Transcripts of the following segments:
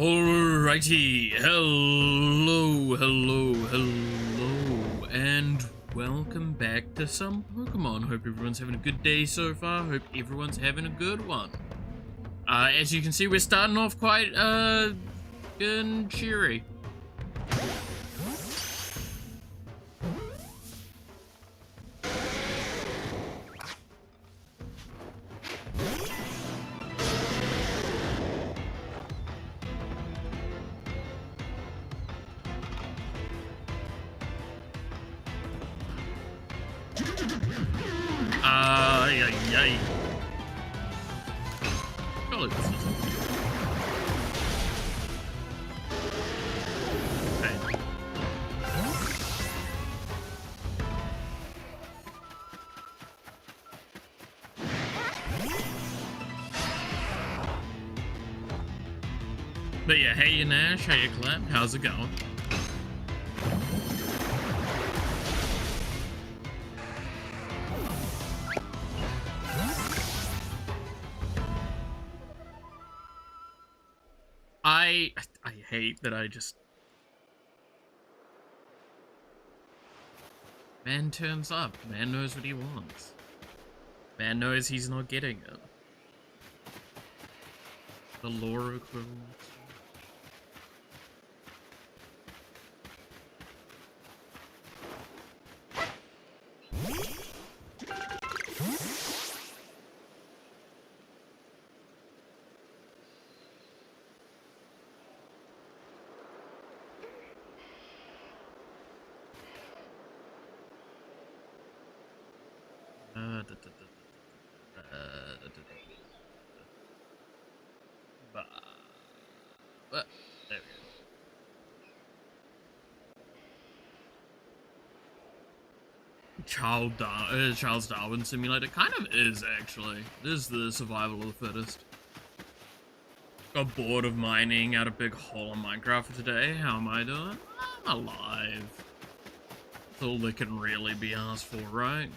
Alrighty, hello, and welcome back to some Pokemon. Hope everyone's having a good day so far. Hope everyone's having a good one. As you can see, we're starting off quite, good and cheery. Yay. Surely this is okay. But yeah, hey you Nash, hey you Clap, how's it going? I hate that man turns up, man knows what he wants. Man knows he's not getting it. The lore equivalent. There we go. Charles Darwin Simulator kind of is actually. This is the survival of the fittest. Got bored of mining out a big hole in Minecraft for today. How am I doing? I'm alive. That's all that can really be asked for, right?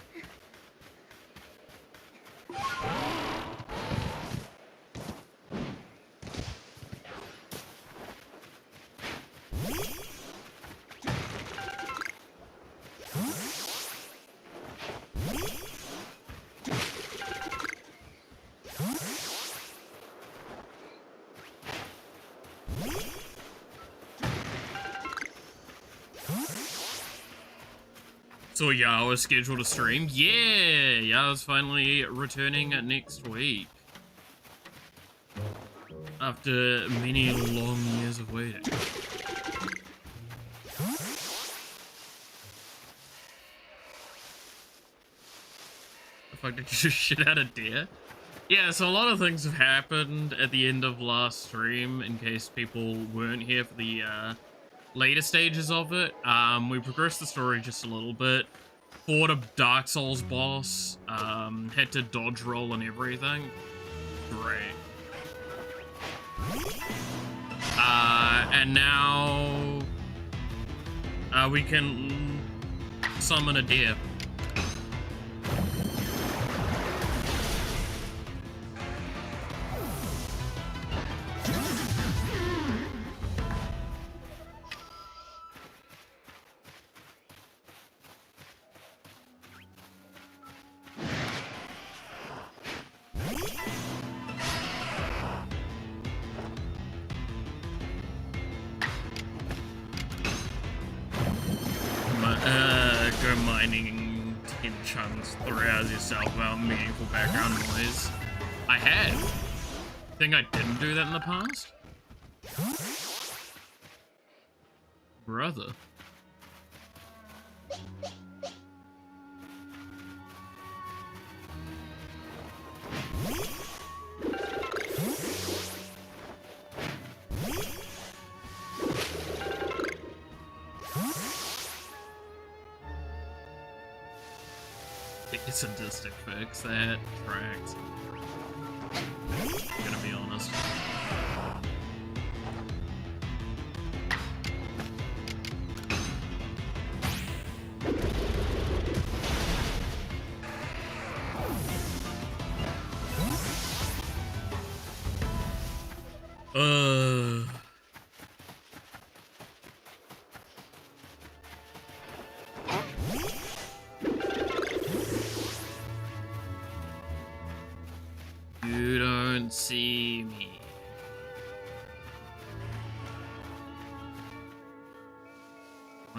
So Yao's scheduled to stream? Yeah! Yao's finally returning next week. After many long years of waiting. The fuck, did you just shit out a deer? Yeah, so a lot of things have happened at the end of last stream, in case people weren't here for the, later stages of it. We progressed the story just a little bit. Fought a Dark Souls boss. Had to dodge roll and everything. Great. And now we can summon a deer. Go mining 10 chunks, 3 hours yourself without meaningful background noise. I had. Think I didn't do that in the past? Brother. It's a sadistic fix, that tracks. I'm gonna be honest.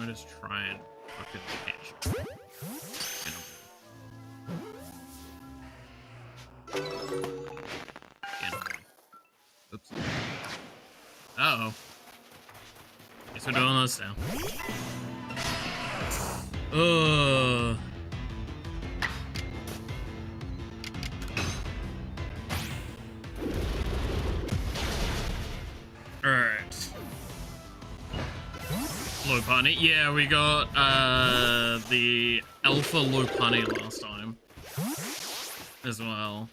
I just try and fucking catch it? Oops. Uh-oh. Guess we're doing this now. Ugh. Alright. Lopunny. Yeah, we got the Alpha Lopunny last time as well.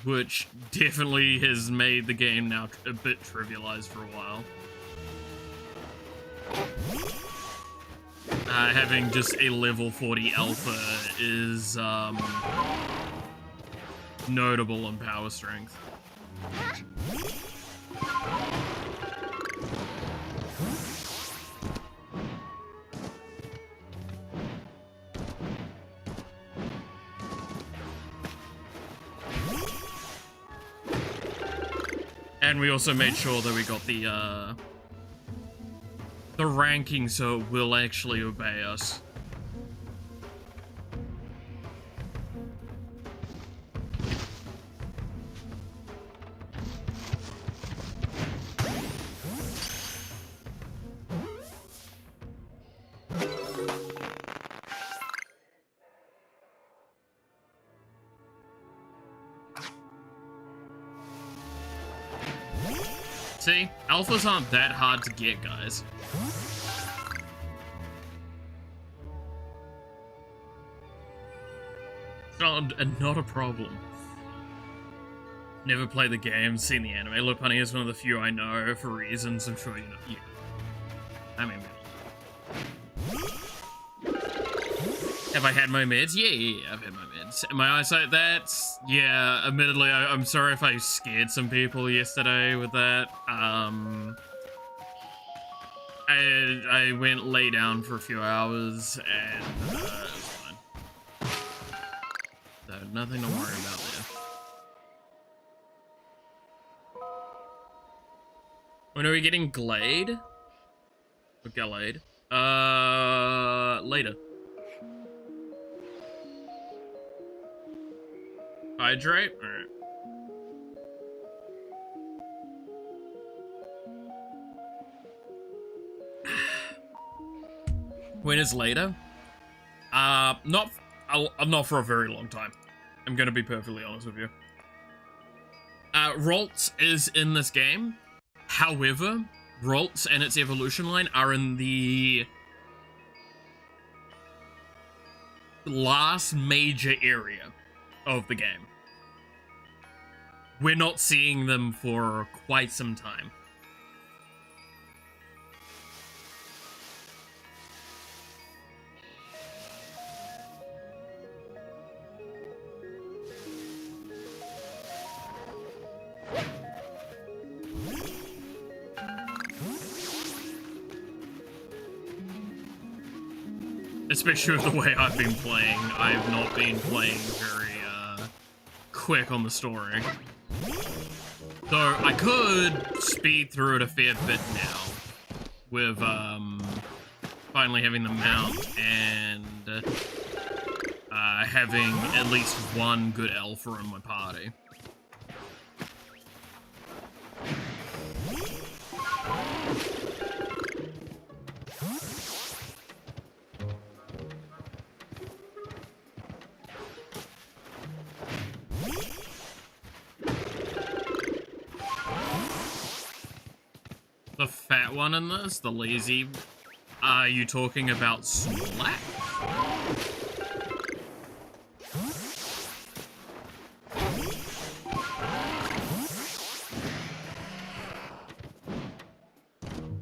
Which definitely has made the game now a bit trivialized for a while. Having just a level 40 alpha is notable in power strength. And we also made sure that we got the ranking so it will actually obey us. See? Alphas aren't that hard to get, guys. Not a problem. Never played the game, seen the anime. Lopunny is one of the few I know for reasons I'm sure you know. Yeah. I mean, have I had my meds? Yeah, I've had my meds. My eyesight, that's... Yeah, admittedly, I'm sorry if I scared some people yesterday with that. I went lay down for a few hours, and it was fine. So, nothing to worry about there. When are we getting Glade? Or Gallade? Later. Hydrate? Alright. When is later? Not for a very long time. I'm gonna be perfectly honest with you. Ralts is in this game. However, Ralts and its evolution line are in the last major area of the game. We're not seeing them for quite some time. Especially with the way I've been playing, I've not been playing very, quick on the story. Though I could speed through it a fair bit now, with, finally having the mount and, having at least one good alpha in my party. The fat one in this, the lazy, are you talking about Snorlax?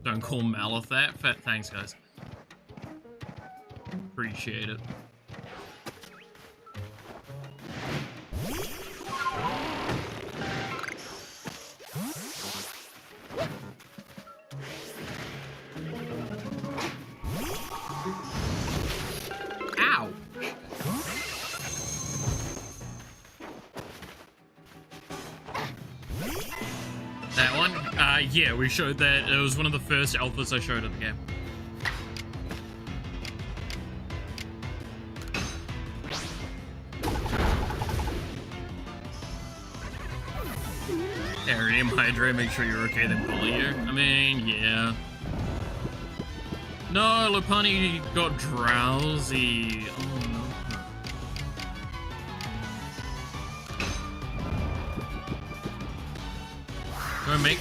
Don't call Malith that. Fat, thanks guys. Appreciate it. Yeah, we showed that. It was one of the first alphas I showed at the game. Arium Hydra, make sure you're okay, then bully you. I mean, yeah. No, Lupani got drowsy. Oh no. Go make.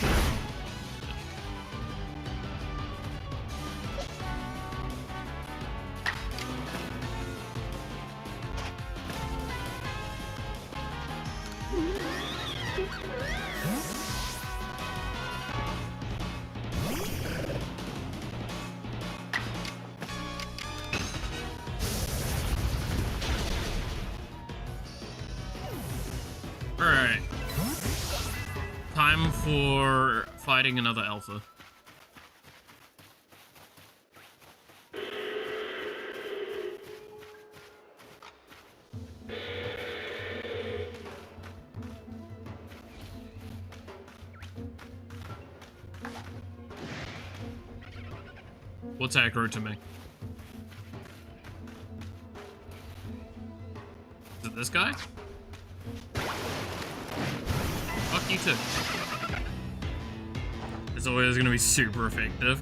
Alright. Time for fighting another alpha. What's aggro to me? Is it this guy? Fuck you too. It's always gonna be super effective.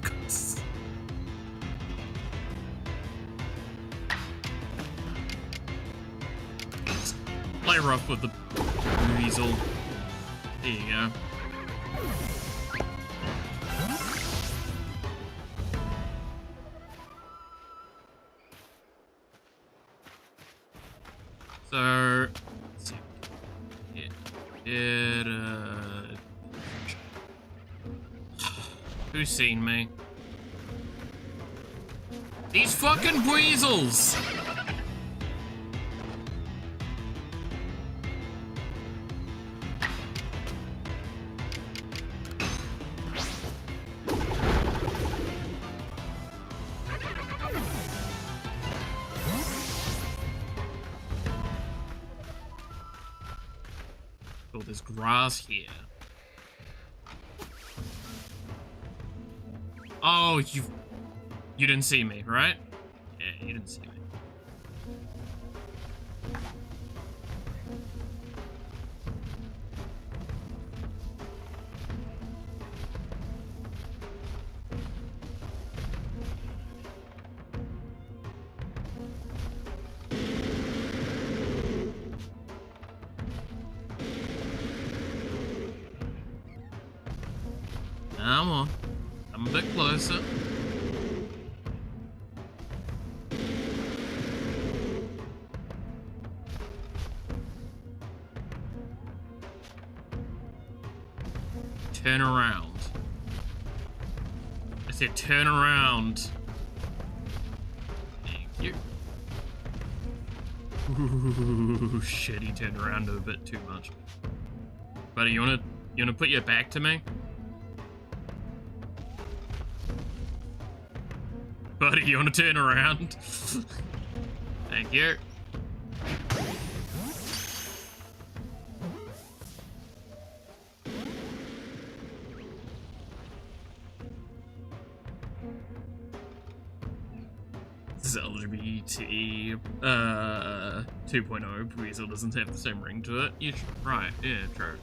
Play rough with the weasel. There you go. So, let's see. Who's seen me? These fucking weasels! Oh, there's grass here. Oh, you didn't see me, right? Yeah, you didn't see me. Come on. I'm a bit closer. Turn around. I said turn around. Thank you. Ooh, shit, he turned around a bit too much. Buddy, you wanna put your back to me? Buddy, you wanna turn around? Thank you. This is LGBT 2.0. Weasel doesn't have the same ring to it. You right, yeah, true.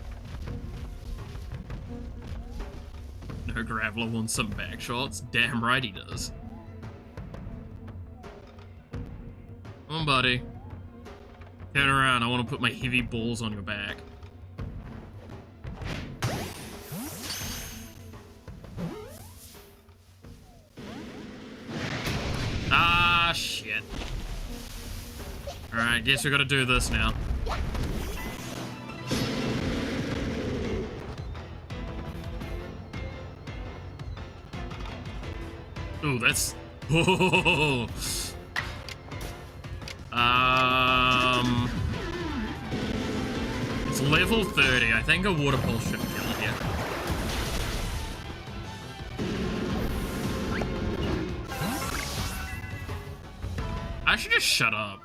No, Graveler wants some back shots. Damn right he does. Come on, buddy. Turn around. I want to put my heavy balls on your back. Ah, shit. Alright, guess we gotta do this now. Ooh, that's... Oh. It's level 30. I think a water pulse should kill here. I should just shut up.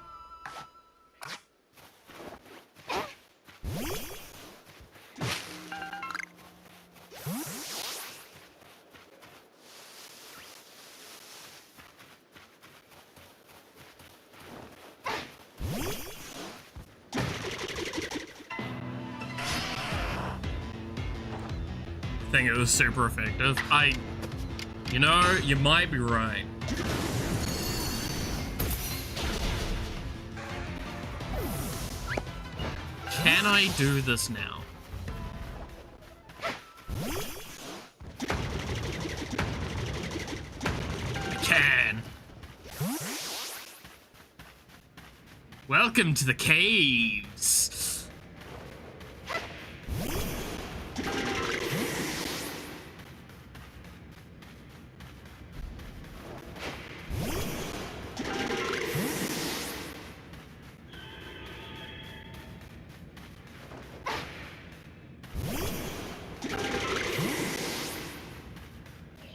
think it was super effective. You know, you might be right. Can I do this now? I can. Welcome to the caves.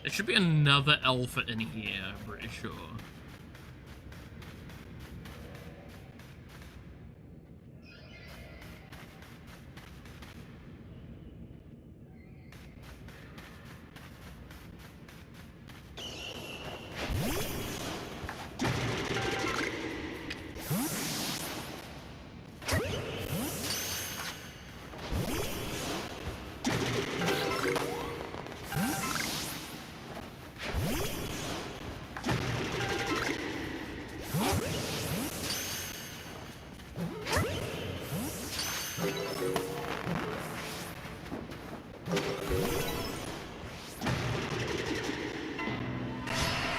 There should be another alpha in here, I'm pretty sure.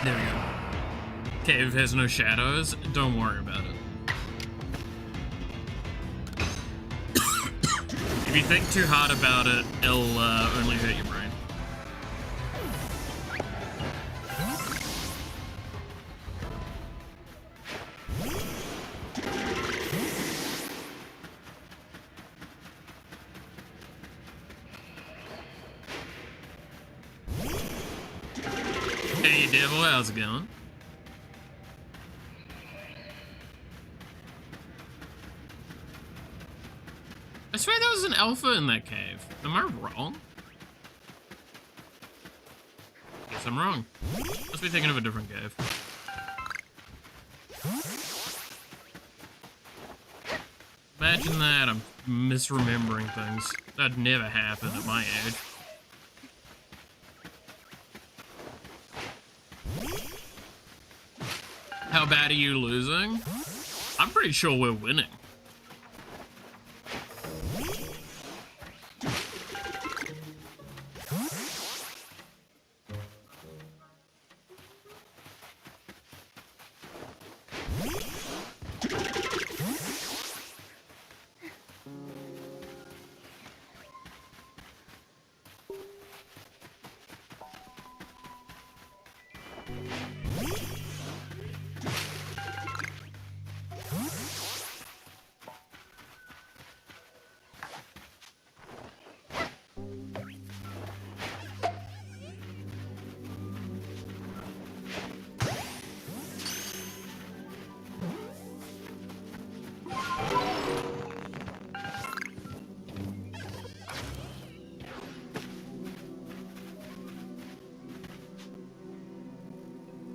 There we go. Cave has no shadows. Don't worry about it. If you think too hard about it, it'll only hurt your brain. Hey, Devil, how's it going? I swear there was an alpha in that cave. Am I wrong? Guess I'm wrong. Must be thinking of a different cave. Imagine that, I'm misremembering things. That'd never happen at my age. How bad are you losing? I'm pretty sure we're winning.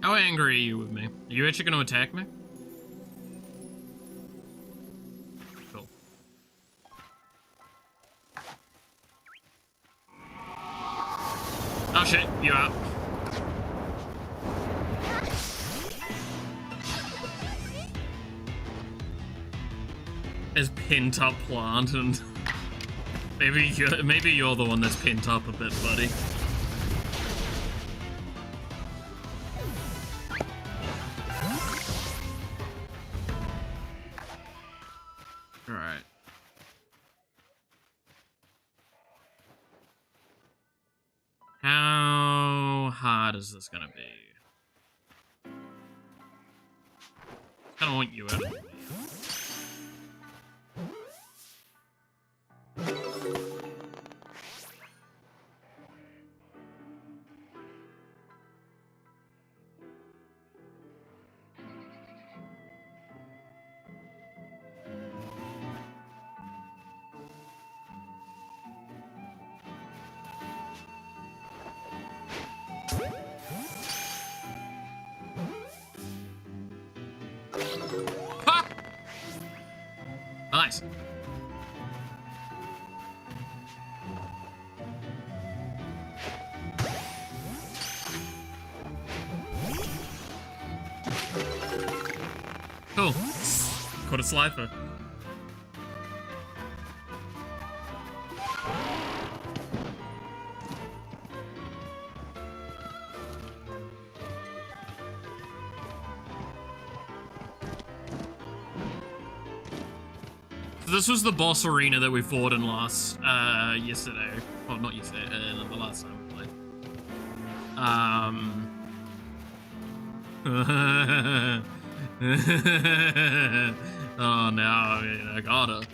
How angry are you with me? Are you actually going to attack me? Cool. Oh shit, you're up. There's pent up plant and maybe you're the one that's pent up a bit, buddy. Alright. How hard is this gonna be? I don't want you out of here. Ha! Nice. Cool. Caught a Slifer. This was the boss arena that we fought in last, yesterday. Well, not yesterday, the last time we played. Oh, no, I gotta.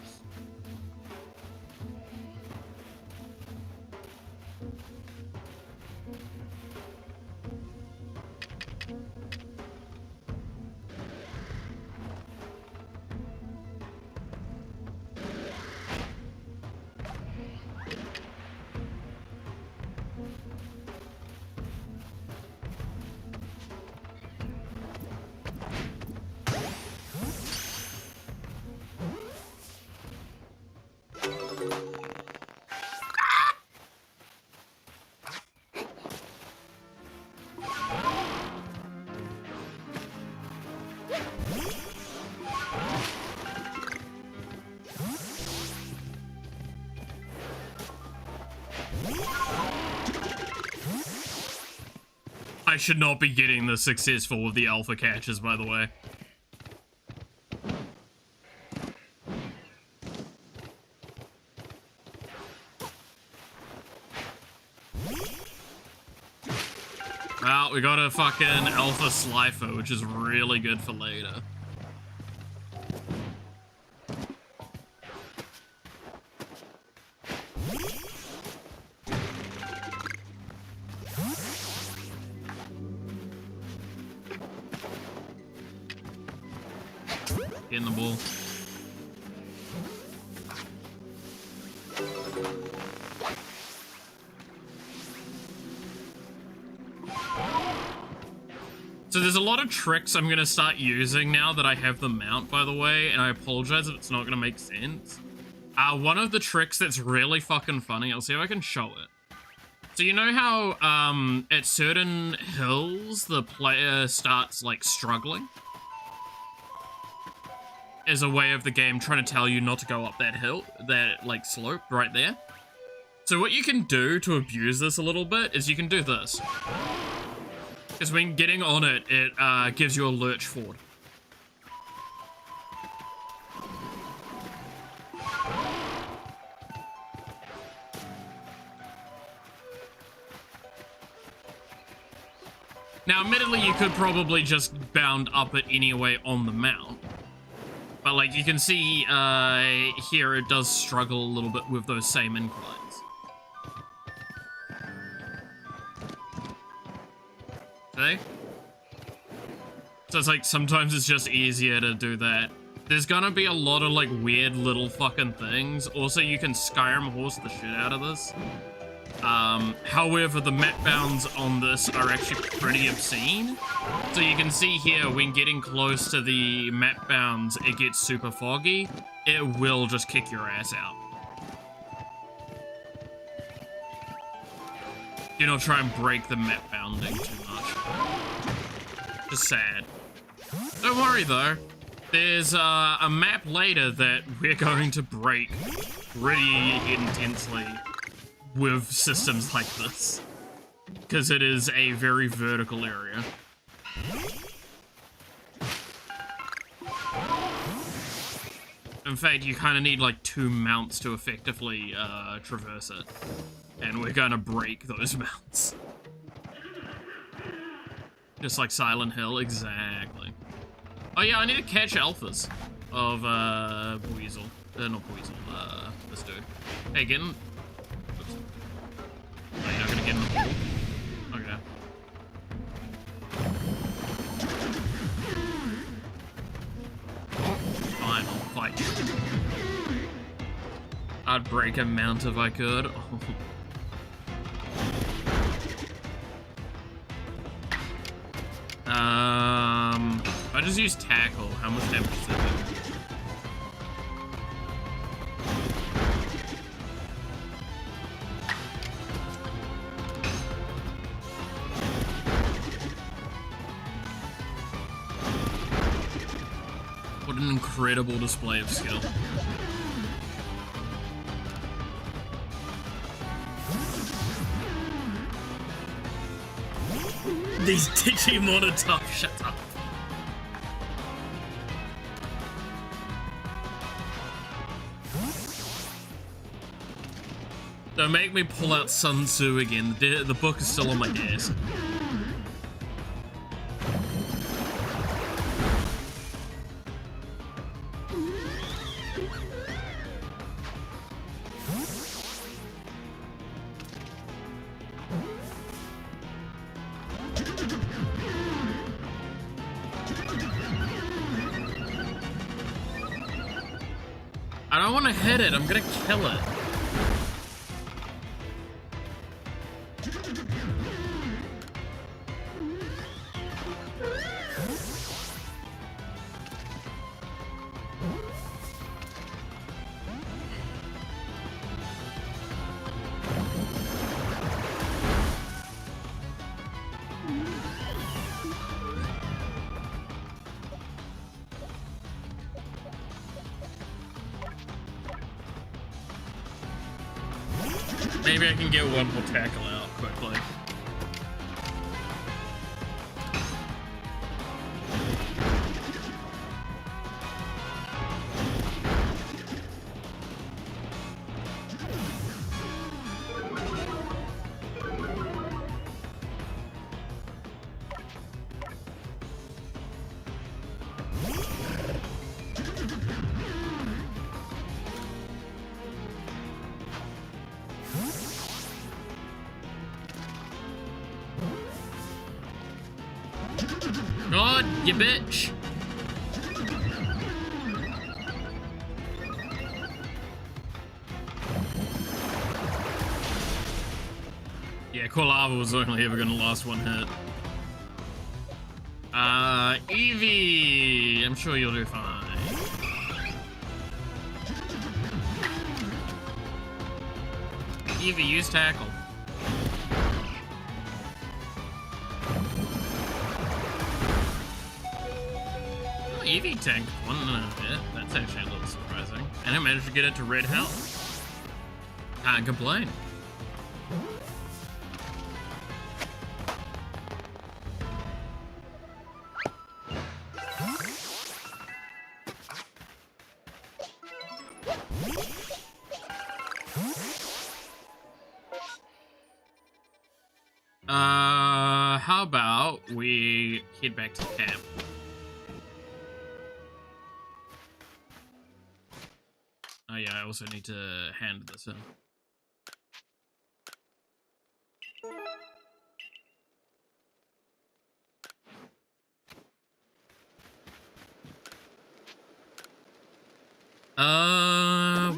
I should not be getting this successful with the alpha catches, by the way. Well, we got a fucking alpha Slifer, which is really good for later. In the ball. So there's a lot of tricks I'm gonna start using now that I have the mount, by the way, and I apologize if it's not gonna make sense. One of the tricks that's really fucking funny, I'll see if I can show it. So you know how, at certain hills, the player starts, like, struggling? As a way of the game trying to tell you not to go up that hill, that, like, slope right there. So what you can do to abuse this a little bit is you can do this. Because when getting on it, it gives you a lurch forward. Now, admittedly, you could probably just bound up it anyway on the mount. But, like, you can see here it does struggle a little bit with those same inclines. See? So it's like, sometimes it's just easier to do that. There's gonna be a lot of, like, weird little fucking things. Also, you can Skyrim horse the shit out of this. However, the map bounds on this are actually pretty obscene. So you can see here, when getting close to the map bounds, it gets super foggy. It will just kick your ass out. Do not try and break the map bounding too much. Just sad. Don't worry though. There's a map later that we're going to break pretty intensely with systems like this, because it is a very vertical area. In fact, you kind of need like 2 mounts to effectively traverse it, and we're gonna break those mounts. Just like Silent Hill, exactly. Oh yeah, I need to catch alphas of Weasel. Not Weasel, this dude. Hey, get in. Oh, you're not gonna get in the pool? Okay. Fine, I'll fight you. I'd break a mount if I could. Oh. I just use tackle. How much damage does it do? incredible display of skill. These Digimon are tough, shut up. Don't make me pull out Sun Tzu again. The book is still on my desk. I don't want to hit it. I'm gonna kill it. Maybe I can get one more tackle out quickly. God, you bitch! Yeah, Lava was only ever gonna last one hit. Eevee! I'm sure you'll do fine. Eevee, use tackle. Eevee tanked one hit. That's actually a little surprising. And I managed to get it to red health. Can't complain. How about we head back to camp? Oh yeah, I also need to hand this in.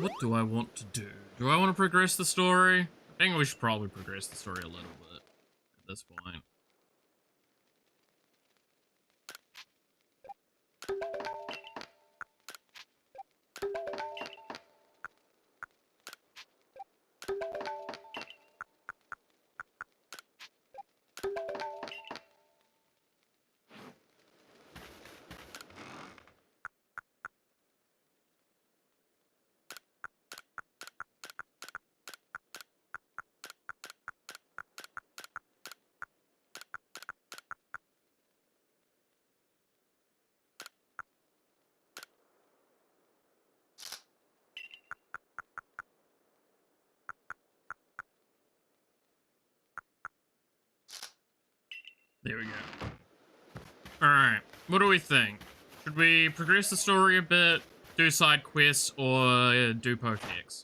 What do I want to do? Do I want to progress the story? I think we should probably progress the story a little bit at this point. There we go. Alright, what do we think? Should we progress the story a bit, do side quests, or do Pokedex?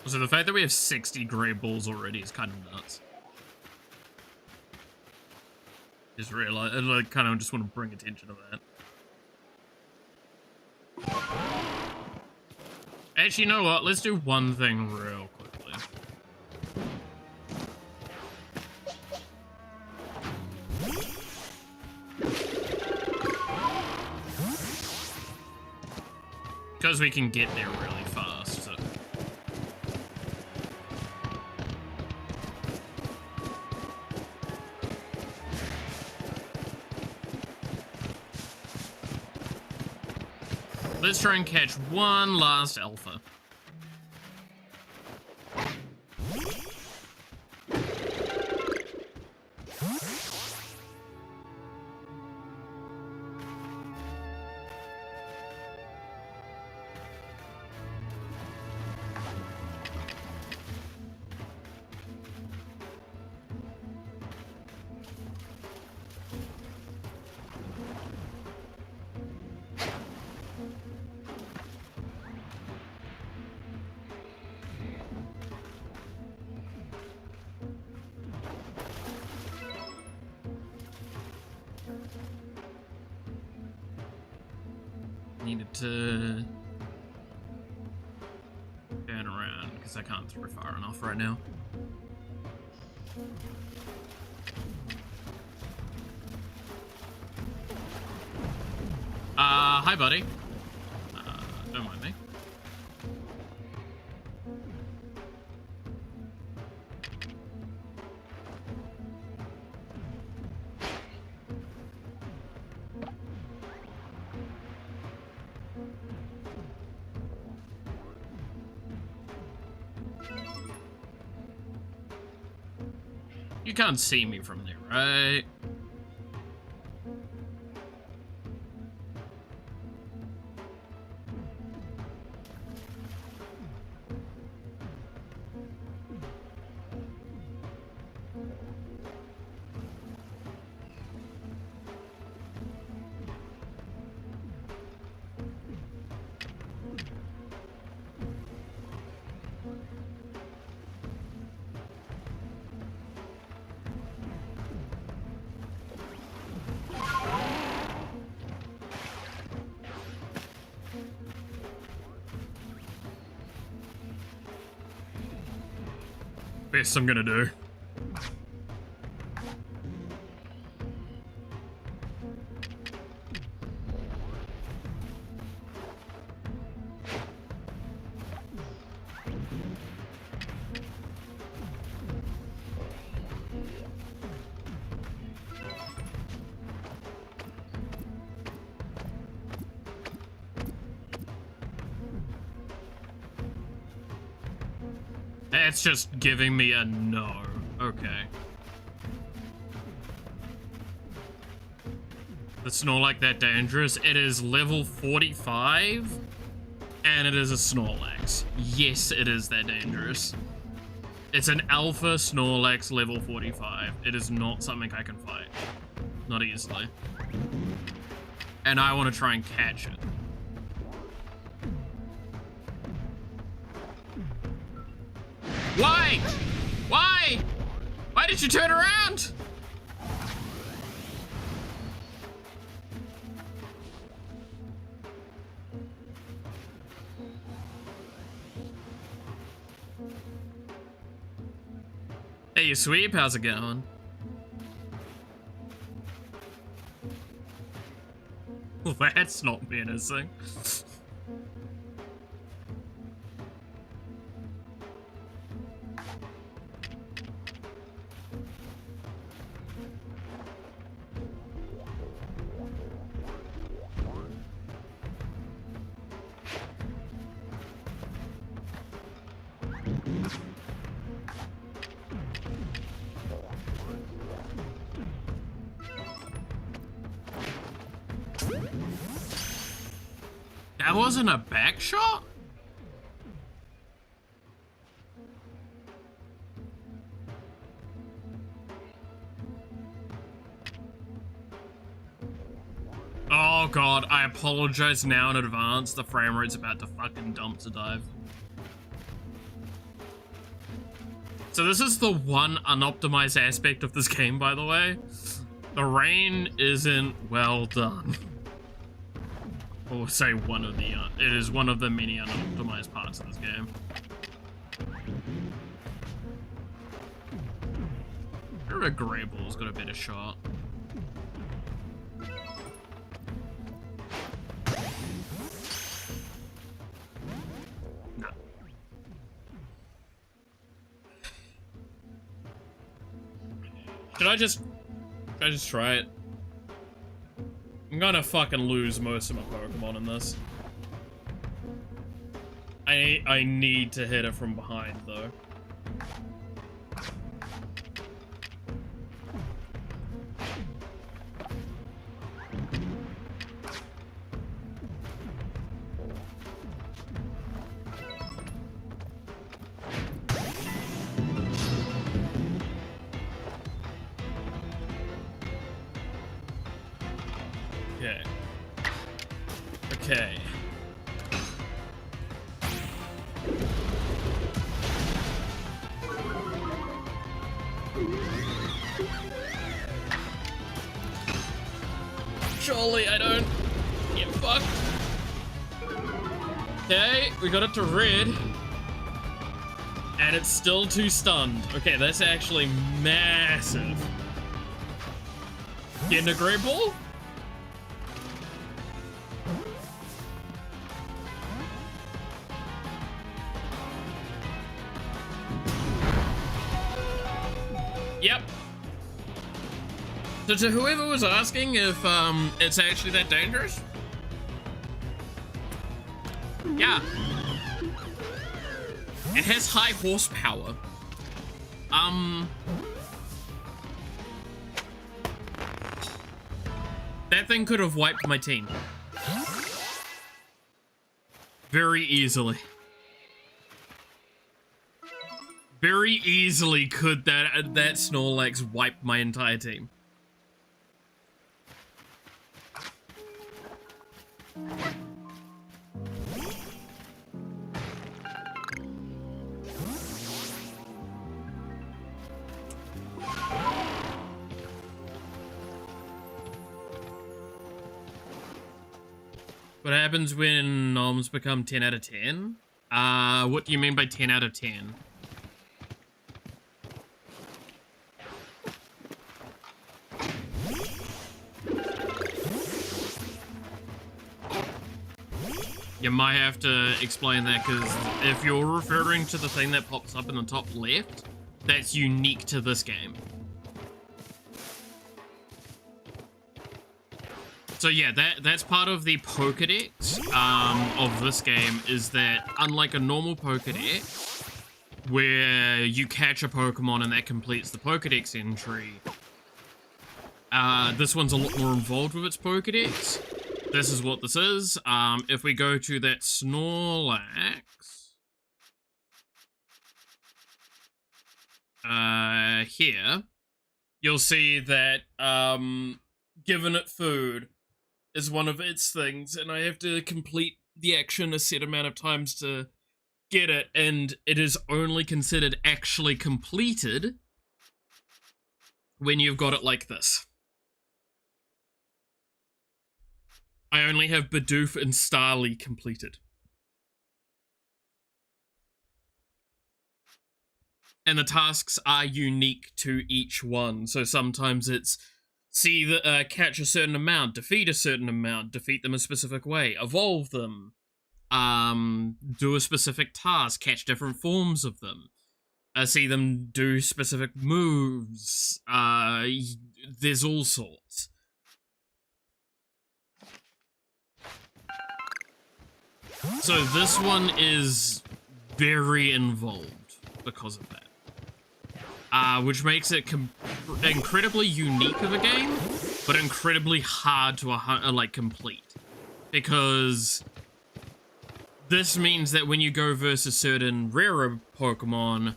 Was Also, the fact that we have 60 gray balls already is kind of nuts. Just realize, like, kind of just want to bring attention to that. Actually, you know what? Let's do one thing real quickly. Because we can get there really fast. So. Let's try and catch one last alpha. Needed to turn around because I can't throw far enough right now. Hi buddy. Don't mind me. You can't see me from there, right? Best I'm gonna do. It's just giving me a no. Okay. It's not like that dangerous. It is level 45, and it is a Snorlax. Yes, it is that dangerous. It's an alpha Snorlax level 45. It is not something I can fight. Not easily. And I want to try and catch it. Why? Why? Why did you turn around? Hey, you sweep, how's it going? Well, that's not menacing. That wasn't a back shot? Oh god, I apologize now in advance. The frame rate's about to fucking dump to dive. So this is the one unoptimized aspect of this game, by the way. The rain isn't well done. Or say one of the, it is one of the many unoptimized parts of this game. A gray ball's got a better shot. No. Should I just try it? I'm gonna fucking lose most of my Pokemon in this. I need to hit it from behind though. Okay. Surely I don't get fucked. Okay, we got it to red. And it's still too stunned. Okay, that's actually massive. Getting a great ball? Yep. So to whoever was asking if it's actually that dangerous, yeah, it has high horsepower. That thing could have wiped my team very easily. Very easily could that Snorlax wipe my entire team. What happens when noms become 10 out of 10? What do you mean by 10 out of 10? You might have to explain that, because if you're referring to the thing that pops up in the top left, that's unique to this game. So yeah, that's part of the Pokedex of this game, is that unlike a normal Pokedex, where you catch a Pokemon and that completes the Pokedex entry, this one's a lot more involved with its Pokedex. This is what this is. If we go to that Snorlax, here, you'll see that given it food is one of its things, and I have to complete the action a set amount of times to get it, and it is only considered actually completed when you've got it like this. I only have Bidoof and Starly completed. And the tasks are unique to each one. So sometimes it's catch a certain amount, defeat a certain amount, defeat them a specific way, evolve them, do a specific task, catch different forms of them, see them do specific moves. There's all sorts. So this one is very involved because of that. Which makes it incredibly unique of a game, but incredibly hard to complete. Because this means that when you go versus certain rarer Pokemon,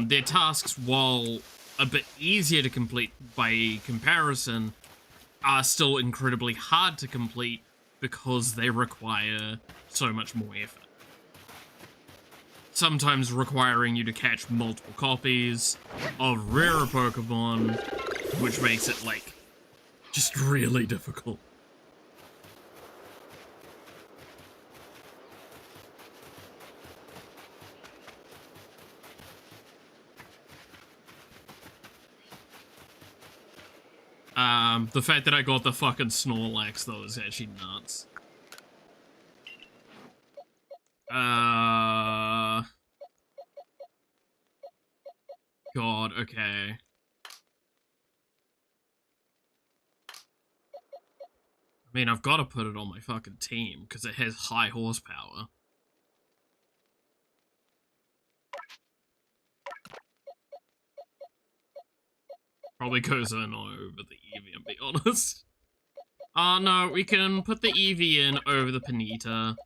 their tasks, while a bit easier to complete by comparison, are still incredibly hard to complete because they require so much more effort. sometimes requiring you to catch multiple copies of rarer Pokemon, which makes it, like, just really difficult. The fact that I got the fucking Snorlax, though, is actually nuts. God, okay. I mean, I've got to put it on my fucking team, because it has high horsepower. Probably goes in over the Eevee, and be honest. No, we can put the Eevee in over the Ponyta.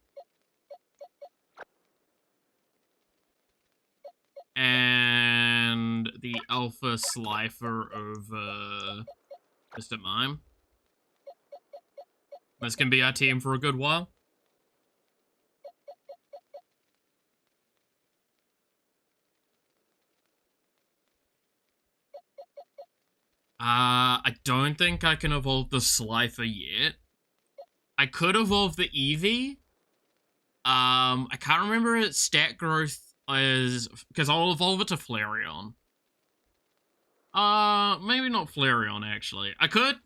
And the Alpha Slifer over Mr. Mime. This can be our team for a good while. I don't think I can evolve the Slifer yet. I could evolve the Eevee. I can't remember its stat growth is, because I'll evolve it to Flareon. Maybe not Flareon, actually. I could?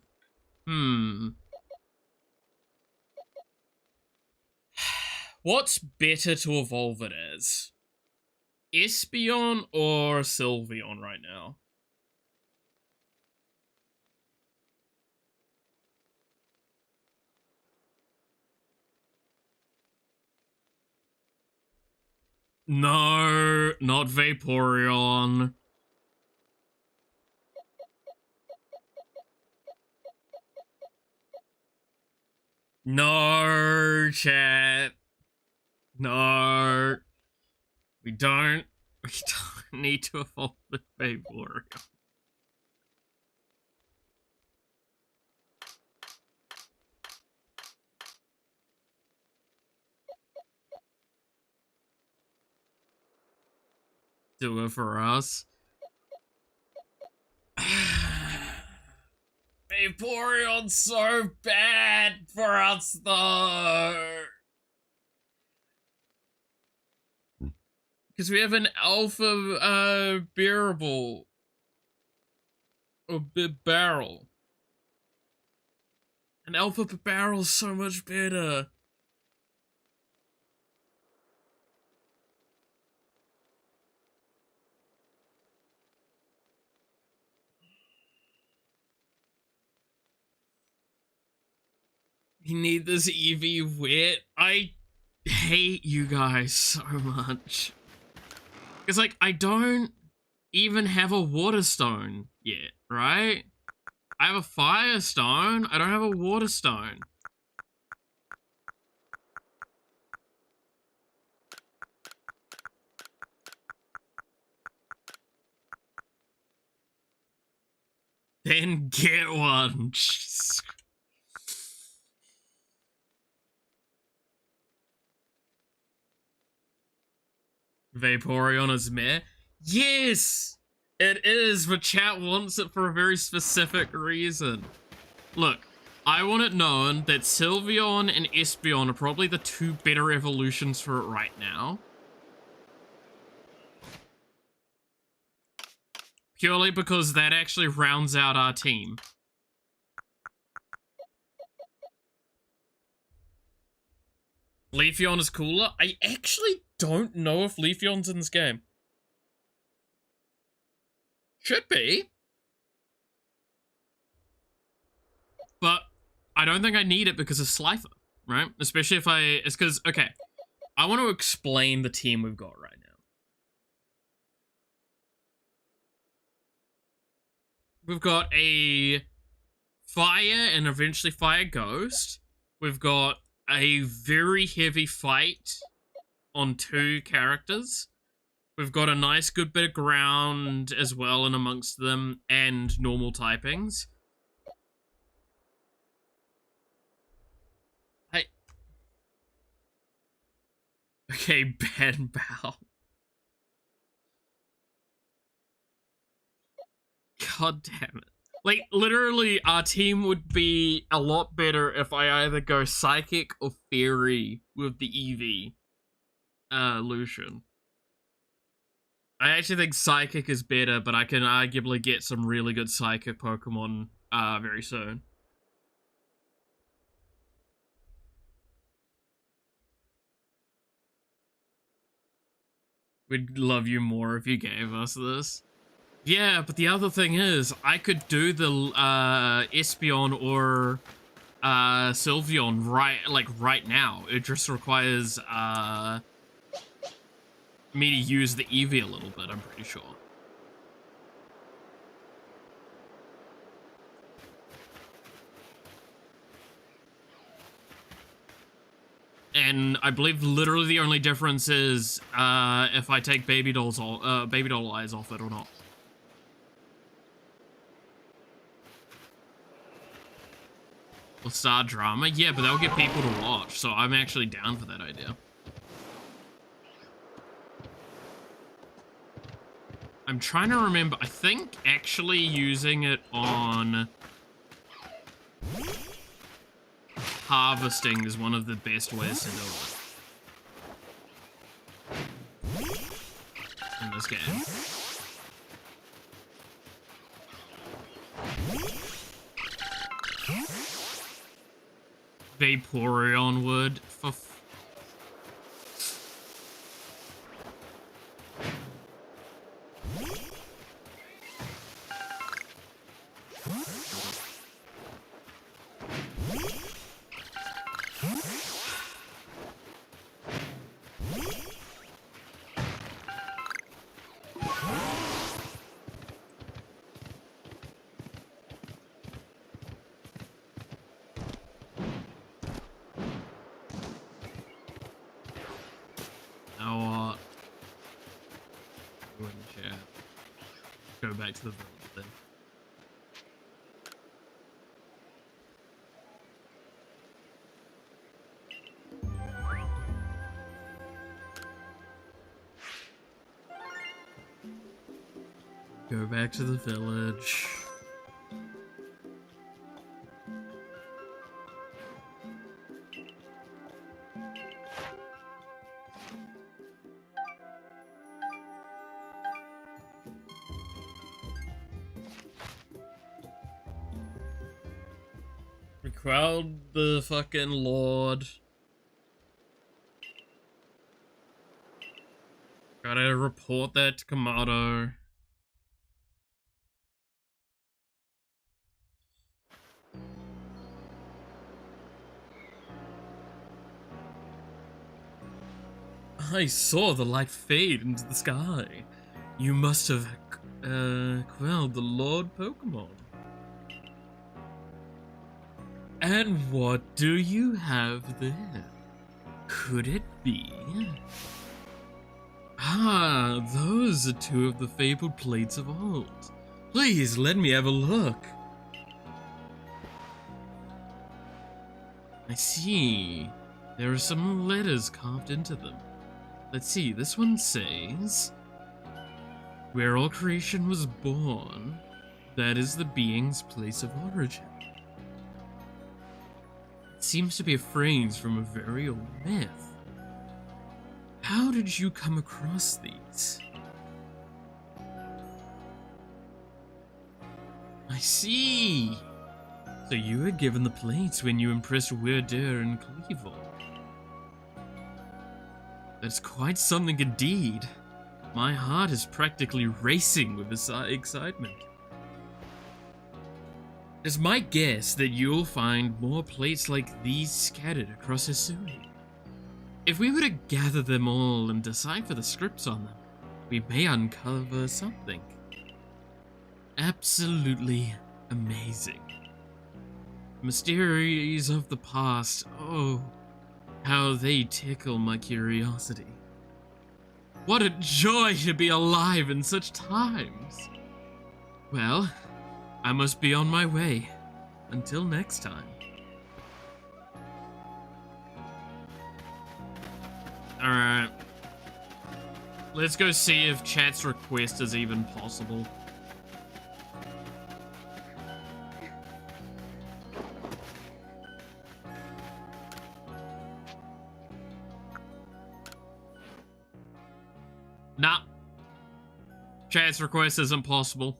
What's better to evolve it as? Espeon or Sylveon right now? No, not Vaporeon. No, chat. No. We don't need to evolve the Vaporeon. Do it for us. Vaporeon's so bad for us, though. Because we have an alpha, bearable. Or barrel. An alpha barrel's so much better. You need this Eevee wet. I hate you guys so much. Because, like, I don't even have a water stone yet, right? I have a fire stone. I don't have a water stone. Then get one. Jeez. Vaporeon is meh? Yes! It is, but chat wants it for a very specific reason. Look, I want it known that Sylveon and Espeon are probably the two better evolutions for it right now. Purely because that actually rounds out our team. Leafeon is cooler? I actually don't know if Leafeon's in this game. Should be. But I don't think I need it because of Slifer, right? Especially if it's because, okay, I want to explain the team we've got right now. We've got a Fire and eventually Fire Ghost. We've got a very heavy fight on 2 characters. We've got a nice good bit of ground as well in amongst them, and normal typings. Okay, Ben Bow. God damn it. Like, literally, our team would be a lot better if I either go Psychic or Fairy with the Eevee Lucian. I actually think Psychic is better, but I can arguably get some really good Psychic Pokemon very soon. We'd love you more if you gave us this. Yeah, but the other thing is, I could do the Espeon or Sylveon right now. It just requires me to use the Eevee a little bit, I'm pretty sure. And I believe literally the only difference is if I take Baby Doll eyes off it or not. Or Star Drama? Yeah, but that'll get people to watch, so I'm actually down for that idea. I'm trying to remember. I think actually using it on harvesting is one of the best ways to do it in this game. Vaporeon would for go back to the village then. Go back to the village. Crowd the fucking Lord. Gotta report that to Kamado. I saw the light fade into the sky. You must have quelled the Lord Pokemon. And what do you have there? Could it be? Ah, those are two of the fabled plates of old. Please let me have a look. I see. There are some letters carved into them. Let's see, this one says, where all creation was born, that is the being's place of origin. Seems to be a phrase from a very old myth. How did you come across these? I see. So you were given the plates when you impressed Weirder and Cleaver. That's quite something indeed. My heart is practically racing with excitement. It's my guess that you'll find more plates like these scattered across Hisui. If we were to gather them all and decipher the scripts on them, we may uncover something absolutely amazing. Mysteries of the past, oh, how they tickle my curiosity. What a joy to be alive in such times! Well, I must be on my way. Until next time. Alright. Let's go see if chat's request is even possible. Nah. Chat's request isn't possible.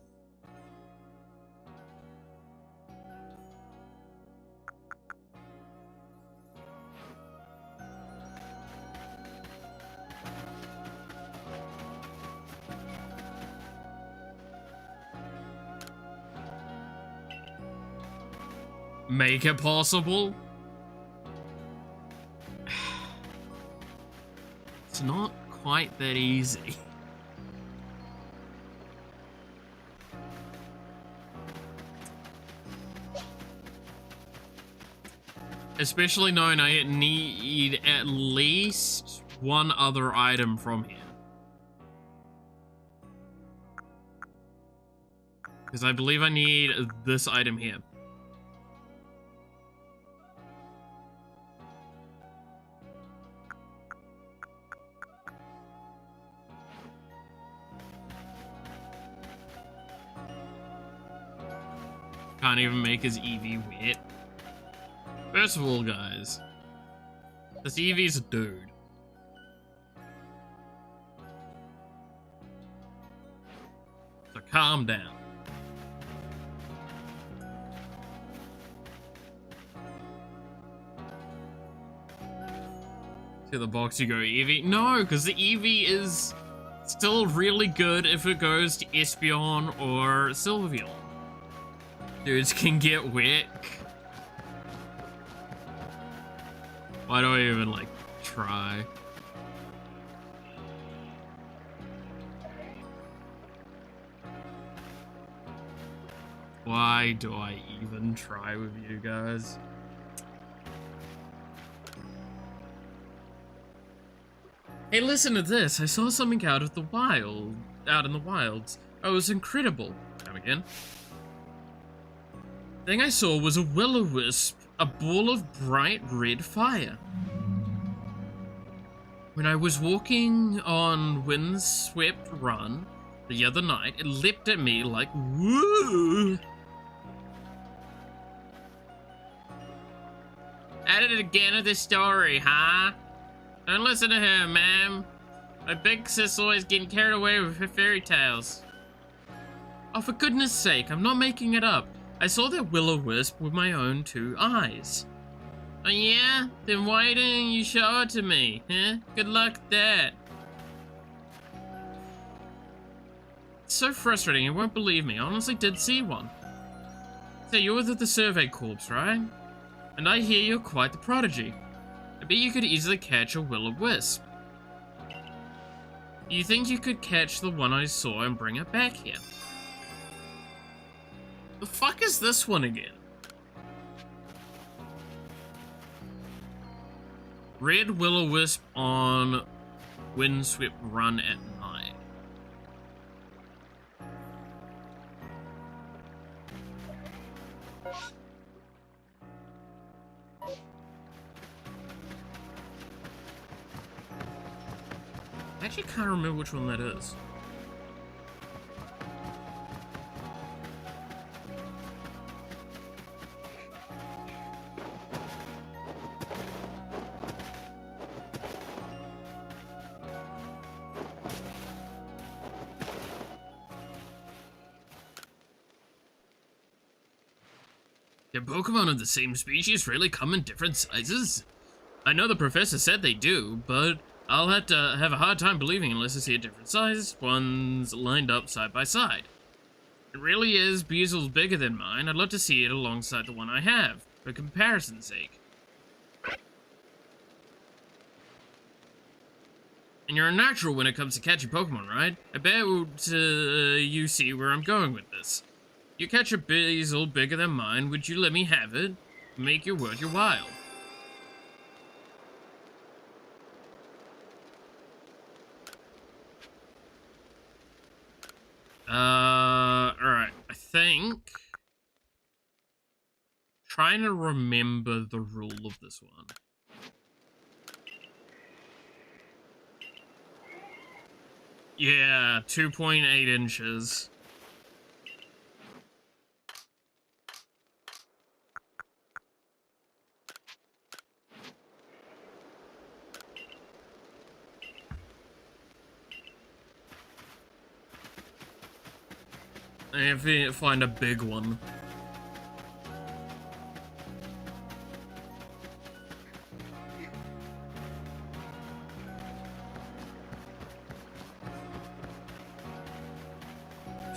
Make it possible? It's not quite that easy. Especially knowing I need at least one other item from here. Because I believe I need this item here. Can't even make his Eevee wet. First of all, guys, this Eevee's a dude. So calm down. To the box you go, Eevee. No, because the Eevee is still really good if it goes to Espeon or Sylveon. Dudes can get wet. Why do I even, like, try? Why do I even try with you guys? Hey, listen to this. I saw something out in the wilds. Oh, it was incredible. Come again. The thing I saw was a will-o-wisp, a ball of bright red fire. When I was walking on Windswept Run the other night, it leapt at me like, woo! Added it again to this story, huh? Don't listen to her, ma'am. My big sis always getting carried away with her fairy tales. Oh, for goodness sake, I'm not making it up. I saw that will-o-wisp with my own 2 eyes. Oh yeah? Then why didn't you show it to me, huh? Good luck with that. It's so frustrating, you won't believe me. I honestly did see one. So you're with the Survey Corps, right? And I hear you're quite the prodigy. I bet you could easily catch a will-o-wisp. Do you think you could catch the one I saw and bring it back here? The fuck is this one again? Red will-o-wisp on Windswept Run at night. I actually can't remember which one that is. Do Pokemon of the same species really come in different sizes? I know the professor said they do, but I'll have to have a hard time believing unless I see a different size, ones lined up side by side. It really is Beazel's bigger than mine. I'd love to see it alongside the one I have, for comparison's sake. And you're a natural when it comes to catching Pokemon, right? I bet you see where I'm going with this. You catch a Beazel bigger than mine, would you let me have it? Make your worth your while. Alright, I think... Trying to remember the rule of this one. Yeah, 2.8 inches. I have to find a big one.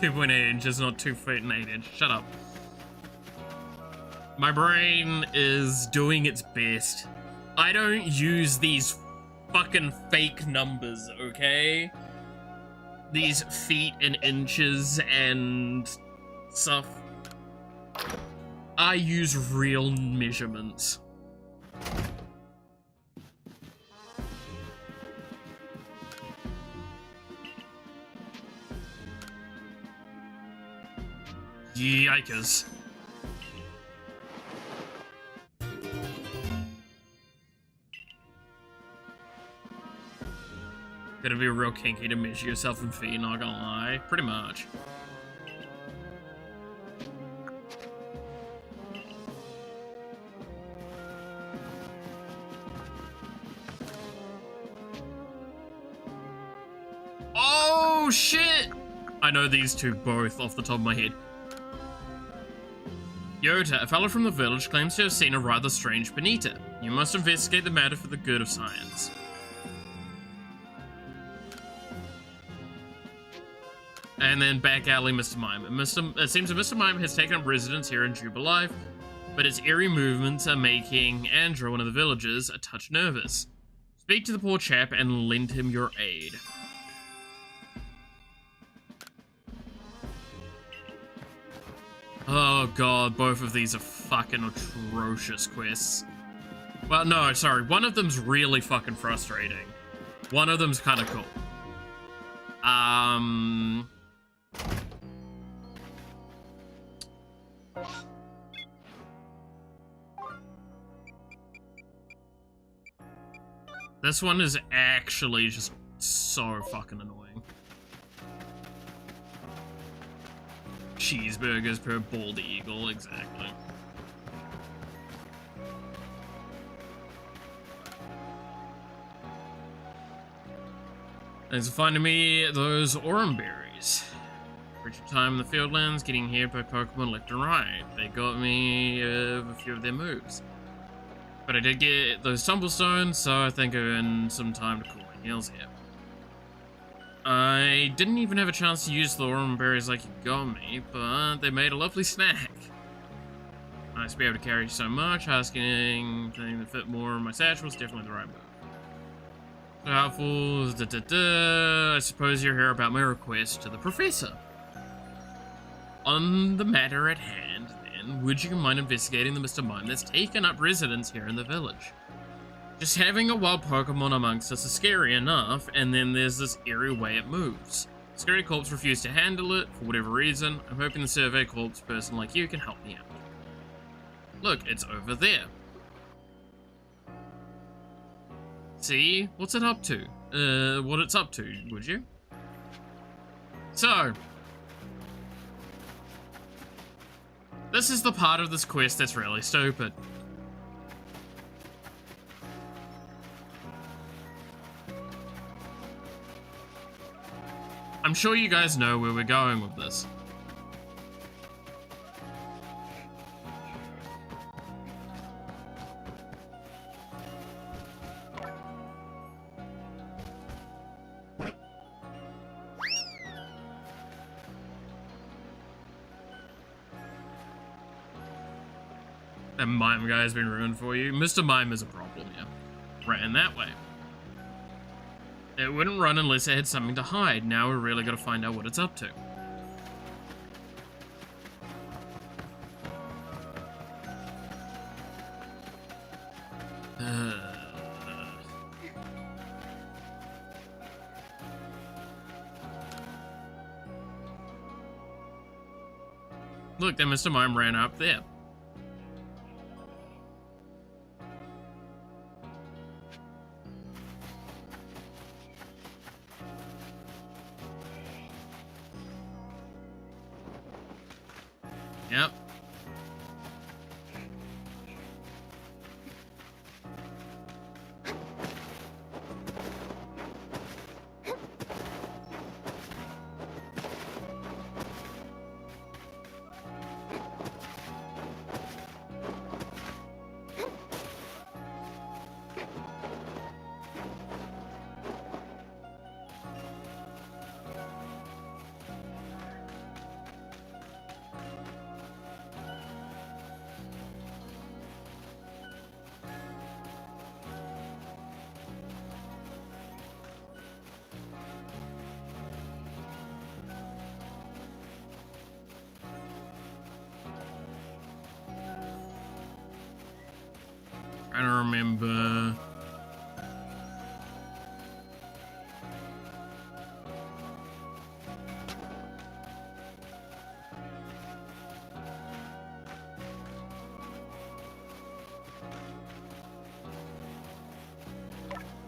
.8 inches, not 2 feet and 8 inches. Shut up. My brain is doing its best. I don't use these fucking fake numbers, okay? These feet and inches and stuff. I use real measurements. Yikers. Gotta be real kinky to measure yourself in feet, not gonna lie. Pretty much. Oh, shit! I know these two both off the top of my head. Yota, a fellow from the village, claims to have seen a rather strange Benita. You must investigate the matter for the good of science. And then back alley, Mr. Mime. It seems that Mr. Mime has taken up residence here in Jubilife, but his eerie movements are making Andrew, one of the villagers, a touch nervous. Speak to the poor chap and lend him your aid. Oh god, both of these are fucking atrocious quests. Well, no, sorry, one of them's really fucking frustrating. One of them's kind of cool. This one is actually just so fucking annoying. Cheeseburgers per bald eagle, exactly. Thanks for finding me those aurum berries. Richard time in the Fieldlands, getting hit by Pokemon left and right. They got me a few of their moves. But I did get those tumblestones, so I think I've earned some time to cool my heels here. I didn't even have a chance to use the aurum berries like you got me, but they made a lovely snack. Nice to be able to carry so much, asking something to fit more in my satchel was definitely the right move. So helpful, I suppose you're here about my request to the professor. On the matter at hand, then, would you mind investigating the Mr. Mime that's taken up residence here in the village? Just having a wild Pokemon amongst us is scary enough, and then there's this eerie way it moves. Scary Corpse refused to handle it, for whatever reason. I'm hoping the Survey Corpse person like you can help me out. Look, it's over there. See? What's it up to? What it's up to, would you? So, this is the part of this quest that's really stupid. I'm sure you guys know where we're going with this. That Mime guy has been ruined for you. Mr. Mime is a problem, yeah. Ran that way. It wouldn't run unless it had something to hide. Now we're really gotta find out what it's up to. Look, then Mr. Mime ran up there. Yep. Trying to remember.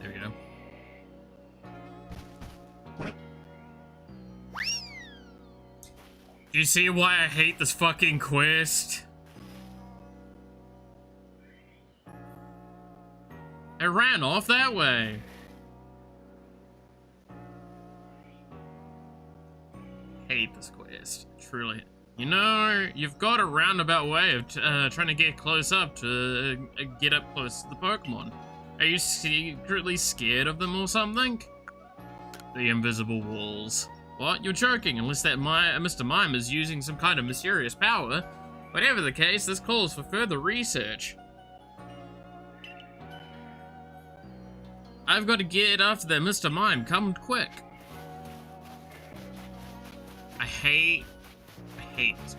There we go. Do you see why I hate this fucking quest? It ran off that way. Hate this quest, truly. You know, you've got a roundabout way of trying to get close up to get up close to the Pokemon. Are you secretly scared of them or something? The invisible walls. What? You're joking, unless that Mr. Mime is using some kind of mysterious power. Whatever the case, this calls for further research. I've got to get after that Mr. Mime. Come quick. I hate this.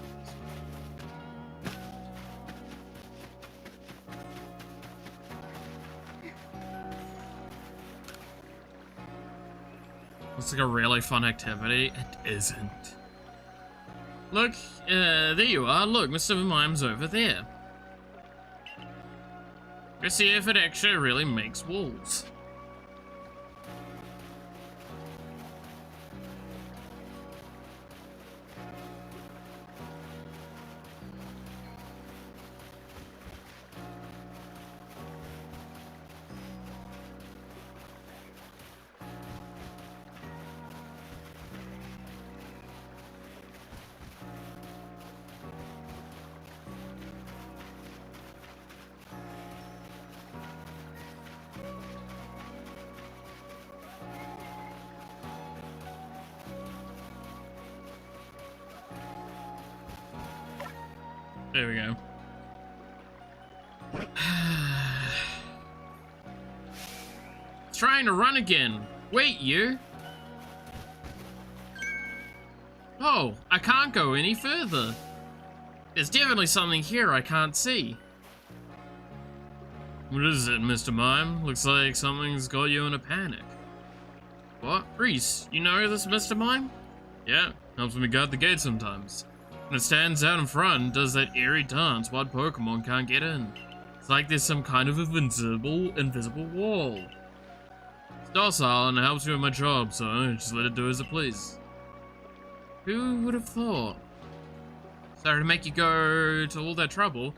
Looks like a really fun activity. It isn't. Look, there you are. Look, Mr. Mime's over there. Let's see if it actually really makes walls. There we go. Trying to run again. Wait, you. Oh, I can't go any further. There's definitely something here I can't see. What is it, Mr. Mime? Looks like something's got you in a panic. What? Reese, you know this Mr. Mime? Yeah, helps me guard the gate sometimes. When it stands out in front and does that eerie dance, wild Pokemon can't get in. It's like there's some kind of invisible wall. It's docile and it helps me with my job, so I just let it do as it pleases. Who would have thought? Sorry to make you go to all that trouble,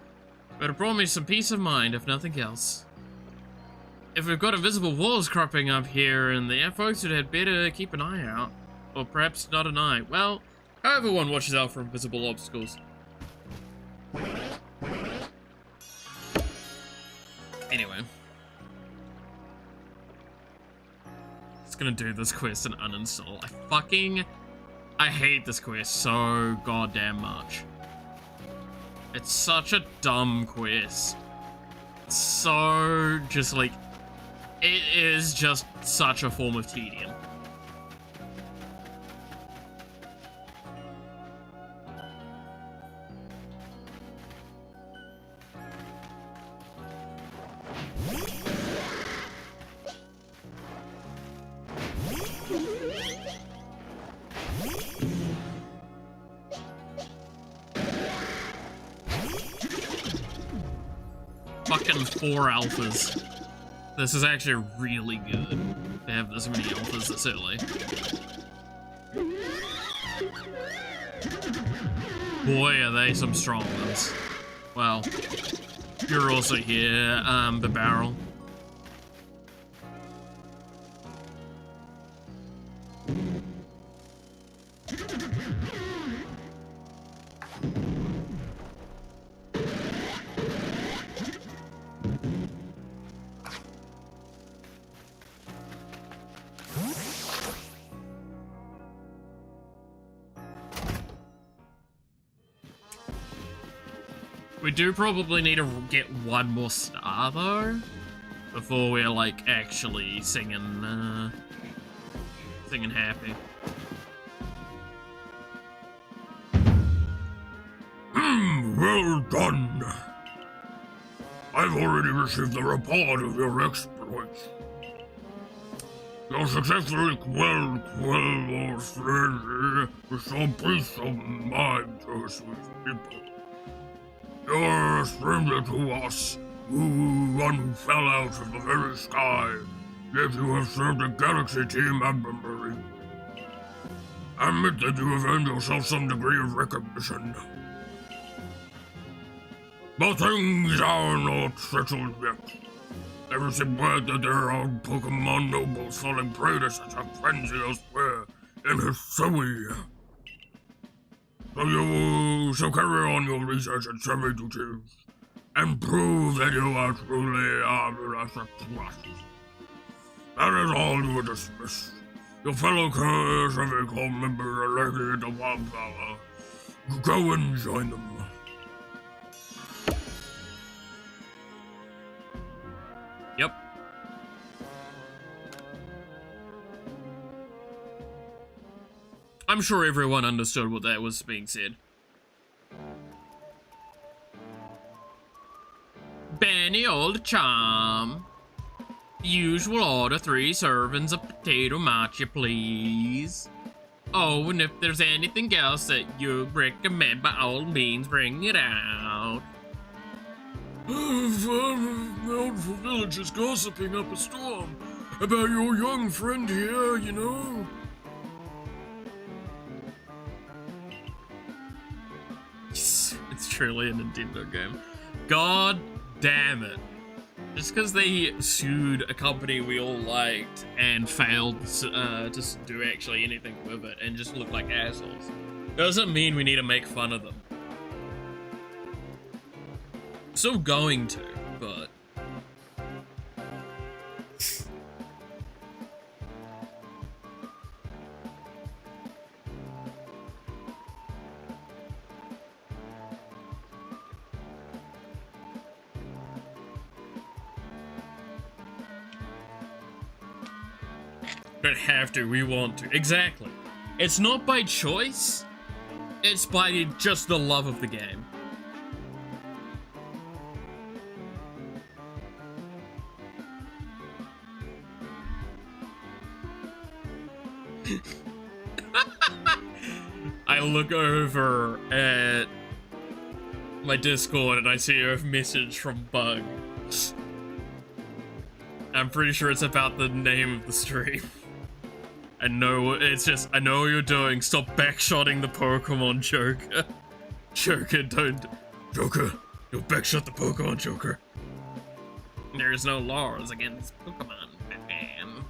but it brought me some peace of mind, if nothing else. If we've got invisible walls cropping up here and there, folks would have better keep an eye out. Or perhaps not an eye. Well, however one watches out for invisible obstacles. Anyway. Just gonna do this quest and uninstall. I hate this quest so goddamn much. It's such a dumb quest. It's so just like, it is just such a form of tedium. Fucking 4 alphas. This is actually really good to have this many alphas this early. Boy, are they some strong ones. Well, you're also here, the barrel. We do probably need to get one more star though, before we're like actually singing happy. Well done. I've already received the report of your exploits. You successfully quelled or restored peace of mind to Arceus people. You're a stranger to us, one who fell out of the very sky, yet you have served a galaxy team admirably. Admit that you have earned yourself some degree of recognition. But things are not settled yet. I received word that there are Pokemon nobles falling prey to such a frenzy elsewhere in Hisui. So you shall carry on your research and survey duties, and prove that you are truly our trust. That is all you are dismissed. Your fellow survey corps members are likely to Wildflower. Go and join them. Yep. I'm sure everyone understood what that was being said. Benny old chum. Usual order, 3 servings of potato matcha, please. Oh, and if there's anything else that you recommend, by all means, bring it out. The village is gossiping up a storm about your young friend here, you know. It's truly a Nintendo game. God damn it. Just because they sued a company we all liked and failed to do actually anything with it and just look like assholes doesn't mean we need to make fun of them. Still going to, but... Don't have to, we want to. Exactly. It's not by choice, it's by just the love of the game. I look over at my Discord and I see a message from Bug. I'm pretty sure it's about the name of the stream. I know, it's just, I know what you're doing. Stop backshotting the Pokemon, Joker. Joker, don't. Joker, you'll backshot the Pokemon, Joker. There's no laws against Pokemon, Batman.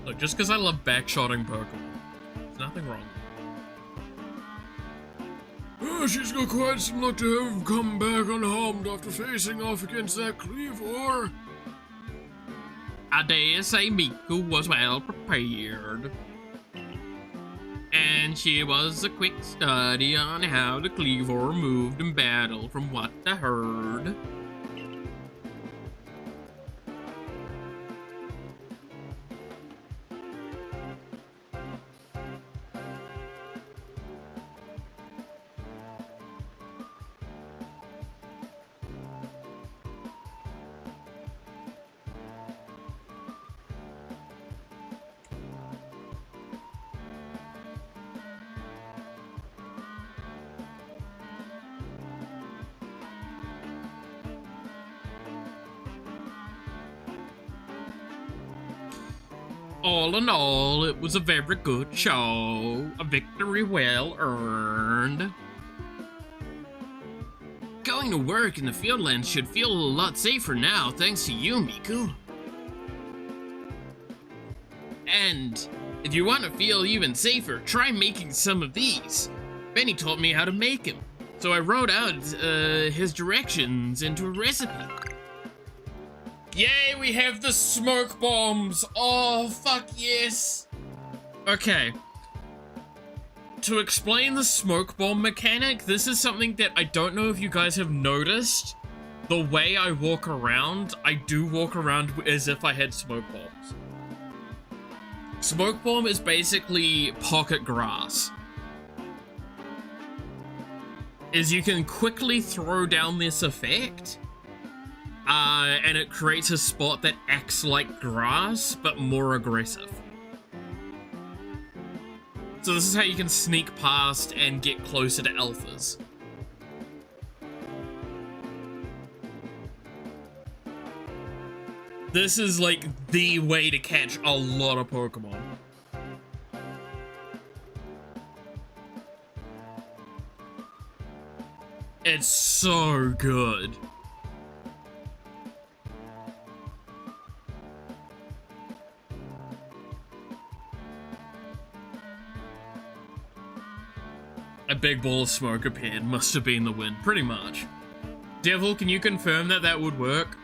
Look, just because I love backshotting Pokemon, there's nothing wrong. She's got quite some luck to have come back unharmed after facing off against that Cleavor. I dare say Miku was well prepared. And she was a quick study on how the Cleavor moved in battle from what I heard. All in all, it was a very good show. A victory well earned. Going to work in the Fieldlands should feel a lot safer now, thanks to you, Miku. And if you want to feel even safer, try making some of these. Benny taught me how to make them, so I wrote out his directions into a recipe. Yay, we have the smoke bombs! Oh, fuck yes! Okay. To explain the smoke bomb mechanic, this is something that I don't know if you guys have noticed. The way I walk around, I do walk around as if I had smoke bombs. Smoke bomb is basically pocket grass. Is you can quickly throw down this effect, and it creates a spot that acts like grass, but more aggressive. So this is how you can sneak past and get closer to alphas. This is like the way to catch a lot of Pokemon. It's so good. A big ball of smoke appeared. Must have been the wind, pretty much. Devil, can you confirm that that would work?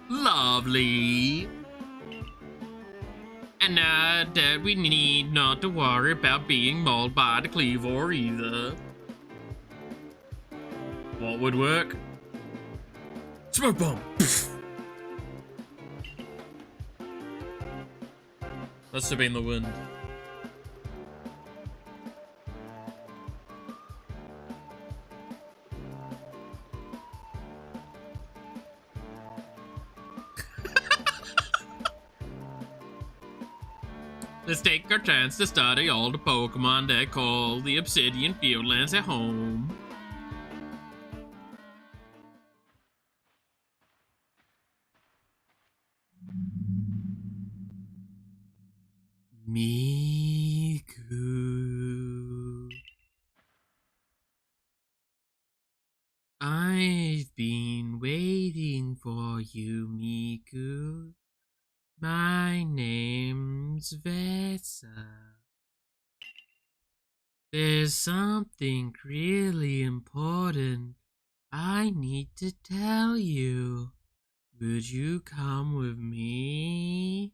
Lovely. And now that we need not to worry about being mauled by the Cleavor either. What would work? Smoke bomb! Must have been the wind. Let's take our chance to study all the Pokemon that call the Obsidian Fieldlands at home. Miku. I've been waiting for you, Miku. My name's Vesa. There's something really important I need to tell you. Would you come with me?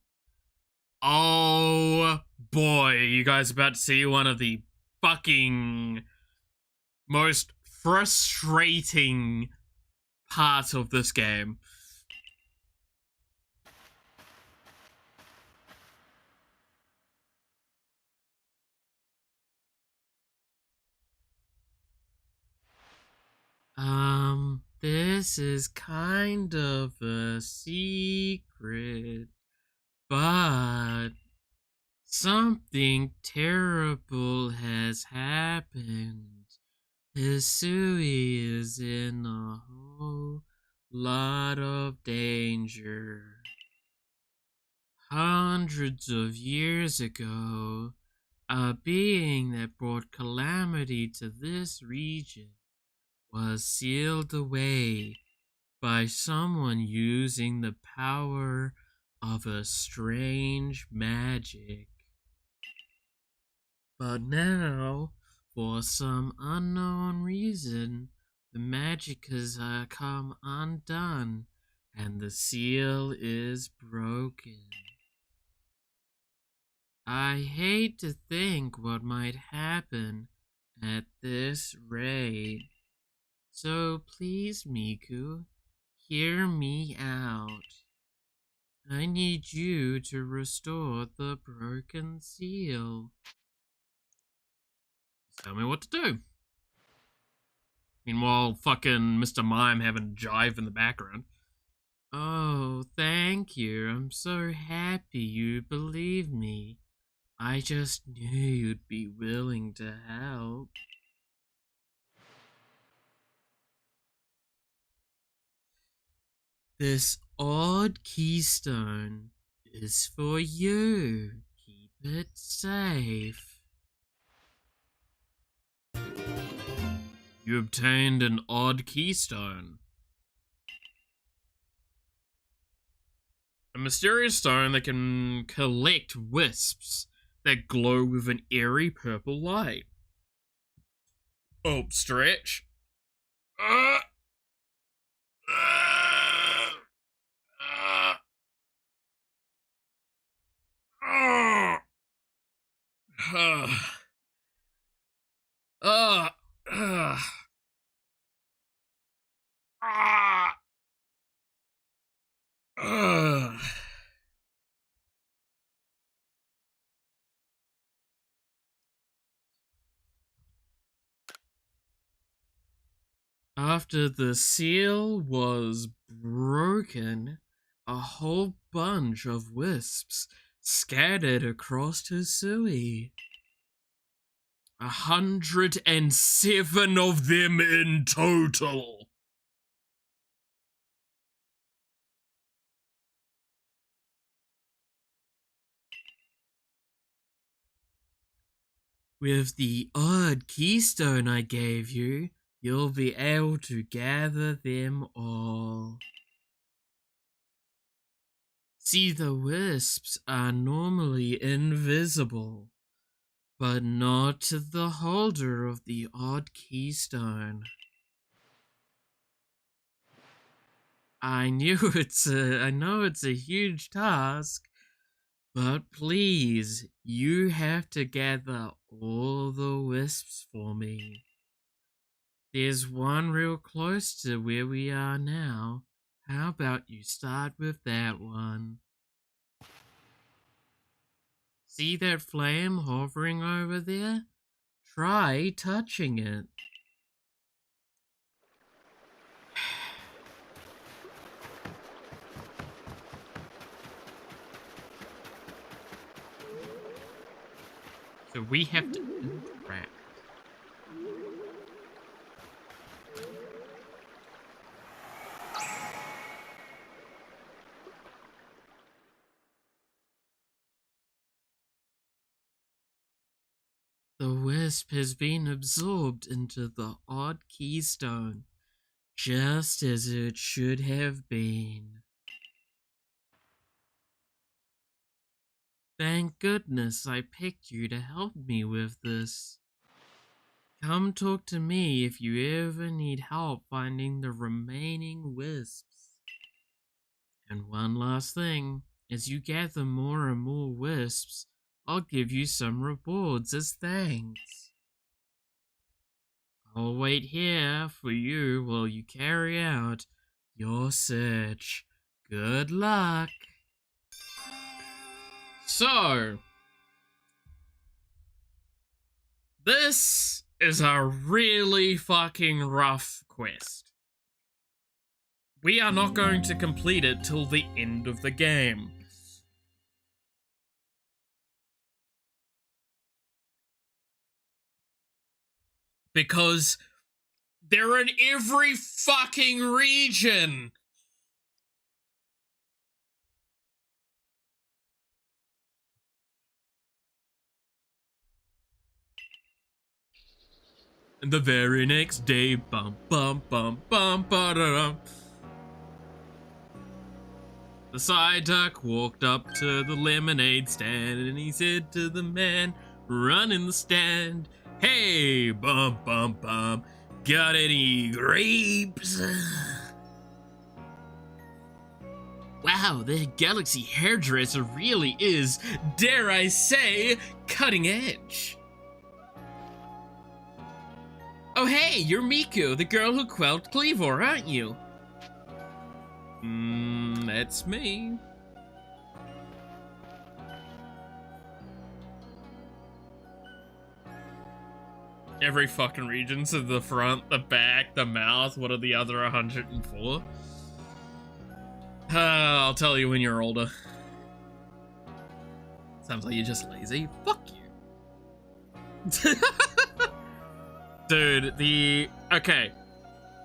Oh boy, you guys about to see one of the fucking most frustrating parts of this game. This is kind of a secret, but something terrible has happened. Hisui is in a whole lot of danger. Hundreds of years ago, a being that brought calamity to this region was sealed away by someone using the power of a strange magic. But now, for some unknown reason, the magic has come undone and the seal is broken. I hate to think what might happen at this rate. So please, Miku, hear me out. I need you to restore the broken seal. Tell me what to do. Meanwhile, fucking Mr. Mime having jive in the background. Oh, thank you. I'm so happy you believe me. I just knew you'd be willing to help. This odd keystone is for you. Keep it safe. You obtained an odd keystone. A mysterious stone that can collect wisps that glow with an eerie purple light. Oh, stretch. After the seal was broken, a whole bunch of wisps scattered across Hisui. 107 of them in total. With the odd keystone I gave you, you'll be able to gather them all. See, the wisps are normally invisible, but not to the holder of the odd keystone. I know it's a huge task, but please, you have to gather all the wisps for me. There's one real close to where we are now. How about you start with that one? See that flame hovering over there? Try touching it. So we have to interact. The wisp has been absorbed into the odd keystone, just as it should have been. Thank goodness I picked you to help me with this. Come talk to me if you ever need help finding the remaining wisps. And one last thing, as you gather more and more wisps, I'll give you some rewards as thanks. I'll wait here for you while you carry out your search. Good luck! So, this is a really fucking rough quest. We are not going to complete it till the end of the game. Because they're in every fucking region. And the very next day, bum bum bum bum ba-da-dum. The side duck walked up to the lemonade stand and he said to the man running the stand, "Hey, bum bum bum, got any grapes?" Wow, the Galaxy hairdresser really is, dare I say, cutting edge. Oh hey, you're Miku, the girl who quelled Cleavor, aren't you? That's me. Every fucking region, so the front, the back, the mouth, what are the other 104? I'll tell you when you're older. Sounds like you're just lazy. Fuck you. Dude, okay.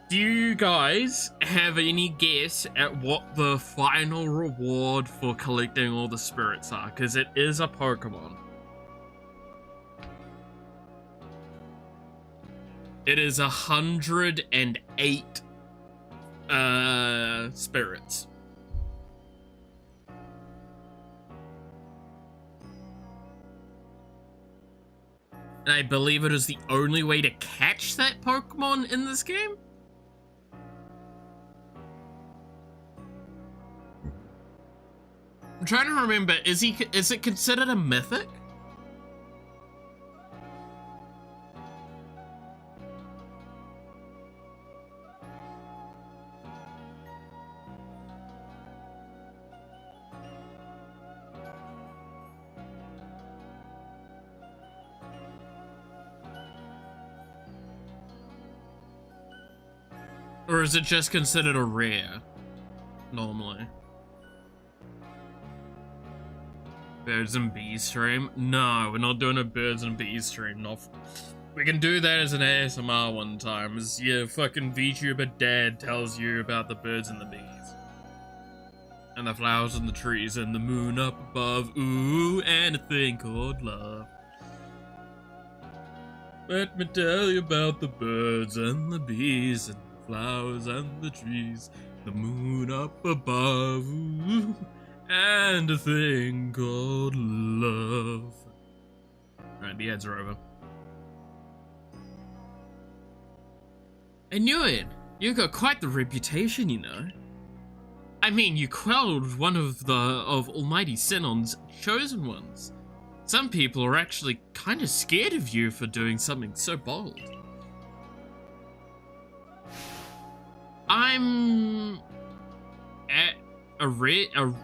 Do you guys have any guess at what the final reward for collecting all the spirits are? Because it is a Pokemon. It is 108 spirits. And I believe it is the only way to catch that Pokemon in this game. I'm trying to remember, is it considered a mythic? Or is it just considered a rare, normally? Birds and bees stream? No, we're not doing a birds and bees stream. We can do that as an ASMR one time, as your fucking VTuber dad tells you about the birds and the bees. And the flowers and the trees and the moon up above. Ooh, and a thing called love. Let me tell you about the birds and the bees and the flowers and the trees. The moon up above. Ooh, and a thing called love. Alright, the ads are over. I knew it! You got quite the reputation, you know. I mean, you quelled one of Almighty Sinon's chosen ones. Some people are actually kind of scared of you for doing something so bold. I'm... Arizu?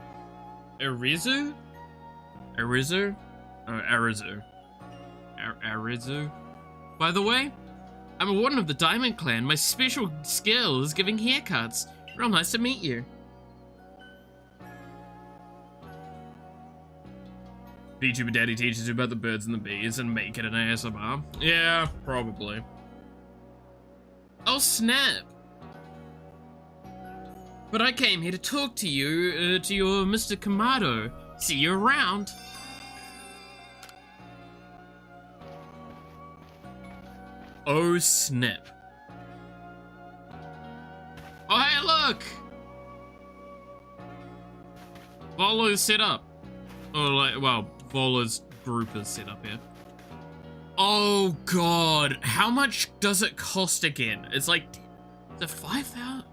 Arizu? Arizu. Arizu? By the way, I'm a warden of the Diamond Clan. My special skill is giving haircuts. Real nice to meet you. VTuber Daddy teaches you about the birds and the bees and make it an ASMR. Yeah, probably. Oh snap! But I came here to talk to you, to your Mr. Kamado. See you around. Oh snap. Oh hey look! Volo's set up. Or like, well, Volo's group is set up here. Oh god, how much does it cost again? It's like, is it 5,000?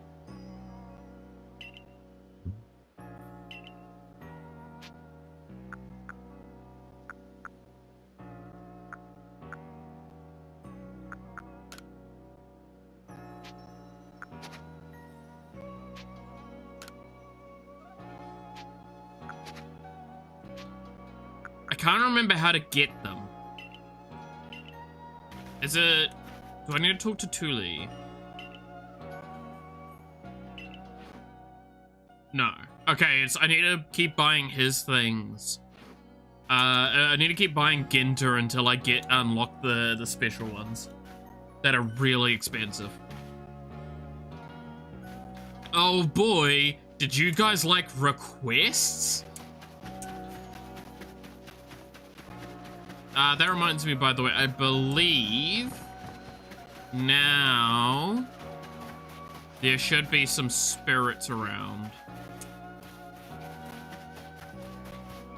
I can't remember how to get them. Is it... Do I need to talk to Thule? No. Okay, it's... I need to keep buying his things. I need to keep buying Ginter until I unlock the special ones. That are really expensive. Oh boy, did you guys like requests? That reminds me, by the way, I believe now there should be some spirits around.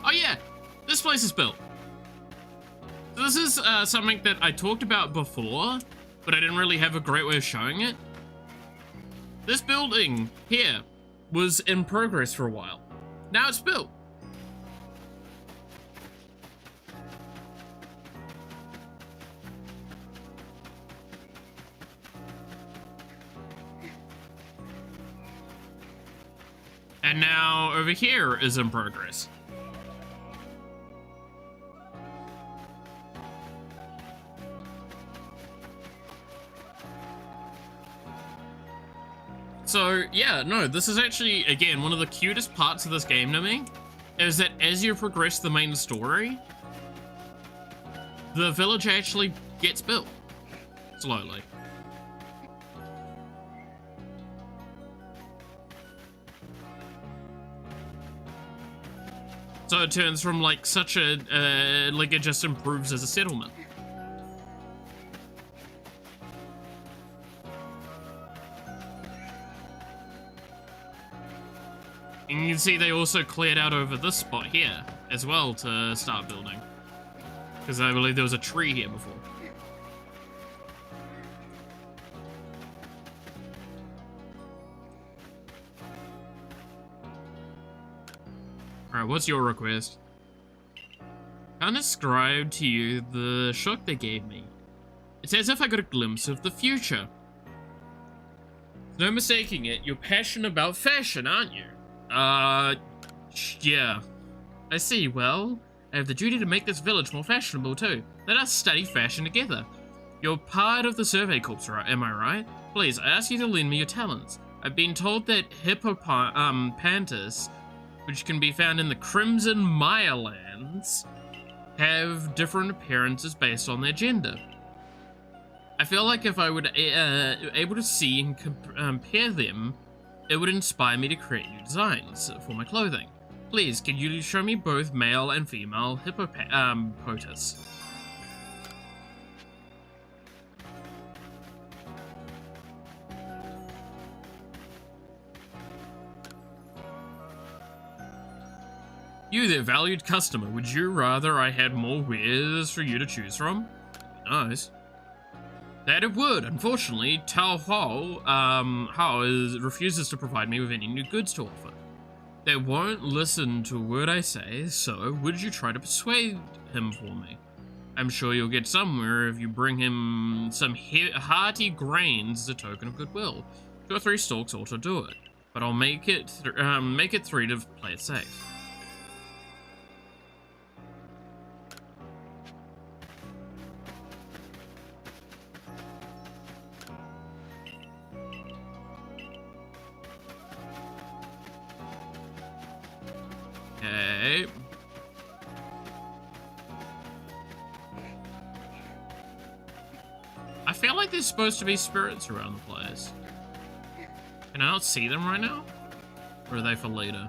Oh yeah, this place is built. So this is something that I talked about before, but I didn't really have a great way of showing it. This building here was in progress for a while. Now it's built. And now over here is in progress. So yeah, no, this is actually, again, one of the cutest parts of this game to me, is that as you progress the main story, the village actually gets built, slowly. So it turns from like such a, like it just improves as a settlement. And you can see they also cleared out over this spot here as well to start building. Because I believe there was a tree here before. Alright, what's your request? I'll describe to you the shock they gave me. It's as if I got a glimpse of the future. No mistaking it, you're passionate about fashion, aren't you? Yeah. I see, well, I have the duty to make this village more fashionable too. Let us study fashion together. You're part of the Survey Corps, right? Am I right? Please, I ask you to lend me your talents. I've been told that hippopanthers, which can be found in the Crimson Maya lands, have different appearances based on their gender. I feel like if I would able to see and compare them, it would inspire me to create new designs for my clothing. Please, can you show me both male and female hippopotamus? You there, valued customer, would you rather I had more wares for you to choose from? Nice. That it would. Unfortunately, Tao Hao refuses to provide me with any new goods to offer. They won't listen to a word I say, so would you try to persuade him for me? I'm sure you'll get somewhere if you bring him some hearty grains as a token of goodwill. 2 or 3 stalks ought to do it, but I'll make it 3 to play it safe. Okay. I feel like there's supposed to be spirits around the place. Can I not see them right now? Or are they for later?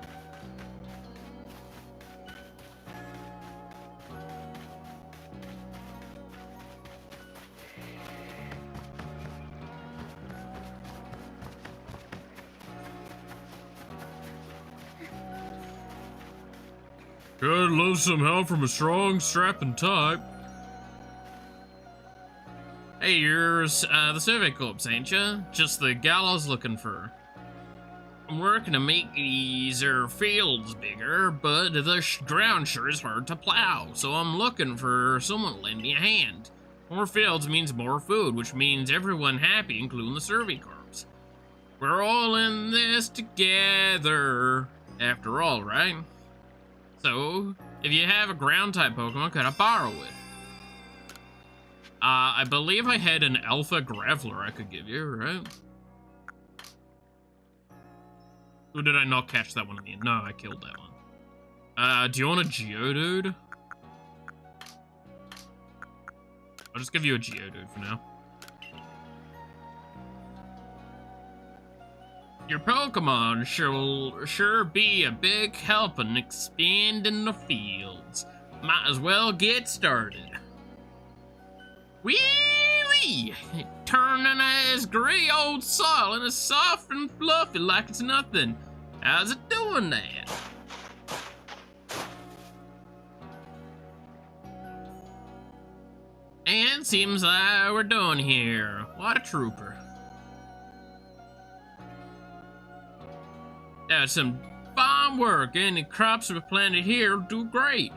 I'd love some help from a strong, strapping type. Hey, you're the Survey Corps, ain't ya? Just the gal I was looking for. I'm working to make these fields bigger, but the ground sure is hard to plow, so I'm looking for someone to lend me a hand. More fields means more food, which means everyone happy, including the Survey Corps. We're all in this together, after all, right? So, if you have a ground-type Pokemon, could I borrow it? I believe I had an Alpha Graveler I could give you, right? Or did I not catch that one in the end? No, I killed that one. Do you want a Geodude? I'll just give you a Geodude for now. Your Pokemon will sure be a big help in expanding the fields. Might as well get started. Wee-wee! Turning this gray old soil into soft and fluffy like it's nothing. How's it doing that? And seems like we're done here. What a trooper. That's some fine work, and the crops we planted here will do great.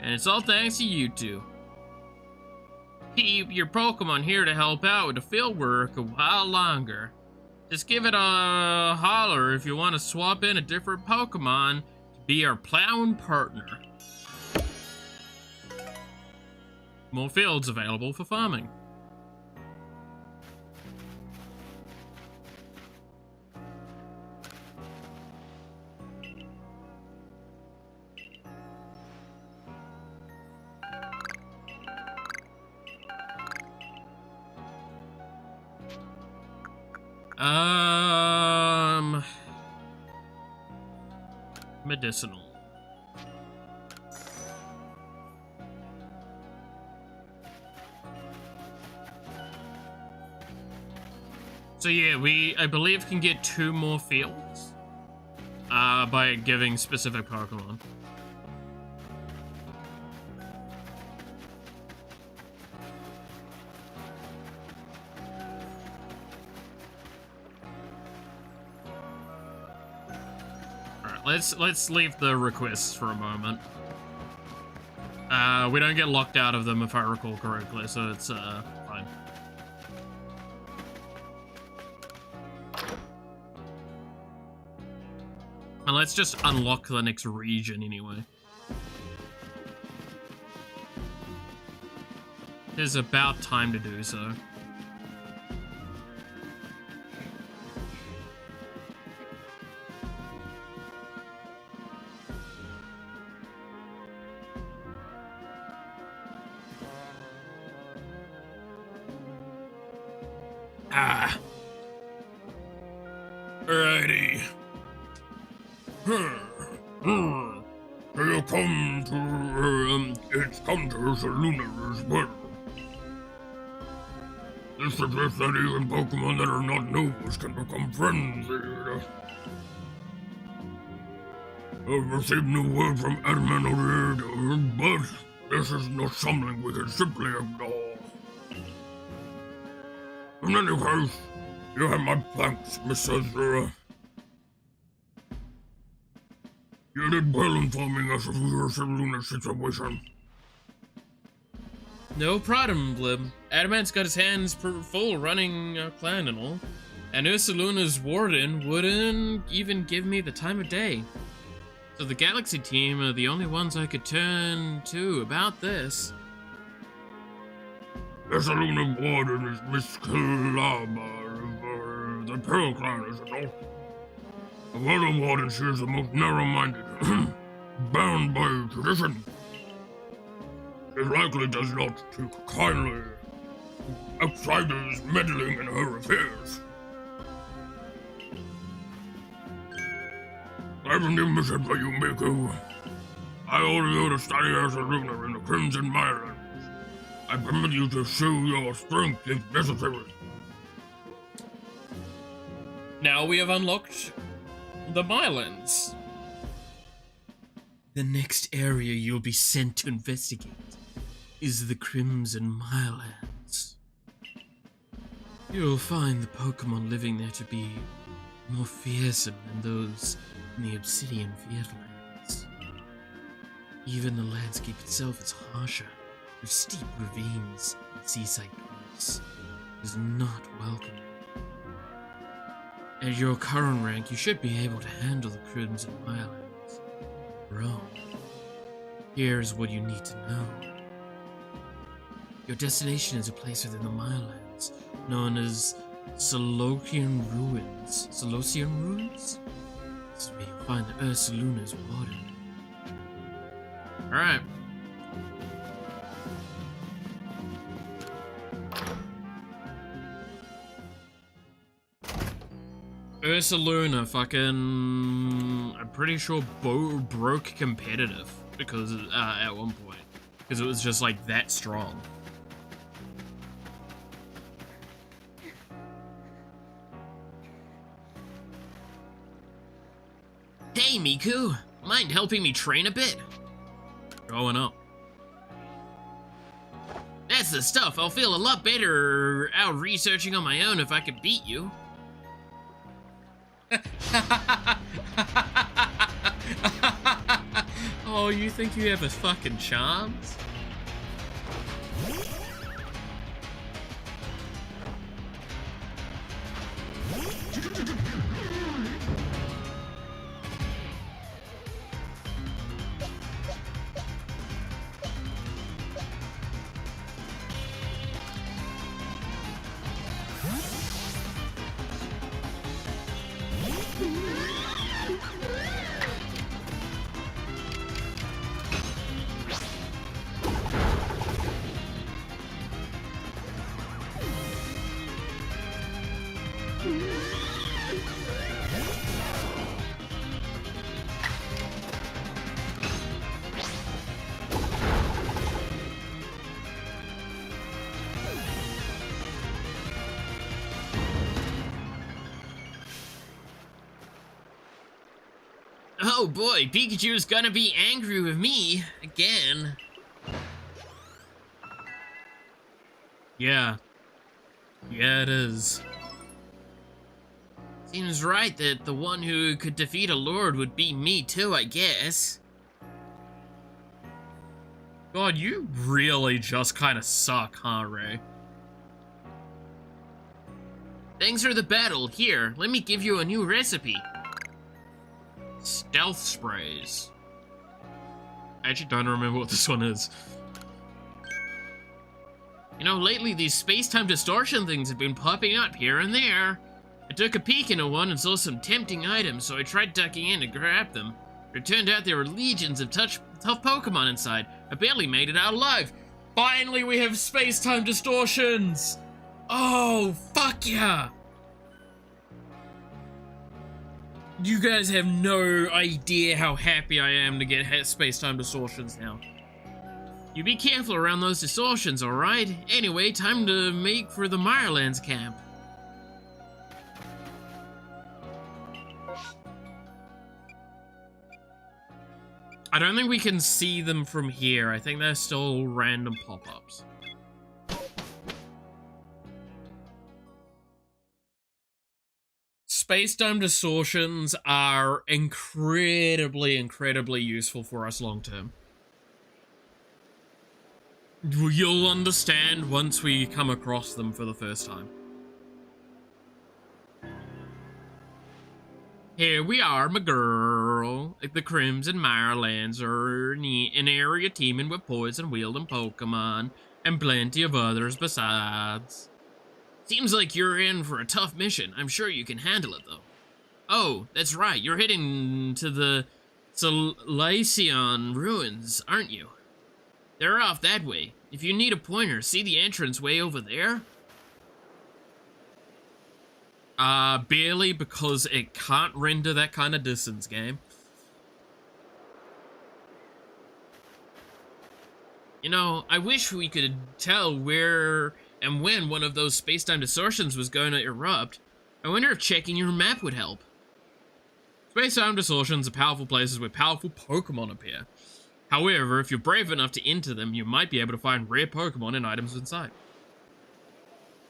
And it's all thanks to you two. Keep your Pokemon here to help out with the field work a while longer. Just give it a holler if you want to swap in a different Pokemon to be our plowing partner. More fields available for farming. Medicinal. So yeah, I believe can get 2 more fields by giving specific Pokemon. Let's leave the requests for a moment. We don't get locked out of them if I recall correctly, so it's fine. And let's just unlock the next region anyway. is about time to do so. Alrighty. So you come to, it's come to Ursaluna as well. This suggests that even Pokemon that are not nobles can become friends here. I've received no word from Admin or Inde, but this is not something we can simply ignore. In any case, you have my thanks, Mrs. You did well informing us of your Ursaluna situation. No problem, Blib. Adamant's got his hands full running our clan and all. And Ursaluna's warden wouldn't even give me the time of day. So the Galaxy team are the only ones I could turn to about this. Ursaluna warden is Miss Kilaba of the Pearl Clan, is it not? Of all the wardens, she is the most narrow-minded, bound by tradition. She likely does not take kindly to outsiders meddling in her affairs. I have a new mission for you, Miku. I order you to study Ursaluna in the Crimson Mylands. I permit you to show your strength if necessary. Now we have unlocked the Mylands. The next area you'll be sent to investigate is the Crimson Mylands. You'll find the Pokemon living there to be more fearsome than those in the Obsidian Fieldlands. Even the landscape itself is harsher, with steep ravines and seaside cliffs. It is not welcoming. At your current rank, you should be able to handle the Crimson Mylands. Wrong. Here's what you need to know. Your destination is a place within the Mylands, known as Solocian Ruins. Solocian Ruins? This is where you'll find the Ursaluna's warden. Alright. Ursaluna fucking... I'm pretty sure broke competitive because at one point. Because it was just like that strong. Hey Miku, mind helping me train a bit? Going up. That's the stuff. I'll feel a lot better out researching on my own if I could beat you. Oh, you think you have a fucking chance? Oh boy, Pikachu's gonna be angry with me again. Yeah. Yeah, it is. Seems right that the one who could defeat a lord would be me too, I guess. God, you really just kind of suck, huh, Ray? Thanks for the battle. Here, let me give you a new recipe. Stealth sprays. I actually don't remember what this one is. You know, lately these space-time distortion things have been popping up here and there. I took a peek into one and saw some tempting items, so I tried ducking in to grab them. It turned out there were legions of tough Pokemon inside. I barely made it out alive. Finally, we have space-time distortions! Oh, fuck yeah! You guys have no idea how happy I am to get space-time distortions now. You be careful around those distortions, alright? Anyway, time to make for the Mirelands camp. I don't think we can see them from here. I think they're still random pop-ups. Space-time distortions are incredibly, incredibly useful for us long-term. You'll understand once we come across them for the first time. Here we are, my girl. The Crimson Mirelands are an area teeming with poison-wielding Pokemon, and plenty of others besides. Seems like you're in for a tough mission. I'm sure you can handle it, though. Oh, that's right. You're heading to the Solaceon ruins, aren't you? They're off that way. If you need a pointer, see the entrance way over there? Barely, because it can't render that kind of distance, game. You know, I wish we could tell where and when one of those space-time distortions was going to erupt. I wonder if checking your map would help. Space-time distortions are powerful places where powerful Pokemon appear. However, if you're brave enough to enter them, you might be able to find rare Pokemon and items inside.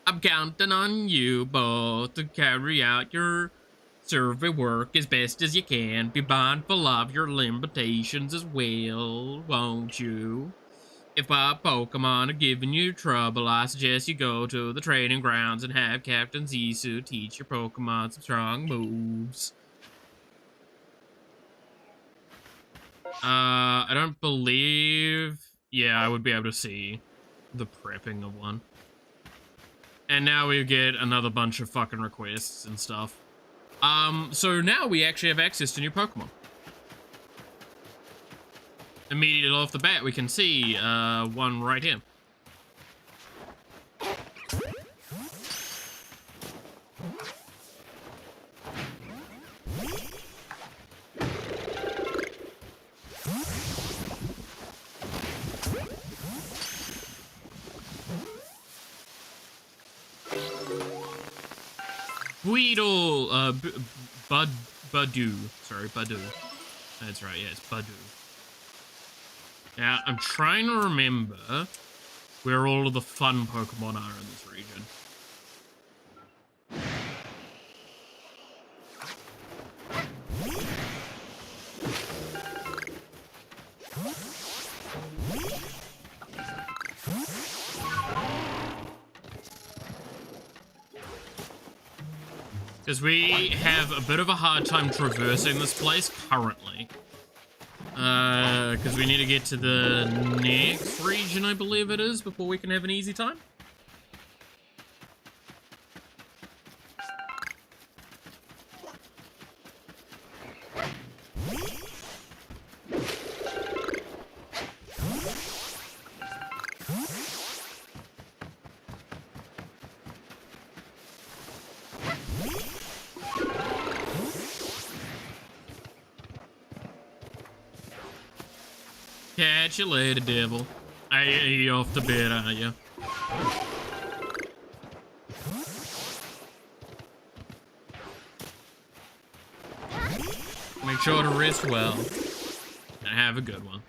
I'm counting on you both to carry out your survey work as best as you can. Be mindful of your limitations as well, won't you? If our Pokemon are giving you trouble, I suggest you go to the training grounds and have Captain Zissou teach your Pokemon some strong moves. I don't believe... Yeah, I would be able to see the prepping of one. And now we get another bunch of fucking requests and stuff. So now we actually have access to new Pokemon. Immediately off the bat, we can see one right here. Weedle, Badoo. Sorry, Badoo. That's right, yeah, it's Badoo. Now, I'm trying to remember where all of the fun Pokemon are in this region. Because we have a bit of a hard time traversing this place currently. Because we need to get to the next region, I believe it is, before we can have an easy time. Catch you later, devil. Hey, you off the bed, are you? Make sure to rest well. And have a good one.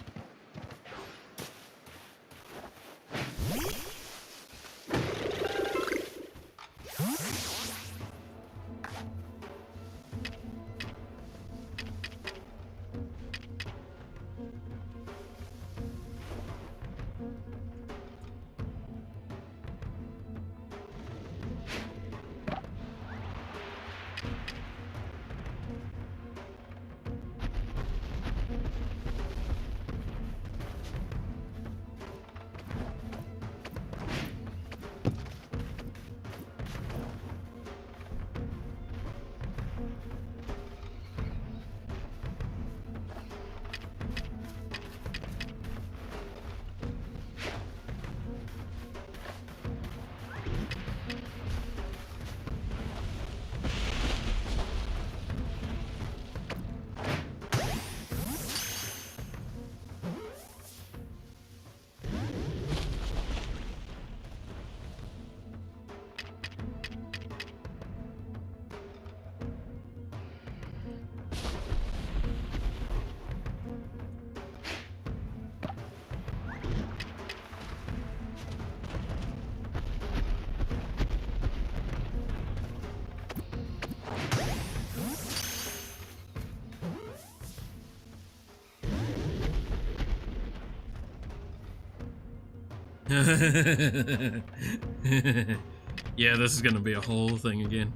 Yeah, this is gonna be a whole thing again.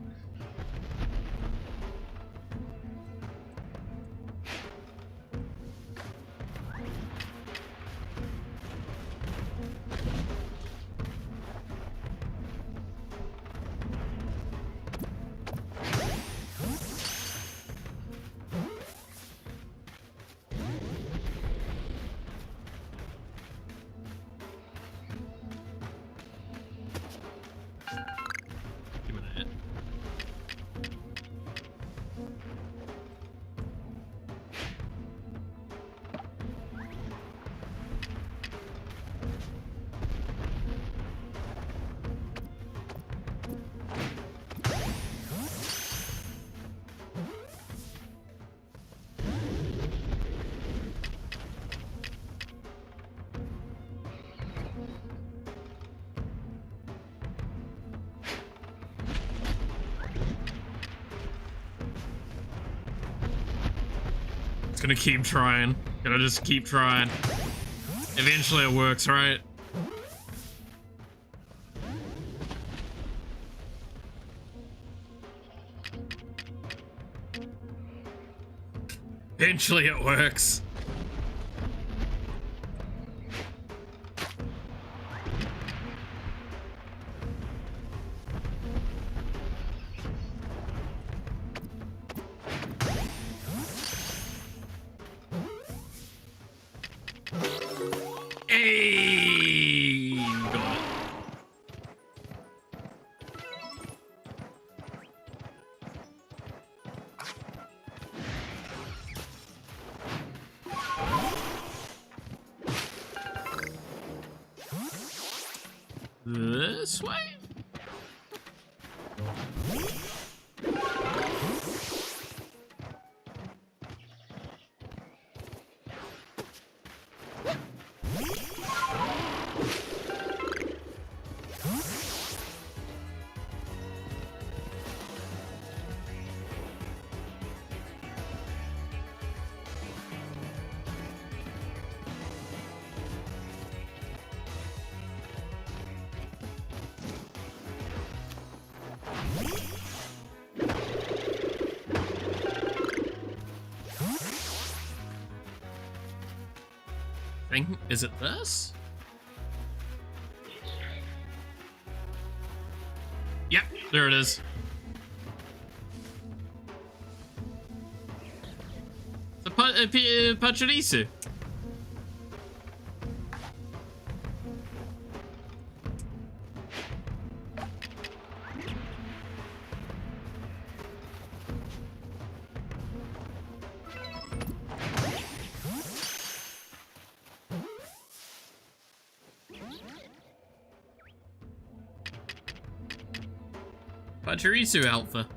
Give me that. It's gonna keep trying. Gonna just keep trying. Eventually it works, right? Eventually it works. Hey, got it. This way? Is it this? Yep, there it is. It's a Pachirisu. Pachirisu Alpha.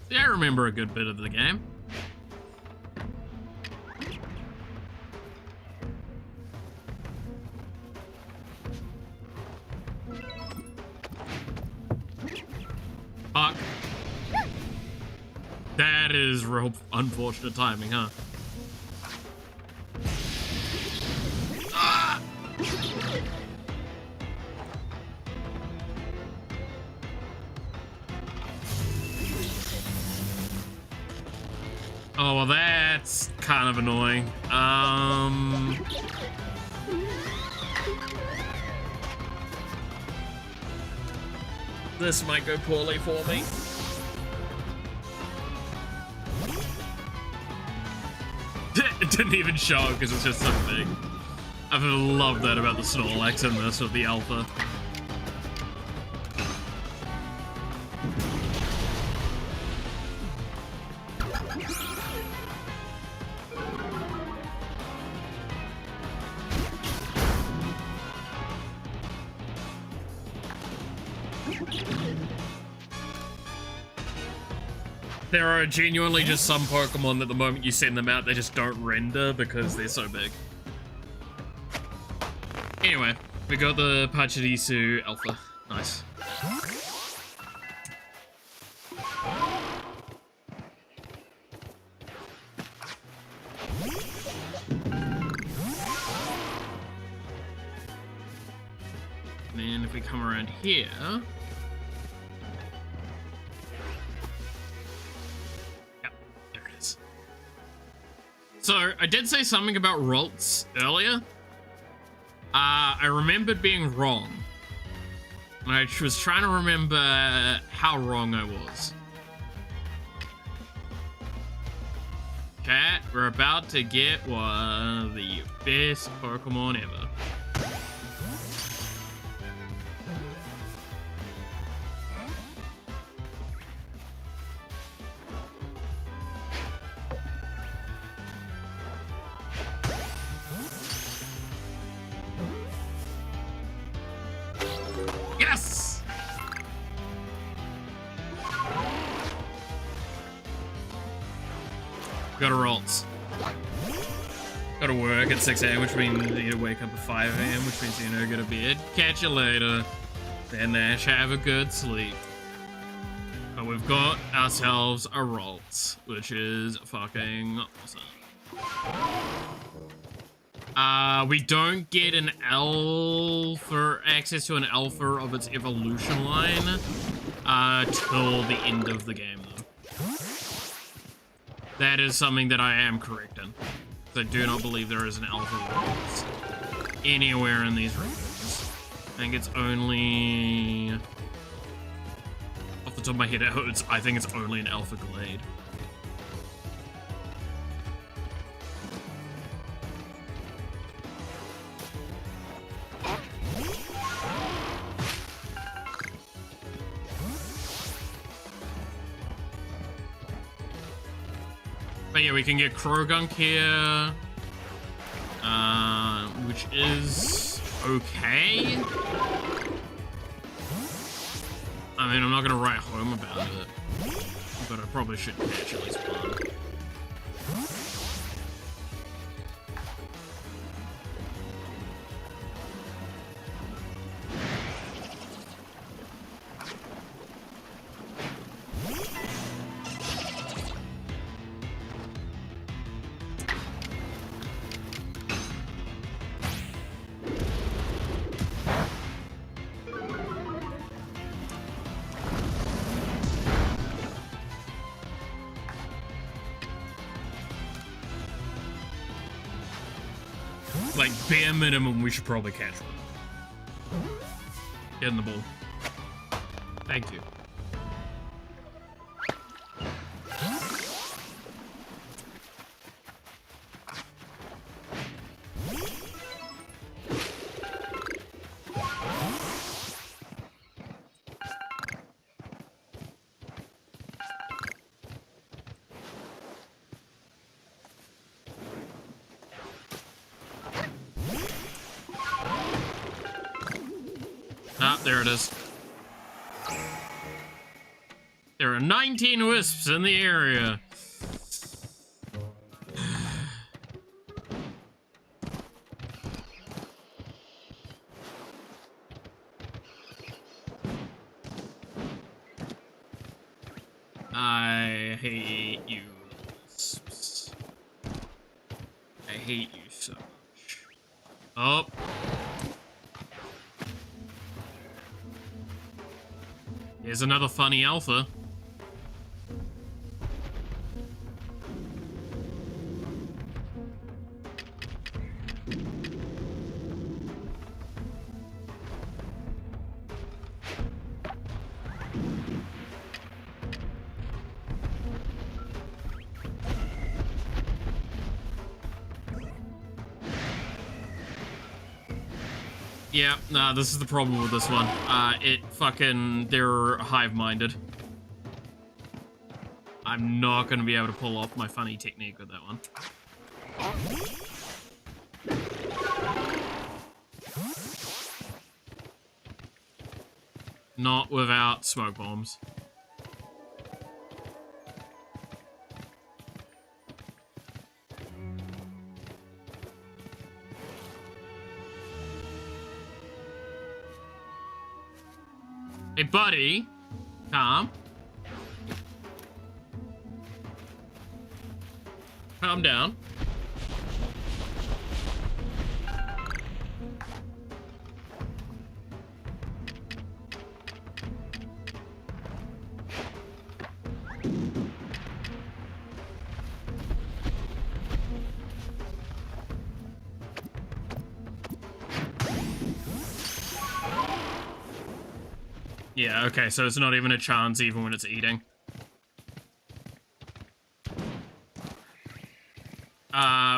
See, I remember a good bit of the game. Fuck. That is real unfortunate timing, huh? Oh, well, that's kind of annoying. This might go poorly for me. It didn't even show because it's just so big. I love that about the Snorlax in this with the Alpha. There are genuinely just some Pokemon that the moment you send them out, they just don't render because they're so big. Anyway, we got the Pachirisu Alpha. Nice. And then if we come around here... Yep, there it is. So, I did say something about Ralts earlier. I remembered being wrong. I was trying to remember how wrong I was. Chat, we're about to get one of the best Pokemon ever. Yes! Gotta Ralts. Gotta work at 6 a.m., which means you need to wake up at 5 a.m., which means you know, go to bed. Catch you later. Then Ash, have a good sleep. But we've got ourselves a Ralts, which is fucking awesome. We don't get an alpha, access to an alpha of its evolution line, till the end of the game, though. That is something that I am correct in. I do not believe there is an alpha Ralts anywhere in these regions. I think it's only... Off the top of my head, I think it's only an alpha Glade. But yeah, we can get Krogunk here, which is okay. I mean, I'm not gonna write home about it, but I probably should catch at least one. Like, bare minimum, we should probably catch one. Get in the ball. Thank you. Ah, there it is. There are 19 wisps in the area. I hate you, wisps. I hate you so much. Oh. Here's another funny alpha. Yeah, nah, this is the problem with this one. They're hive-minded. I'm not gonna be able to pull off my funny technique with that one. Not without smoke bombs. Hey, buddy. Calm. Calm down. Yeah, okay, so it's not even a chance even when it's eating.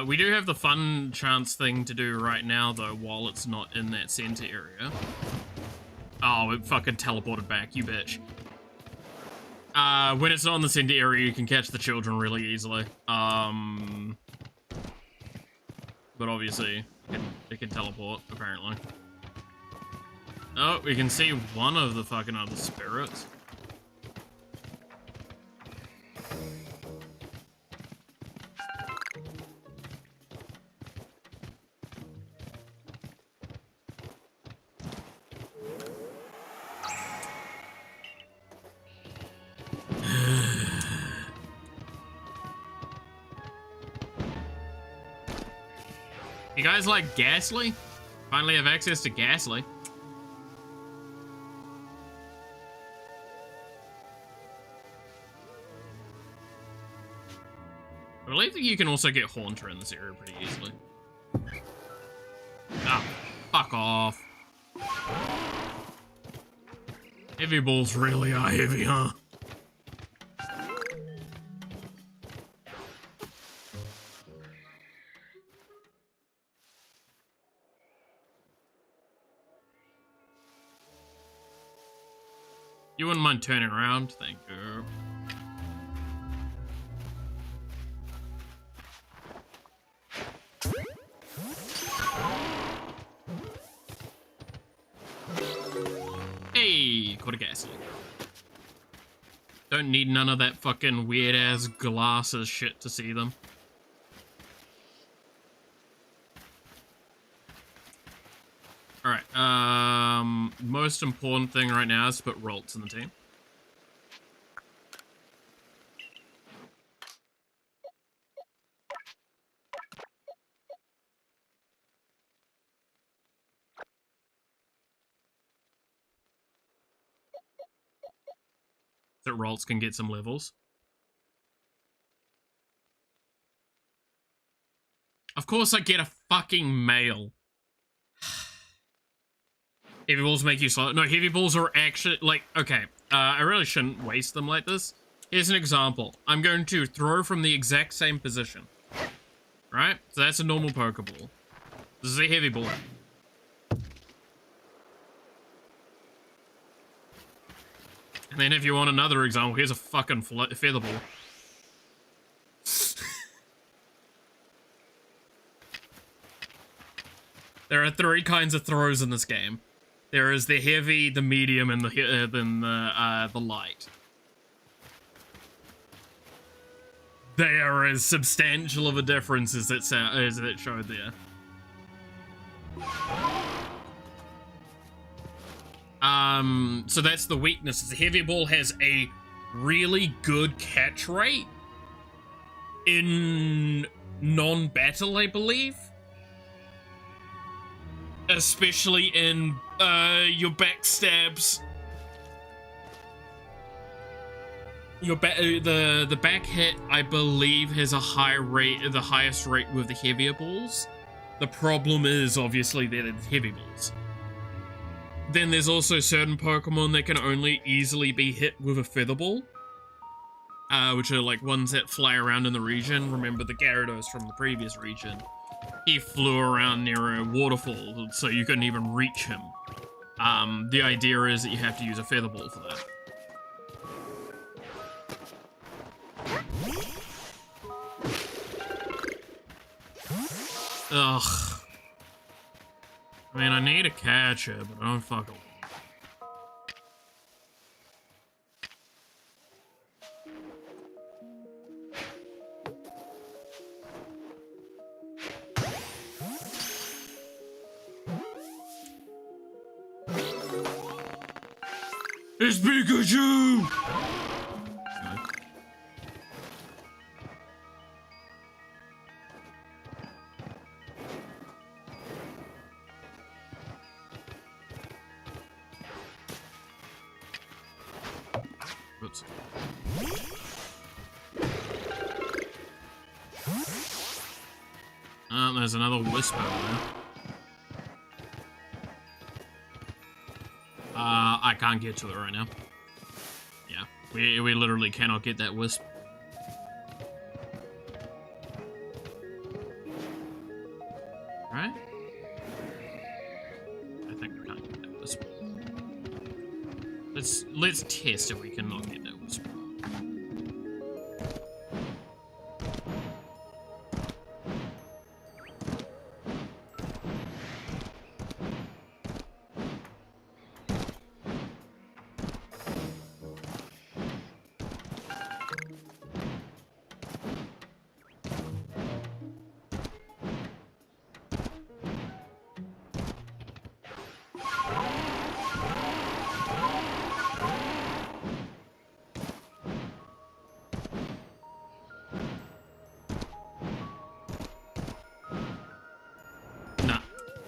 We do have the fun chance thing to do right now, though, while it's not in that center area. Oh, it fucking teleported back, you bitch. When it's not in the center area, you can catch the children really easily. But obviously, it can teleport, apparently. Oh, we can see one of the fucking other spirits. You guys like Ghastly? Finally have access to Ghastly. I believe that you can also get Haunter in this area pretty easily. Ah, fuck off. Heavy balls really are heavy, huh? You wouldn't mind turning around? Thank you. Hey, caught a Ghastly. Don't need none of that fucking weird-ass glasses shit to see them. Alright, most important thing right now is to put Rolts in the team. So that Rolts can get some levels. Of course I get a fucking male. Heavy balls make you slow. No, heavy balls are actually, like, okay. I really shouldn't waste them like this. Here's an example. I'm going to throw from the exact same position. Right? So that's a normal Pokeball. This is a heavy ball. And then if you want another example, here's a fucking feather ball. There are 3 kinds of throws in this game. There is the heavy, the medium, and the light. They are as substantial of a difference as it showed there. So that's the weakness. The heavy ball has a really good catch rate in non-battle, I believe. Especially in your backstabs. The back hit, I believe, has a high rate, the highest rate with the heavier balls. The problem is obviously that it's heavy balls. Then there's also certain Pokemon that can only easily be hit with a feather ball, which are like ones that fly around in the region. Remember the Gyarados from the previous region? He flew around near a waterfall, so you couldn't even reach him. The idea is that you have to use a feather ball for that. Ugh. I mean, I need a catcher, but I don't fucking. It's Pikachu! Oops. There's another Whisper there. I can't get to it right now. Yeah, we literally cannot get that wisp. Right? I think we can't get that wisp. Let's test if we cannot get that wisp.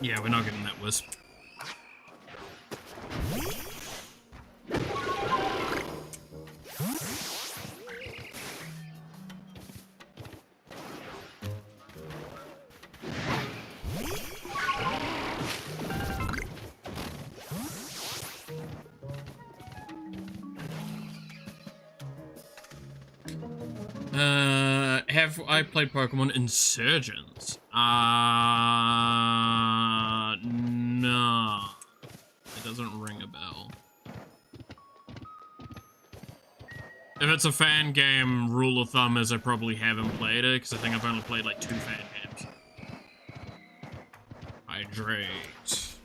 Yeah, we're not getting that wisp. Have I played Pokemon Insurgents? No. It doesn't ring a bell. If it's a fan game, rule of thumb is I probably haven't played it, because I think I've only played like 2 fan games. Hydrate.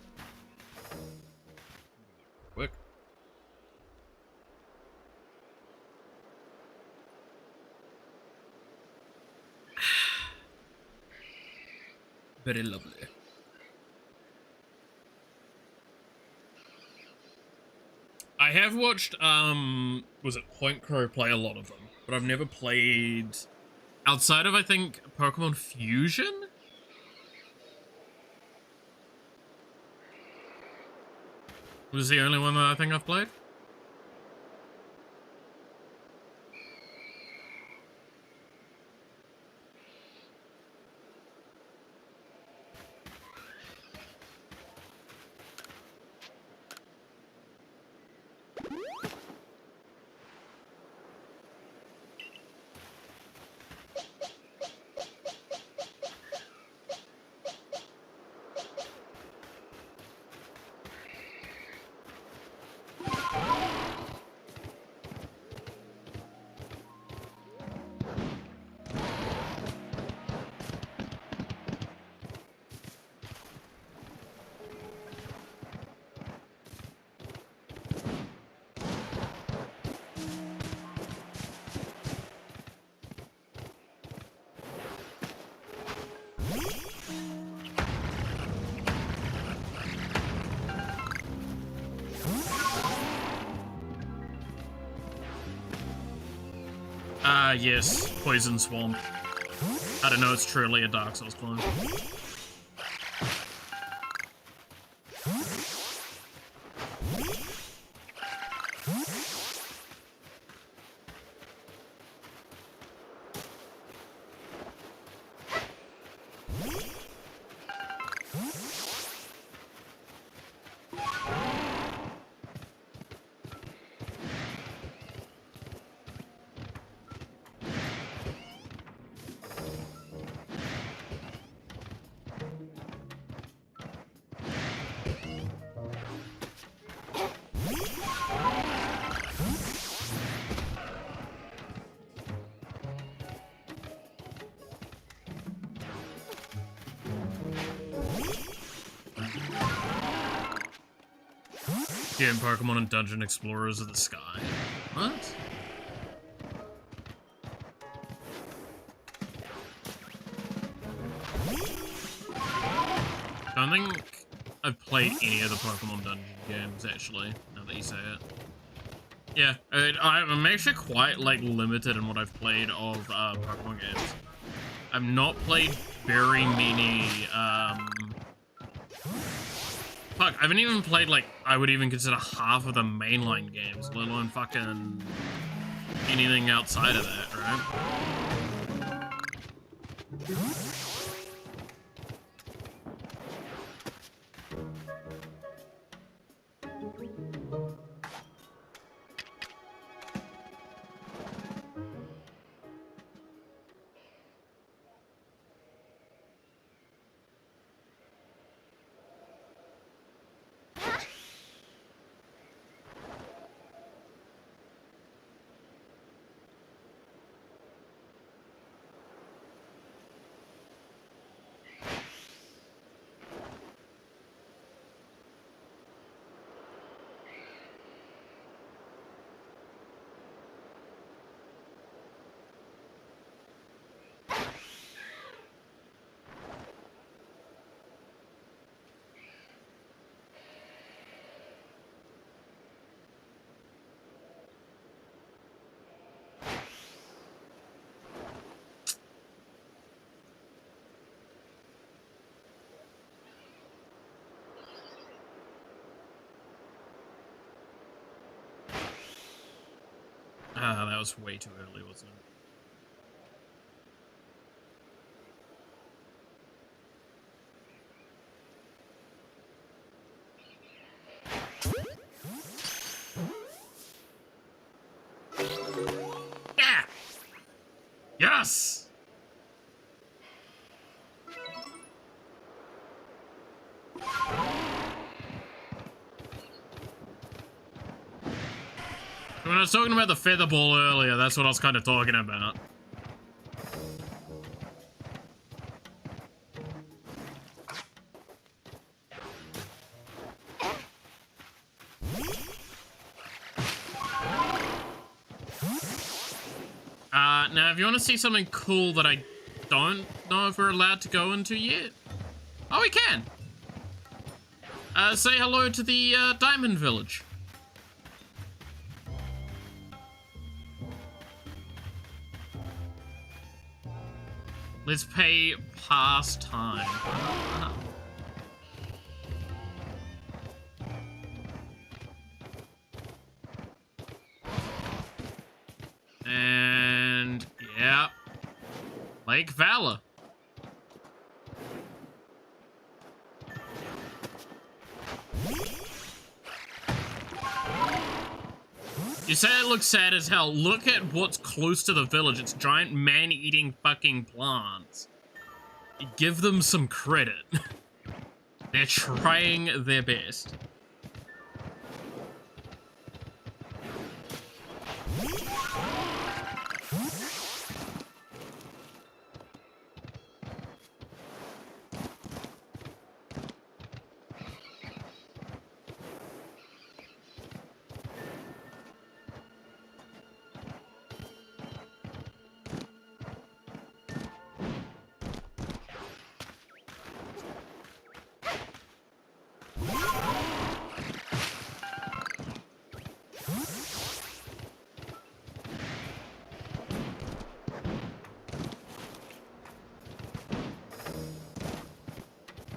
Quick. Very lovely. I have watched, was it Point Crow play a lot of them, but I've never played, outside of, I think, Pokemon Fusion? Was the only one that I think I've played? Yes, Poison Swamp. I don't know, it's truly a Dark Souls clone. Yeah, in Pokemon and Dungeon Explorers of the Sky. What? I don't think I've played any of the Pokemon Dungeon games, actually, now that you say it. Yeah, I'm actually quite, like, limited in what I've played of Pokemon games. I've not played very many, Fuck, I haven't even played, like, I would even consider half of the mainline games, let alone fucking anything outside of that, right? Ah, that was way too early, wasn't it? Yeah! Yes! When I was talking about the feather ball earlier, that's what I was kind of talking about. Now, if you want to see something cool that I don't know if we're allowed to go into yet. Oh, we can! Say hello to the, Diamond Village. Let's pay pastime. Ah. And yeah, Lake Valor. You say it looks sad as hell. Look at what's close to the village. It's giant man-eating fucking plants. Give them some credit. They're trying their best.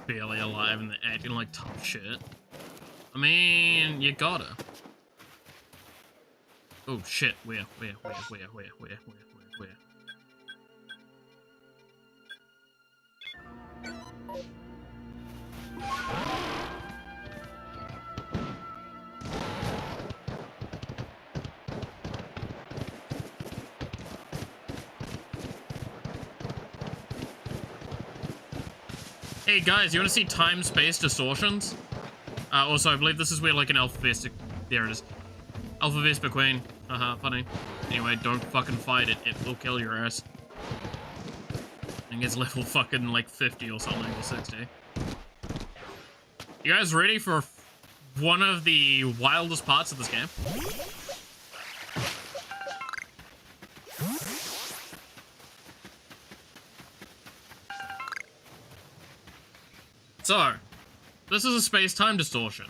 Barely alive and they're acting like tough shit. I mean, you gotta. Oh shit, where? Hey guys, you want to see time-space distortions? Also, I believe this is where like an Alpha Vespa... There it is. Alpha Vespa Queen. Haha, funny. Anyway, don't fucking fight it. It will kill your ass. I think it's level fucking like 50 or something, or 60. You guys ready for one of the wildest parts of this game? So, this is a space-time distortion.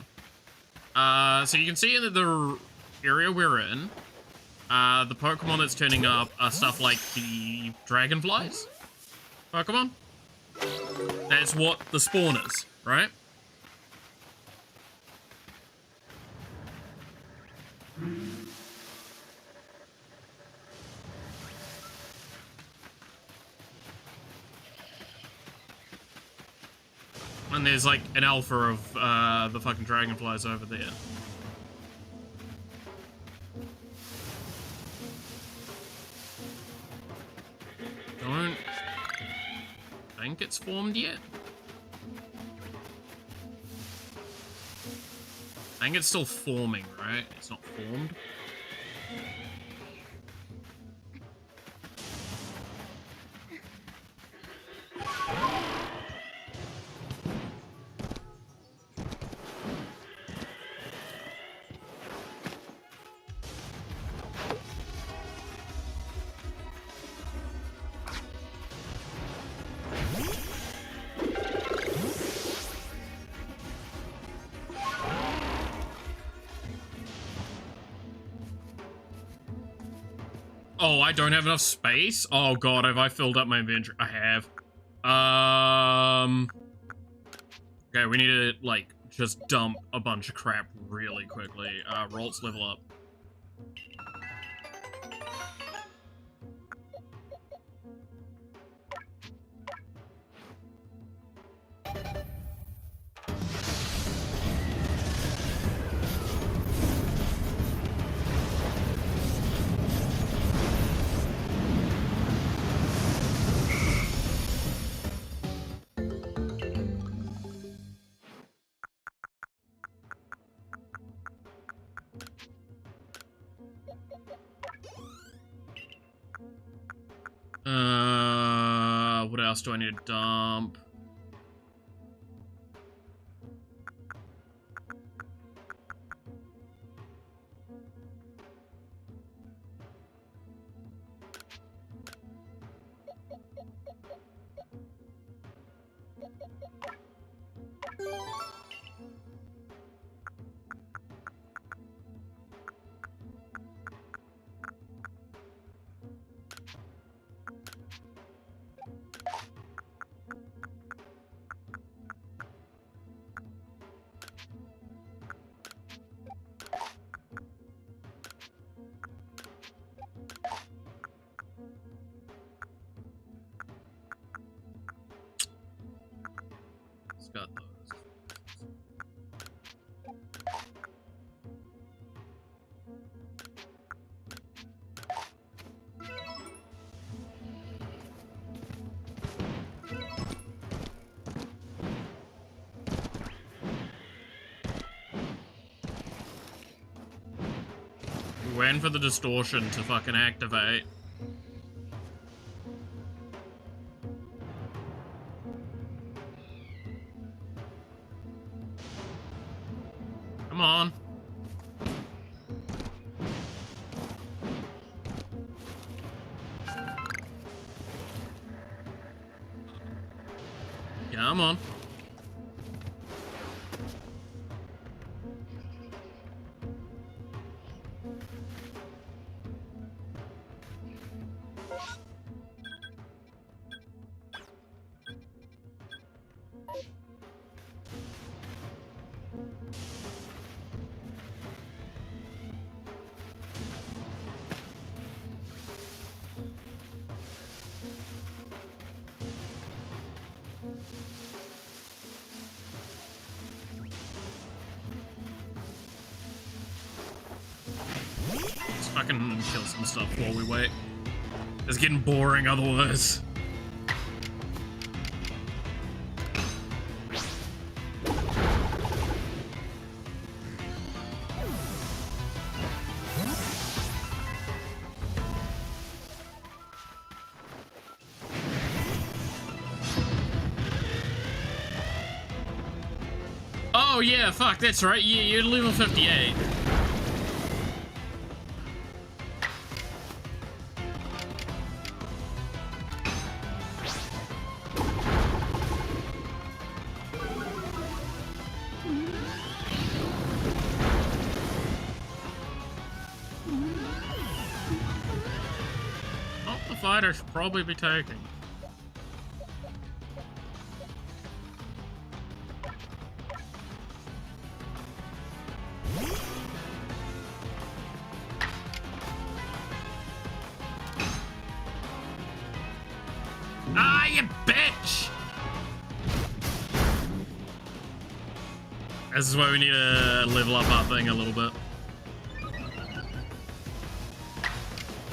So you can see in the area we're in, the Pokemon that's turning up are stuff like the Dragonflies Pokemon. That's what the spawn is, right? And there's like an alpha of the fucking dragonflies over there. Don't think it's formed yet. I think it's still forming, right? It's not formed. Oh, I don't have enough space? Oh god, have I filled up my inventory? I have. Okay, we need to, like, just dump a bunch of crap really quickly. Rolt's level up. What else do I need to dump? Got those. We're waiting for the distortion to fucking activate. Come on. Come on. Let's fucking kill some stuff while we wait. It's getting boring otherwise. Oh yeah, fuck, that's right. Yeah, you're level 58. Oh, the fighter should probably be taking. Ah, you bitch! This is why we need to level up our thing a little bit.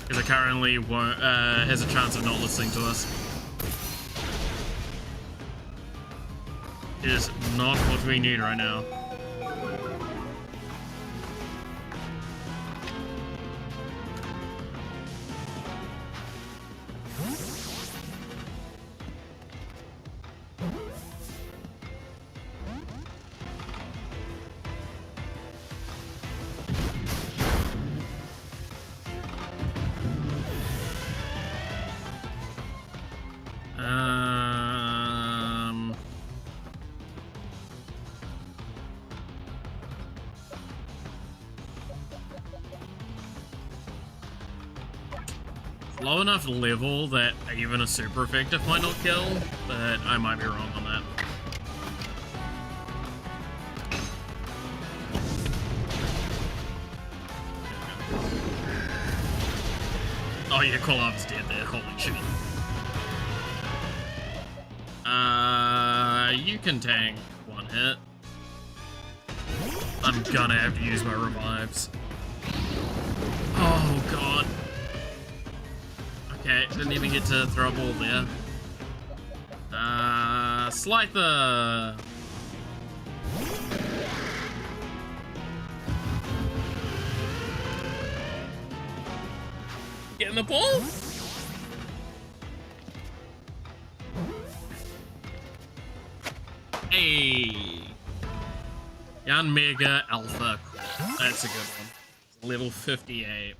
Because it currently won't, has a chance of not listening to us. It is not what we need right now. Low enough level that even a super effective might not kill, but I might be wrong on that. Oh yeah, Kolab's dead there, holy shit. You can tank one hit. I'm gonna have to use my revives. Oh god. Okay, didn't even get to throw a ball there. Slyther! Getting the ball? Hey! Young Mega Alpha. That's a good one. Level 58.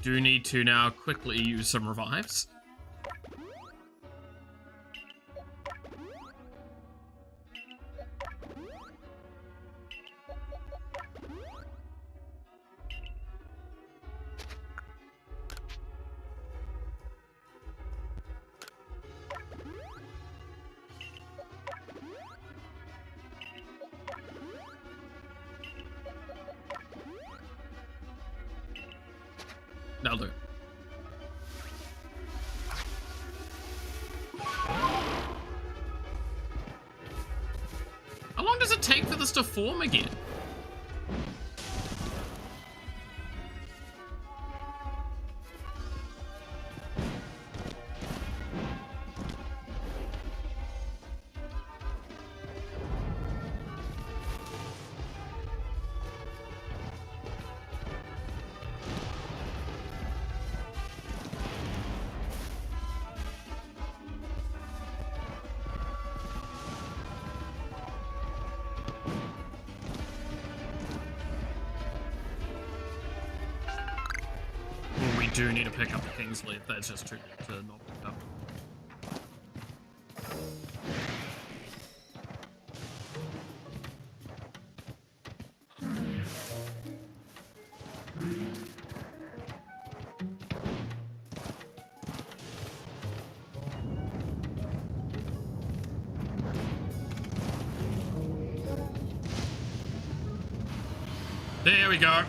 Do need to now quickly use some revives. That'll do. How long does it take for this to form again? Do need to pick up the King's Leaf. That's just too late to not pick up. There we go.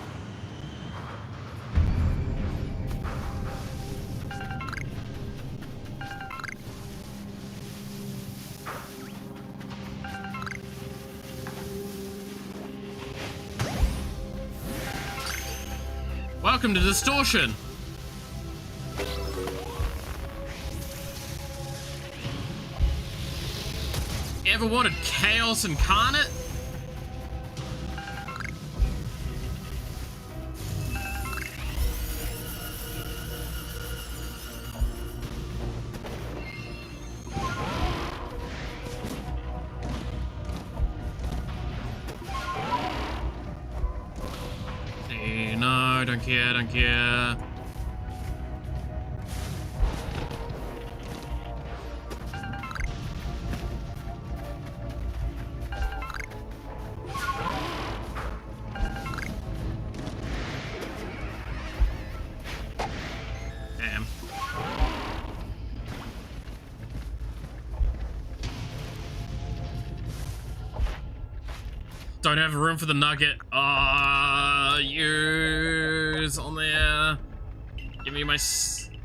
Welcome to Distortion. Ever wanted Chaos Incarnate? No, don't care, don't care. Damn. Don't have room for the nugget. Use on there. Give me my space.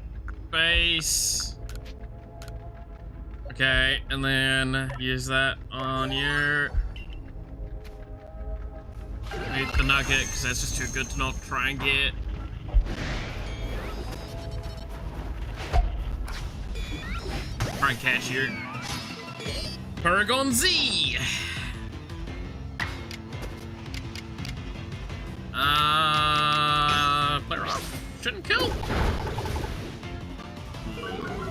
Okay, and then use that on you. Eat the nugget, because that's just too good to not try and get. Try and catch you. Paragon Z! Flare up. Shouldn't kill.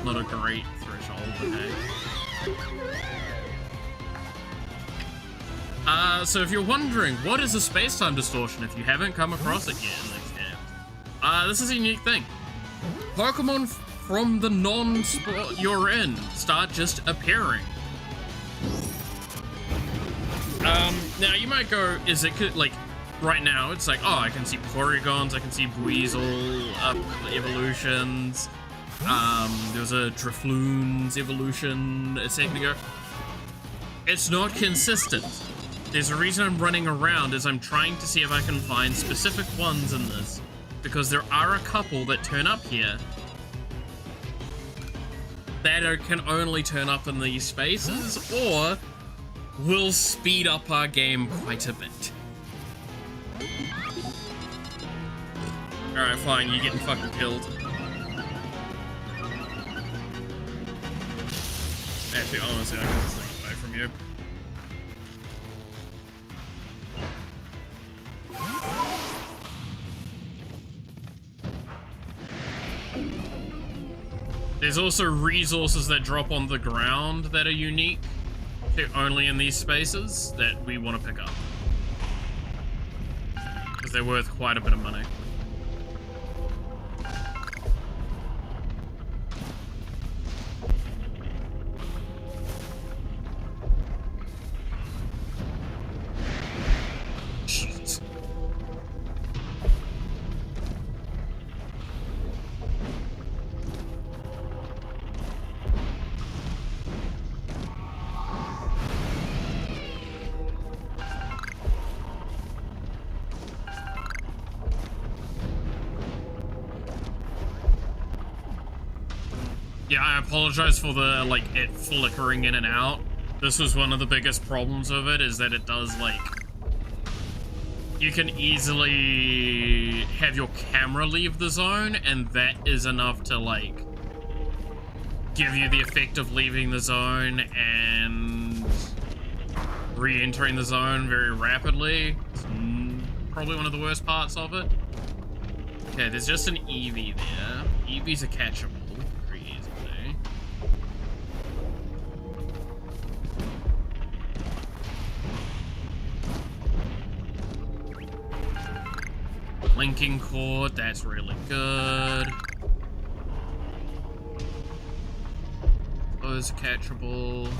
Not a great threshold, okay. So if you're wondering, what is a space-time distortion if you haven't come across it yet in these games? This is a unique thing. Pokemon from the non-spot you're in start just appearing. Now you might go, is it like, right now it's like, oh, I can see Porygons, I can see Weasel evolutions. There's a Drifloon's evolution a second ago. It's not consistent. There's a reason I'm running around is I'm trying to see if I can find specific ones in this, because there are a couple that turn up here that can only turn up in these spaces, or will speed up our game quite a bit. Alright, fine, you're getting fucking killed. Actually, honestly, I can just take it away from you. There's also resources that drop on the ground that are unique to only in these spaces that we want to pick up. Because they're worth quite a bit of money. Jeez. Yeah, I apologize for the, like, it flickering in and out. This was one of the biggest problems of it, is that it does, like... You can easily have your camera leave the zone, and that is enough to, like, give you the effect of leaving the zone and re-entering the zone very rapidly. It's probably one of the worst parts of it. Okay, there's just an Eevee there. Eevees are catchable. Linking cord, that's really good. Those are catchable.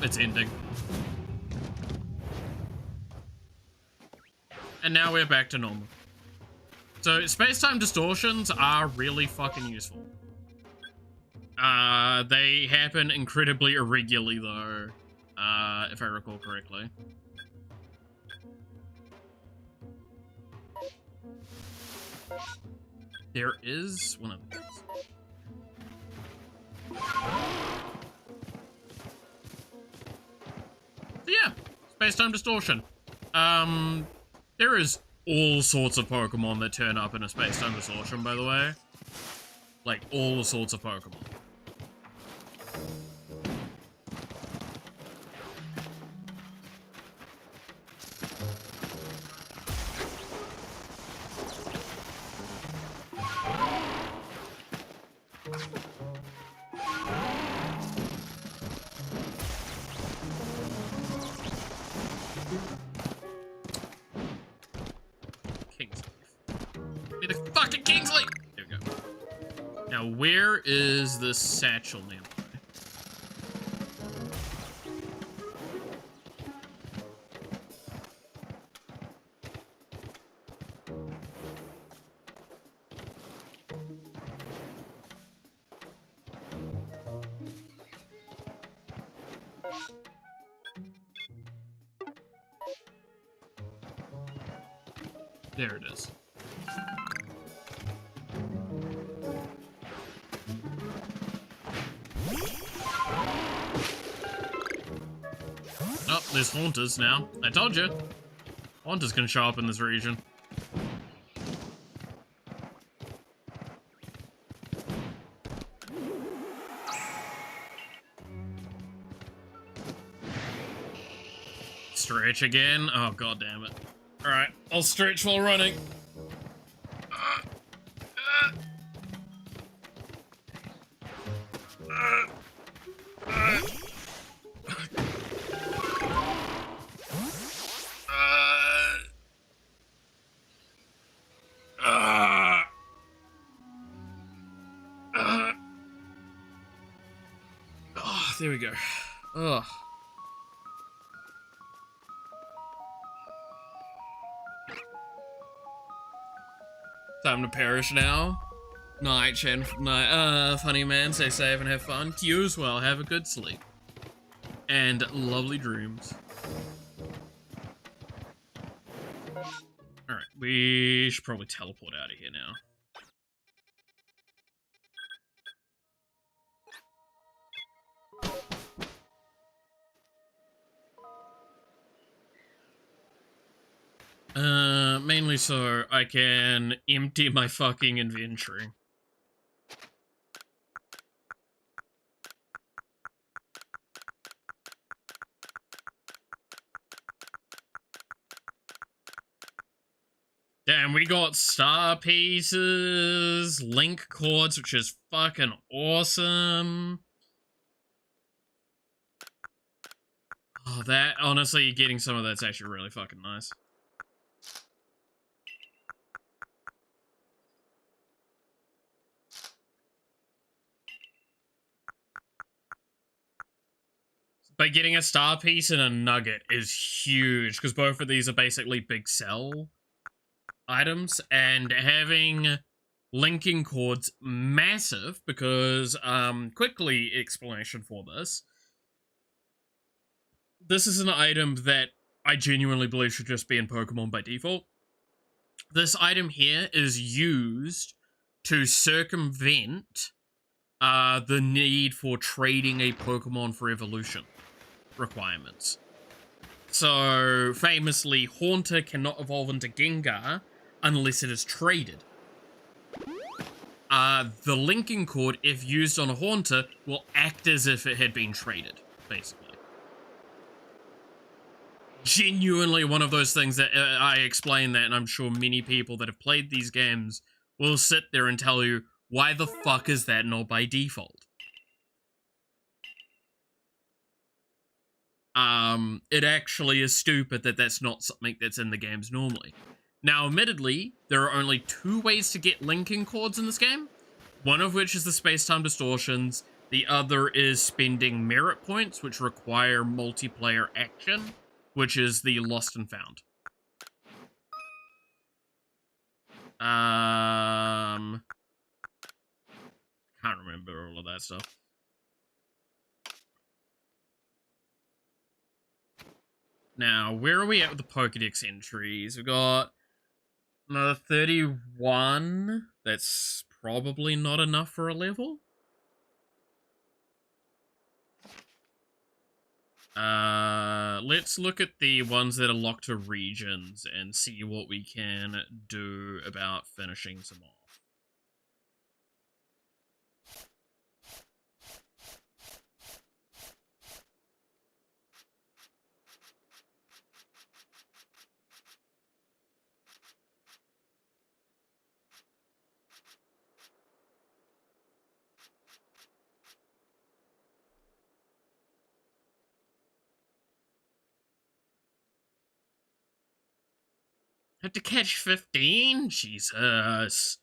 It's ending. And now we're back to normal. So space-time distortions are really fucking useful. They happen incredibly irregularly though, if I recall correctly. There is one of these. So yeah, space-time distortion. There is all sorts of Pokemon that turn up in a space-time distortion, by the way. Like, all sorts of Pokemon. Kingsley! There we go. Now, where is this satchel now? There it is. Oh, there's haunters now. I told you. Haunters can show up in this region. Stretch again. Oh, god damn it. Alright, I'll stretch while running. Oh, there we go. Ugh. Time to perish now. Night, Chen. Night. Funny man, stay safe and have fun. You as well. Have a good sleep. And lovely dreams. Alright, we should probably teleport out of here now. Mainly so I can empty my fucking inventory. Damn, we got star pieces, link cords, which is fucking awesome. Oh, that, honestly, getting some of that's actually really fucking nice. But getting a star piece and a nugget is huge, because both of these are basically big sell items, and having linking cords massive, because, quickly explanation for this. This is an item that I genuinely believe should just be in Pokemon by default. This item here is used to circumvent the need for trading a Pokemon for evolution requirements. So, famously, Haunter cannot evolve into Gengar unless it is traded. The linking cord, if used on a Haunter, will act as if it had been traded, basically. Genuinely one of those things that I explain that, and I'm sure many people that have played these games will sit there and tell you, why the fuck is that not by default? It actually is stupid that that's not something that's in the games normally. Now, admittedly, there are only 2 ways to get linking cords in this game. One of which is the space-time distortions. The other is spending merit points, which require multiplayer action, which is the lost and found. Can't remember all of that stuff. Now, where are we at with the Pokedex entries? We've got another 31. That's probably not enough for a level. Let's look at the ones that are locked to regions and see what we can do about finishing some off. Have to catch 15? Jesus.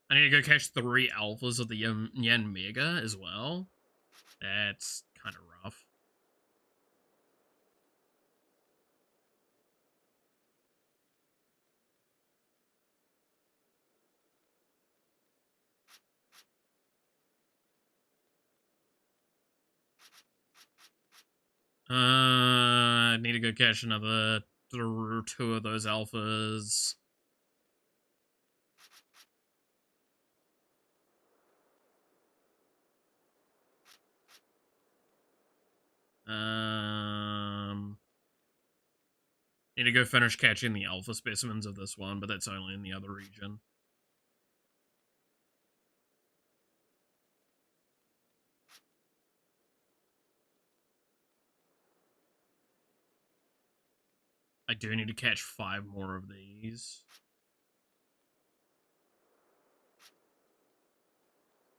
I need to go catch 3 alphas of the Yen Mega as well. That's kind of rough. I need to go catch another 2 of those alphas. Need to go finish catching the alpha specimens of this one, but that's only in the other region. I do need to catch 5 more of these.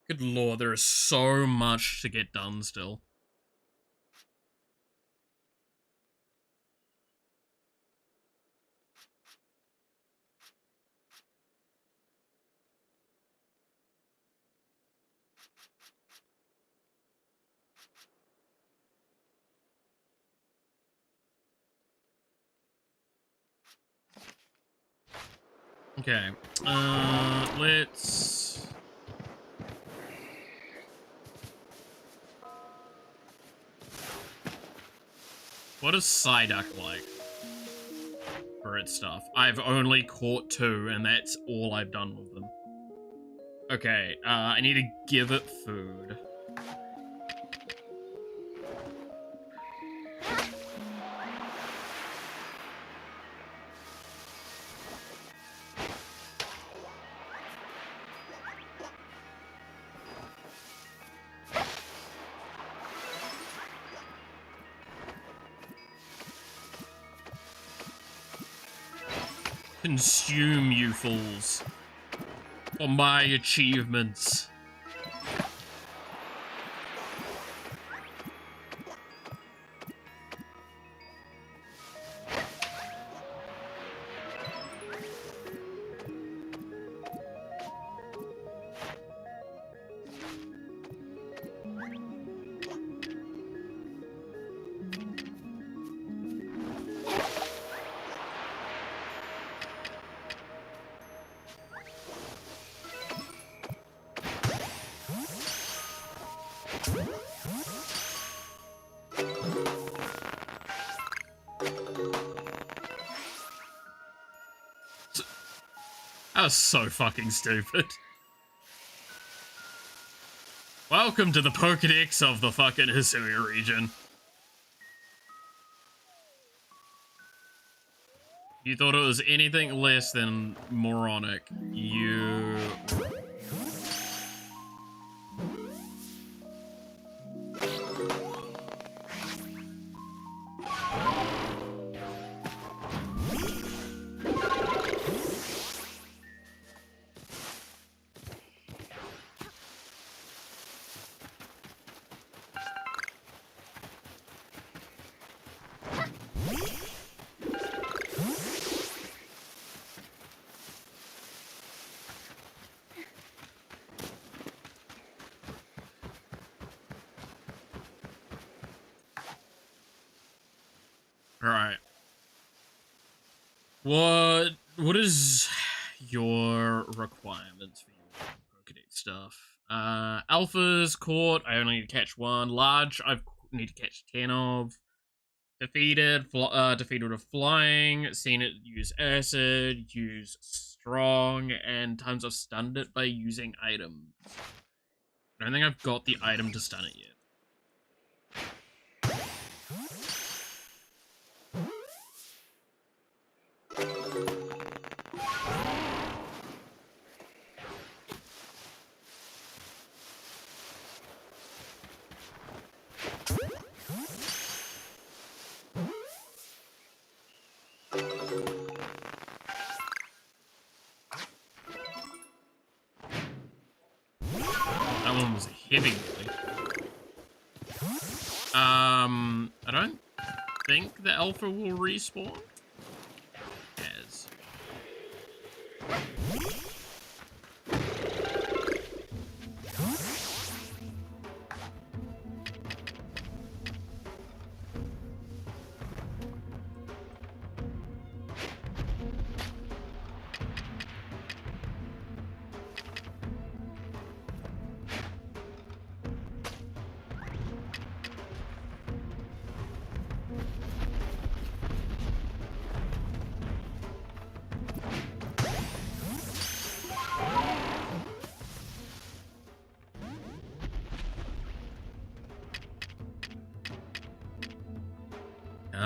Good lord, there is so much to get done still. Okay, let's... What is Psyduck like for its stuff? I've only caught 2, and that's all I've done with them. Okay, I need to give it food. Consume, you fools, for my achievements. That was so fucking stupid. Welcome to the Pokedex of the fucking Hisui region. You thought it was anything less than moronic. You... Alright. What is your requirements for your Pokedex stuff? Alphas caught, I only need to catch 1. Large, I need to catch 10 of. Defeated with flying, seen it use acid, use strong, and times I've stunned it by using items. I don't think I've got the item to stun it yet. That one was heavy, really. I don't think the alpha will respawn. Yes.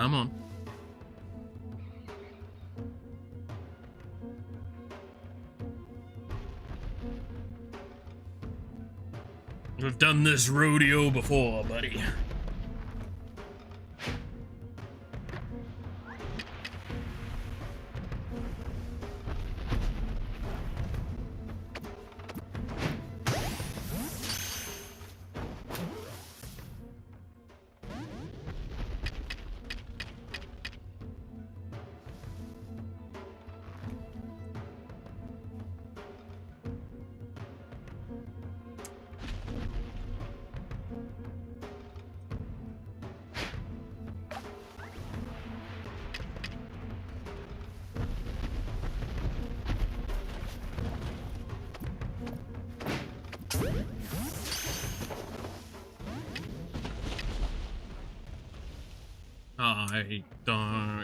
Come on. We've done this rodeo before, buddy.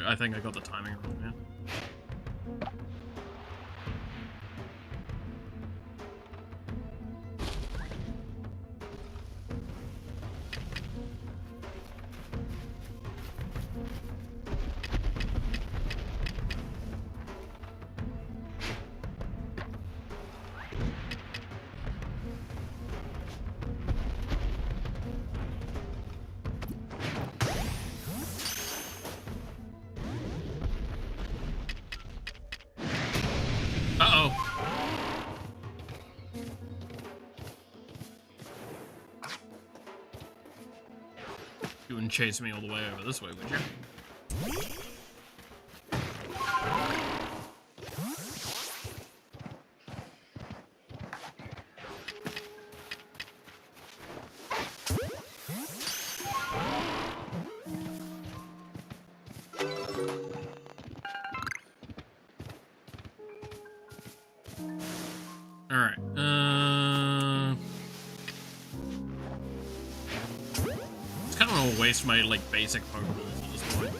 I think I got the timing wrong, yeah. Uh-oh. You wouldn't chase me all the way over this way, would you? Alright, it's kind of gonna waste my, like, basic Pokeballs at this point.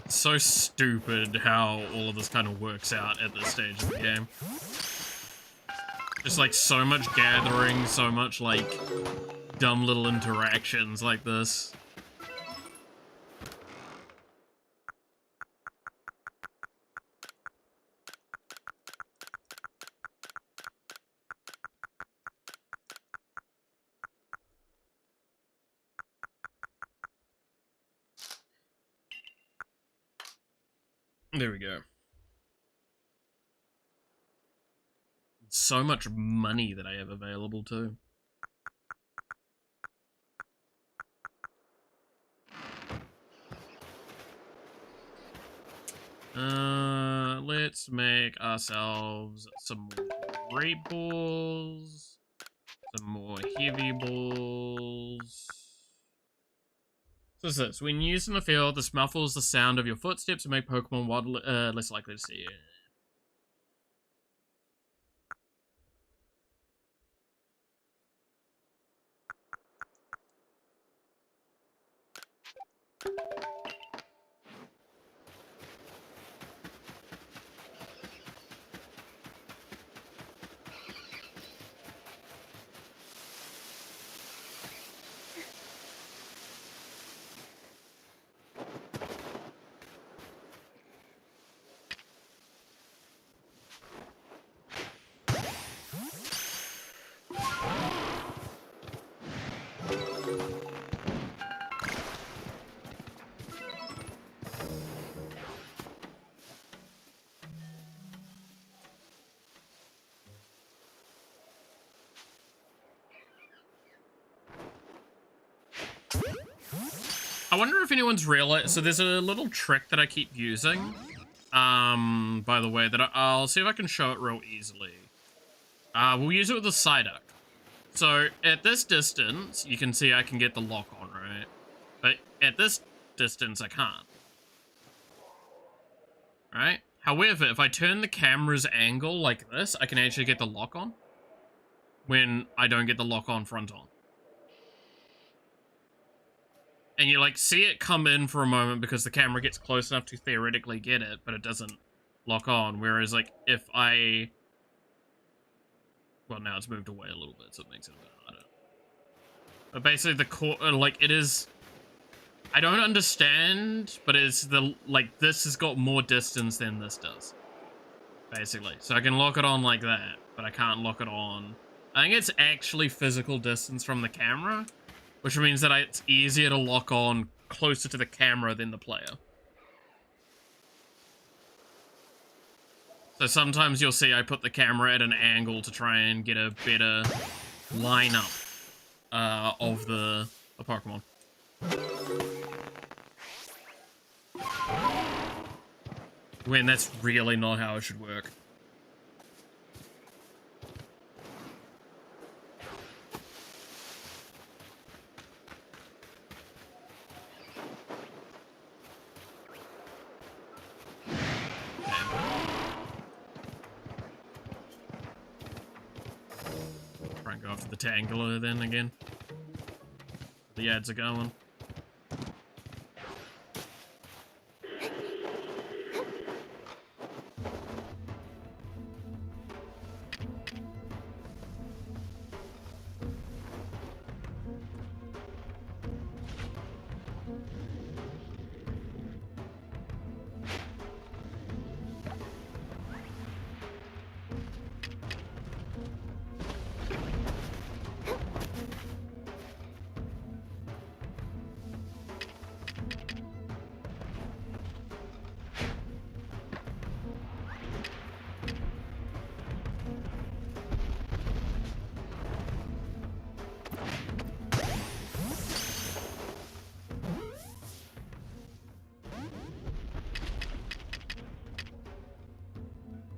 So stupid how all of this kind of works out at this stage of the game. Just like so much gathering, so much like dumb little interactions like this. There we go. So much money that I have available too. Let's make ourselves some more great balls, some more heavy balls. So what's this? When used in the field, this muffles the sound of your footsteps and make Pokemon less likely to see you. I wonder if anyone's realized. So there's a little trick that I keep using. By the way, that I'll see if I can show it real easily. We'll use it with the Psyduck. So at this distance, you can see I can get the lock on, right? But at this distance, I can't. Right? However, if I turn the camera's angle like this, I can actually get the lock on. When I don't get the lock on front on. And you like see it come in for a moment because the camera gets close enough to theoretically get it, but it doesn't lock on. Whereas like if I... Well, now it's moved away a little bit, so it makes it a bit harder. But basically the core, like it is... I don't understand, but it's the, like this has got more distance than this does. Basically. So I can lock it on like that, but I can't lock it on. I think it's actually physical distance from the camera, which means that it's easier to lock on closer to the camera than the player. So sometimes you'll see I put the camera at an angle to try and get a better lineup of the Pokemon. When that's really not how it should work. Try and go after the Tangler then again. The ads are going.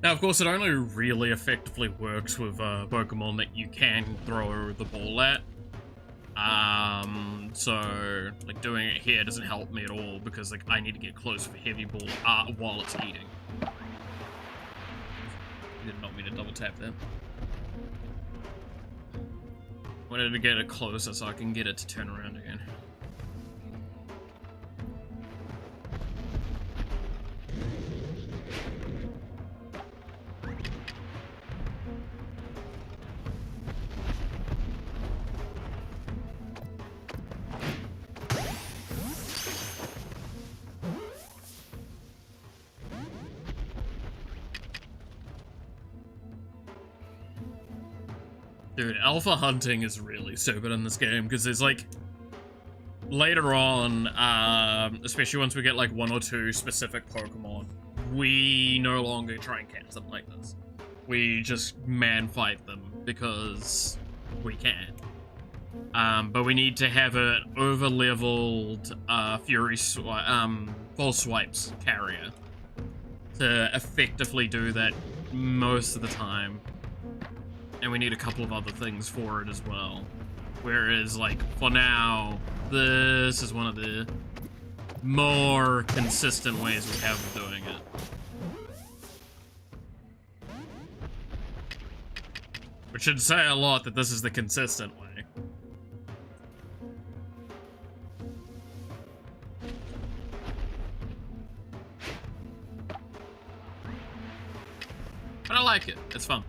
Now, of course, it only really effectively works with Pokemon that you can throw the ball at. So, like, doing it here doesn't help me at all because, like, I need to get close for heavy ball while it's eating. You did not mean to double tap that. Wanted to get it closer so I can get it to turn around again. Dude, alpha hunting is really stupid in this game, because there's like, later on, especially once we get like 1 or 2 specific Pokemon, we no longer try and catch them like this. We just man fight them because we can. But we need to have an over-leveled false swipes carrier to effectively do that most of the time. And we need a couple of other things for it as well. Whereas, like, for now, this is one of the more consistent ways we have of doing it. Which should say a lot that this is the consistent way. But I like it. It's fun.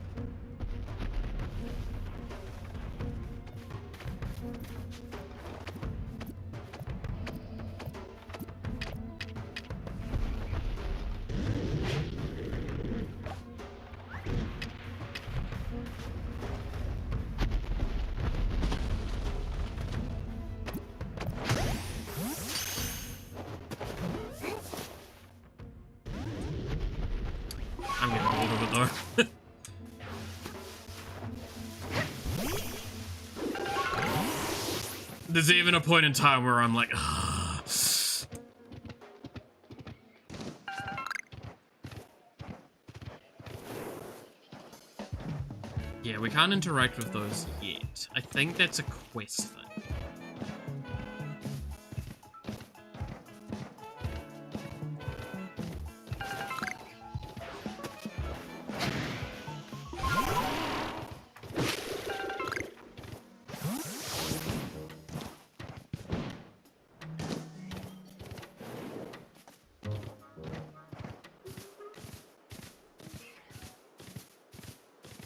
I'm getting bored of it though. There's even a point in time where I'm like, Yeah, we can't interact with those yet. I think that's a quest thing.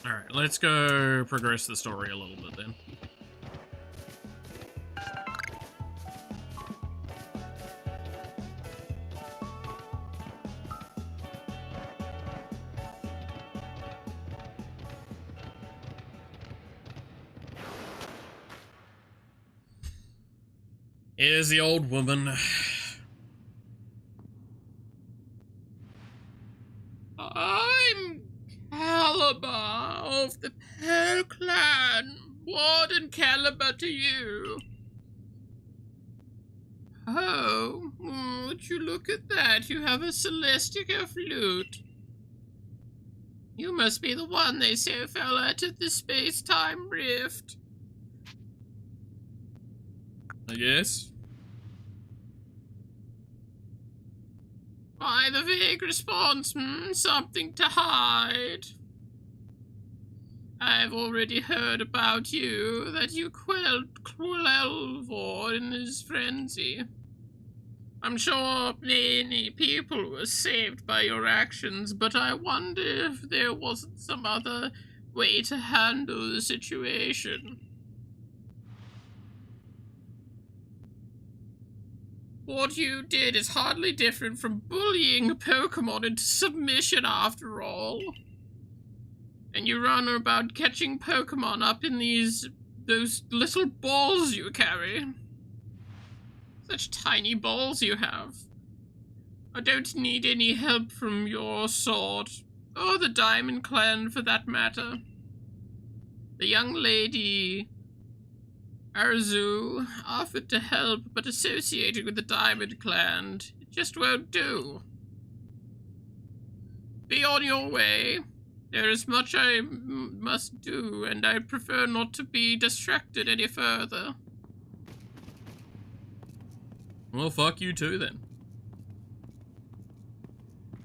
Alright, let's go progress the story a little bit then. Here's the old woman. I'm Caliber of the Pearl Clan. Warden Caliber to you. Oh, would you look at that? You have a Celestica flute. You must be the one they say fell out of the space-time rift. I guess. Why the vague response? Something to hide. I've already heard about you, that you quelled Quelvor in his frenzy. I'm sure many people were saved by your actions, but I wonder if there wasn't some other way to handle the situation. What you did is hardly different from bullying a Pokemon into submission after all. And you run about catching Pokemon up in those little balls you carry. Such tiny balls you have. I don't need any help from your sort, or the Diamond Clan for that matter. The young lady Arzu offered to help, but associated with the Diamond Clan, it just won't do. Be on your way. There is much I must do, and I prefer not to be distracted any further. Well, fuck you too, then.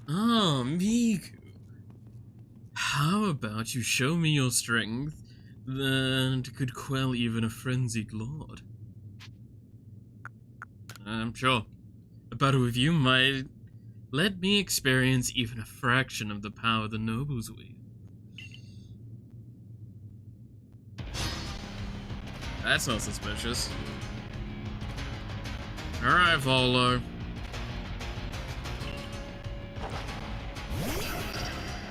Oh, Miku. How about you show me your strength that could quell even a frenzied lord? I'm sure a battle with you might let me experience even a fraction of the power the nobles wield. That's not suspicious. Alright, Volo.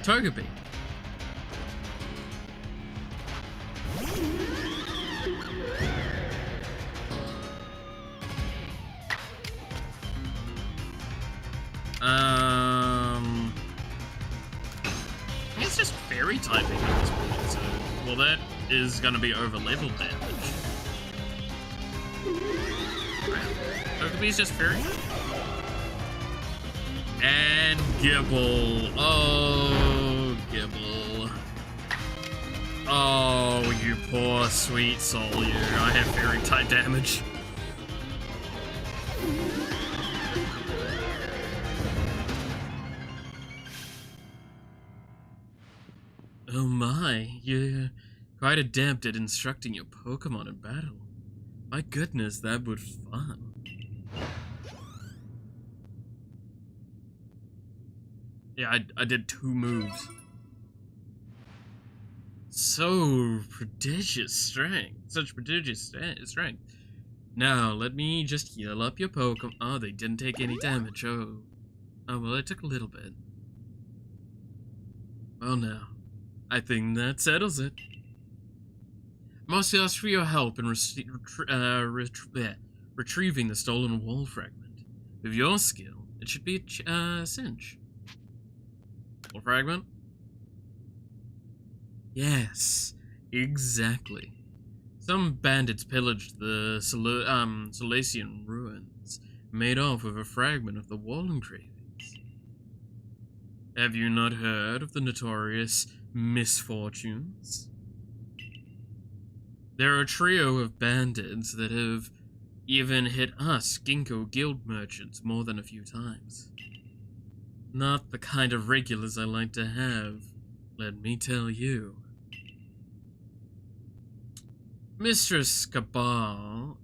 Togepi. It's just fairy typing at this point, so well that is gonna be over level damage. Togepi's just fairy. And Gibble. Oh, Gibble. Oh, you poor sweet soul, you. I have fairy type damage. Oh my, you're quite adept at instructing your Pokemon in battle. My goodness, that would fun. Yeah, I did 2 moves. So prodigious strength. Such prodigious strength. Now, let me just heal up your Pokemon. Oh, they didn't take any damage. Oh, well, it took a little bit. Well, now, I think that settles it. Mostly ask for your help in retrieving the stolen wall fragment. With your skill, it should be a cinch. Wall fragment? Yes, exactly. Some bandits pillaged the Silesian ruins, made off with a fragment of the wall engravings. Have you not heard of the notorious misfortunes? They're a trio of bandits that have even hit us Ginkgo guild merchants more than a few times. Not the kind of regulars I like to have, let me tell you. Mistress Calabar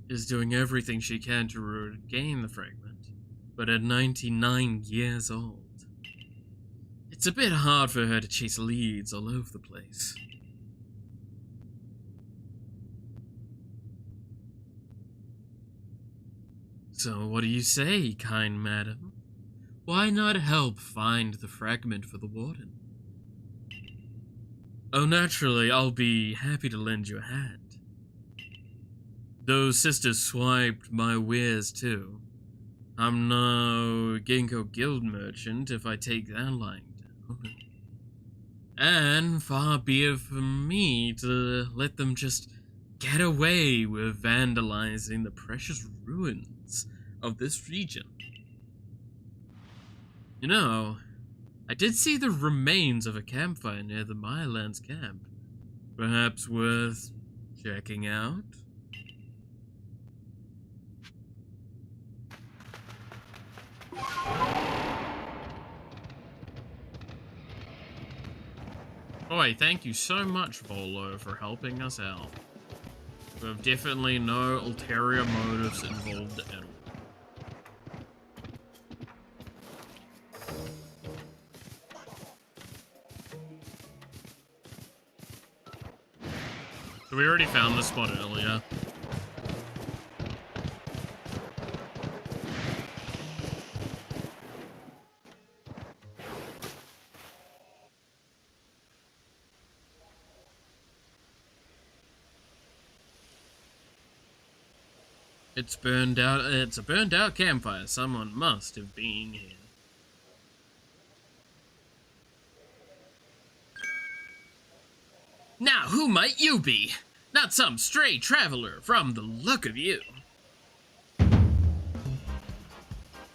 is doing everything she can to regain the fragment, but at 99 years old, it's a bit hard for her to chase leads all over the place. So what do you say, kind madam? Why not help find the fragment for the warden? Oh, naturally, I'll be happy to lend you a hand. Those sisters swiped my wares too. I'm no Ginkgo guild merchant if I take that lying down. And far be it from me to let them just get away with vandalizing the precious ruins of this region. You know, I did see the remains of a campfire near the Mylands camp. Perhaps worth checking out? Boy, thank you so much, Volo, for helping us out. We have definitely no ulterior motives involved at all. So we already found this spot earlier. It's burned out. It's a burned out campfire. Someone must have been here. Now, who might you be? Not some stray traveler from the look of you.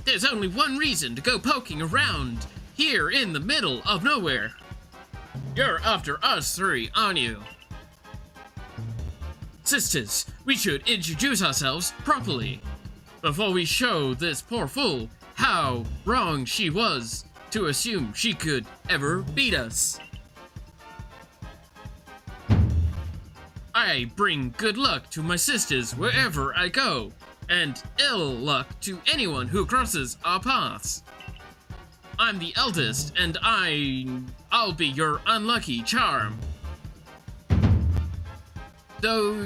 There's only one reason to go poking around here in the middle of nowhere. You're after us three, aren't you? Sisters, we should introduce ourselves properly before we show this poor fool how wrong she was to assume she could ever beat us. I bring good luck to my sisters wherever I go, and ill luck to anyone who crosses our paths. I'm the eldest, and I'll be your unlucky charm. Though,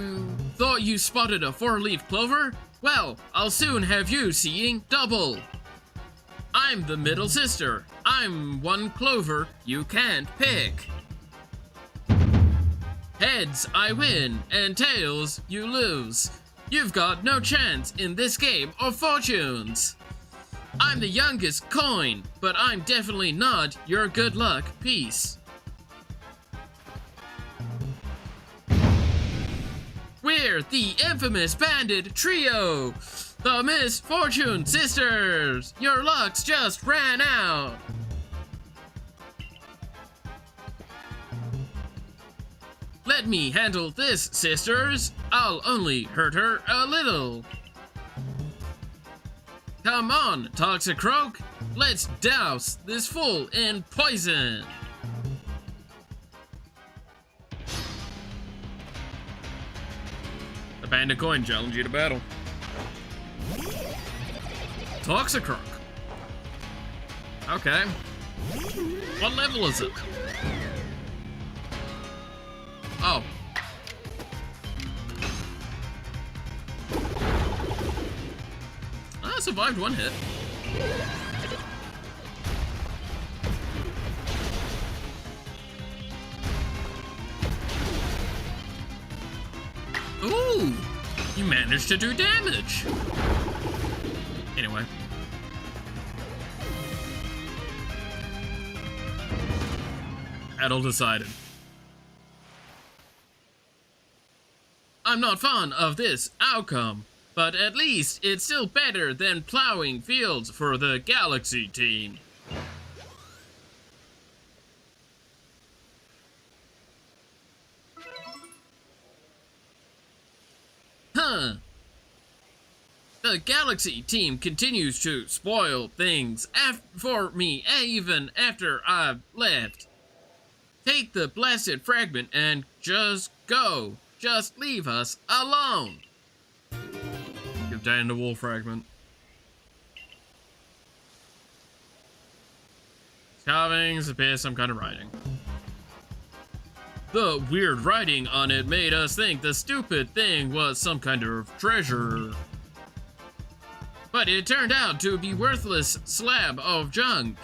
thought you spotted a four-leaf clover? Well, I'll soon have you seeing double. I'm the middle sister. I'm one clover you can't pick. Heads, I win, and tails, you lose. You've got no chance in this game of fortunes. I'm the youngest coin, but I'm definitely not your good luck piece. We're the infamous bandit trio, the Misfortune Sisters. Your luck's just ran out. Let me handle this, sisters. I'll only hurt her a little. Come on, Toxicroak. Let's douse this fool in poison. The bandit coin challenge you to battle. Toxicroak. Okay. What level is it? Oh. I survived one hit. Ooh! You managed to do damage! Anyway. Battle decided. I'm not fond of this outcome, but at least it's still better than plowing fields for the Galaxy team. The Galaxy team continues to spoil things for me even after I've left. Take the blasted fragment and just go. Just leave us alone. Give Dan the wall fragment. Carvings appear some kind of writing. The weird writing on it made us think the stupid thing was some kind of treasure. But it turned out to be worthless slab of junk.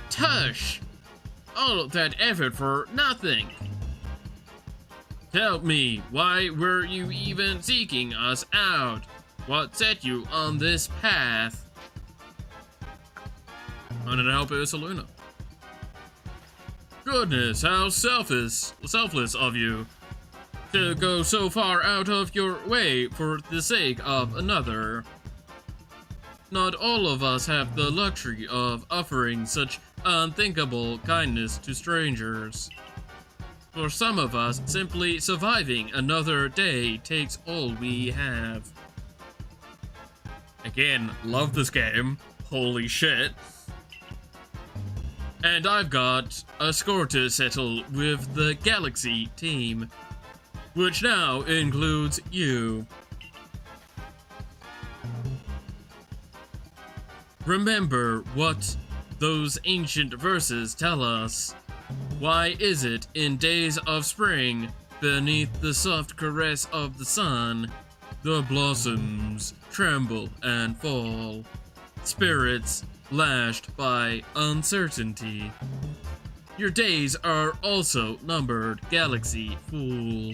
Tush! All that effort for nothing. Tell me, why were you even seeking us out? What set you on this path? Wanted to help Ursaluna. Goodness, how selfless of you to go so far out of your way for the sake of another. Not all of us have the luxury of offering such unthinkable kindness to strangers. For some of us, simply surviving another day takes all we have. Again, love this game. Holy shit. And I've got a score to settle with the Galaxy team, which now includes you. Remember what those ancient verses tell us. Why is it in days of spring, beneath the soft caress of the sun, the blossoms tremble and fall, spirits lashed by uncertainty? Your days are also numbered, Galaxy Fool.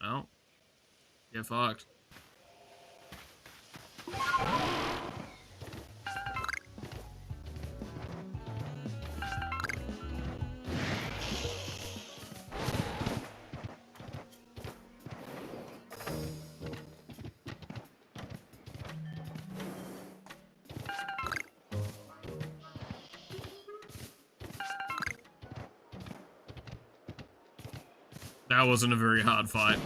Well, get fucked. That wasn't a very hard fight,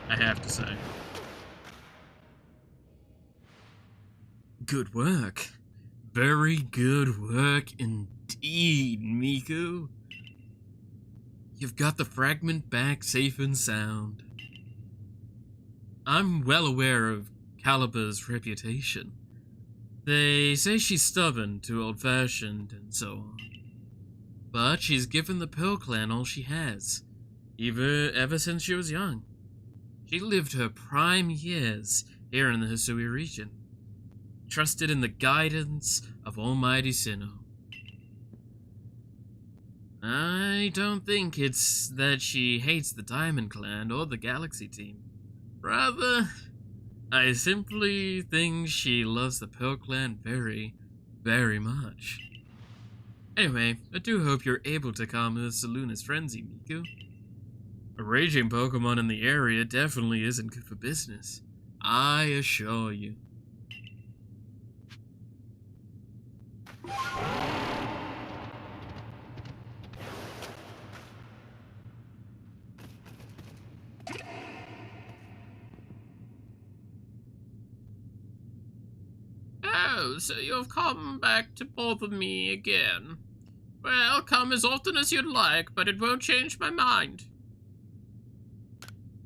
I have to say. Good work. Very good work indeed, Miku. You've got the fragment back safe and sound. I'm well aware of Calibur's reputation. They say she's stubborn, too old-fashioned, and so on. But she's given the Pearl Clan all she has, ever since she was young. She lived her prime years here in the Hisui region, trusted in the guidance of Almighty Sinnoh. I don't think it's that she hates the Diamond Clan or the Galaxy team. Rather, I simply think she loves the Pearl Clan very, very much. Anyway, I do hope you're able to calm Ursaluna's frenzy, Miku. A raging Pokemon in the area definitely isn't good for business. I assure you. Oh, so you've come back to bother me again. Well, come as often as you'd like, but it won't change my mind.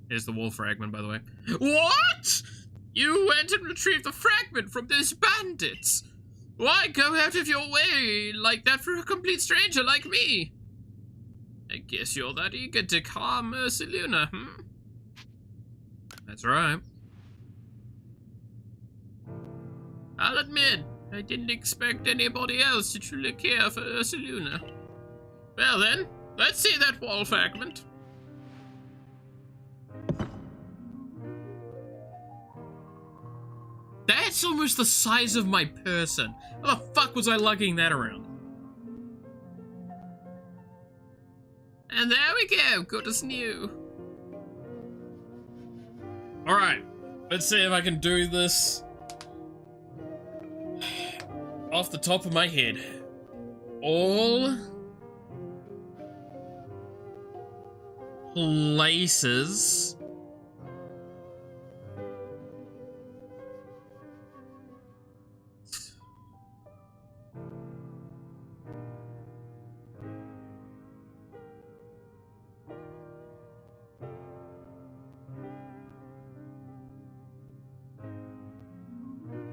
Here's the wall fragment, by the way. What? You went and retrieved the fragment from these bandits. Why go out of your way like that for a complete stranger like me? I guess you're that eager to calm Ursaluna, hmm? That's right. I'll admit, I didn't expect anybody else to truly care for Ursaluna. Well then, let's see that wall fragment. That's almost the size of my person. How the fuck was I lugging that around? And there we go, good as new. Alright, let's see if I can do this off the top of my head. All places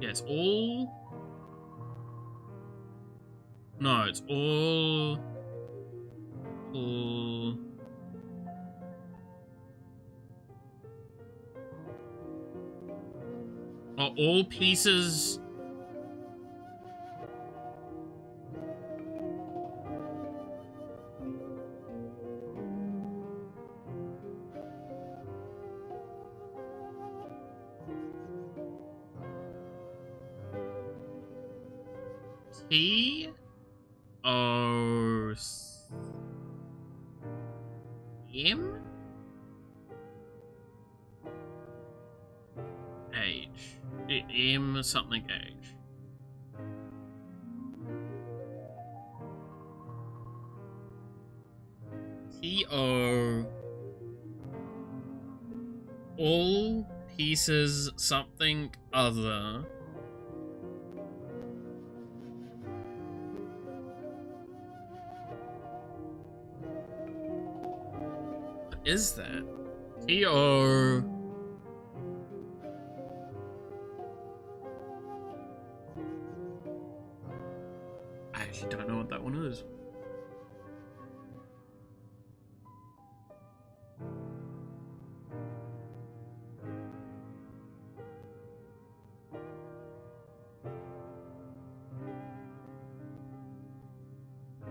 yeah, it's all no, it's all are all pieces T O M H M something H. T O all pieces something other. What is that? T O I actually don't know what that one is.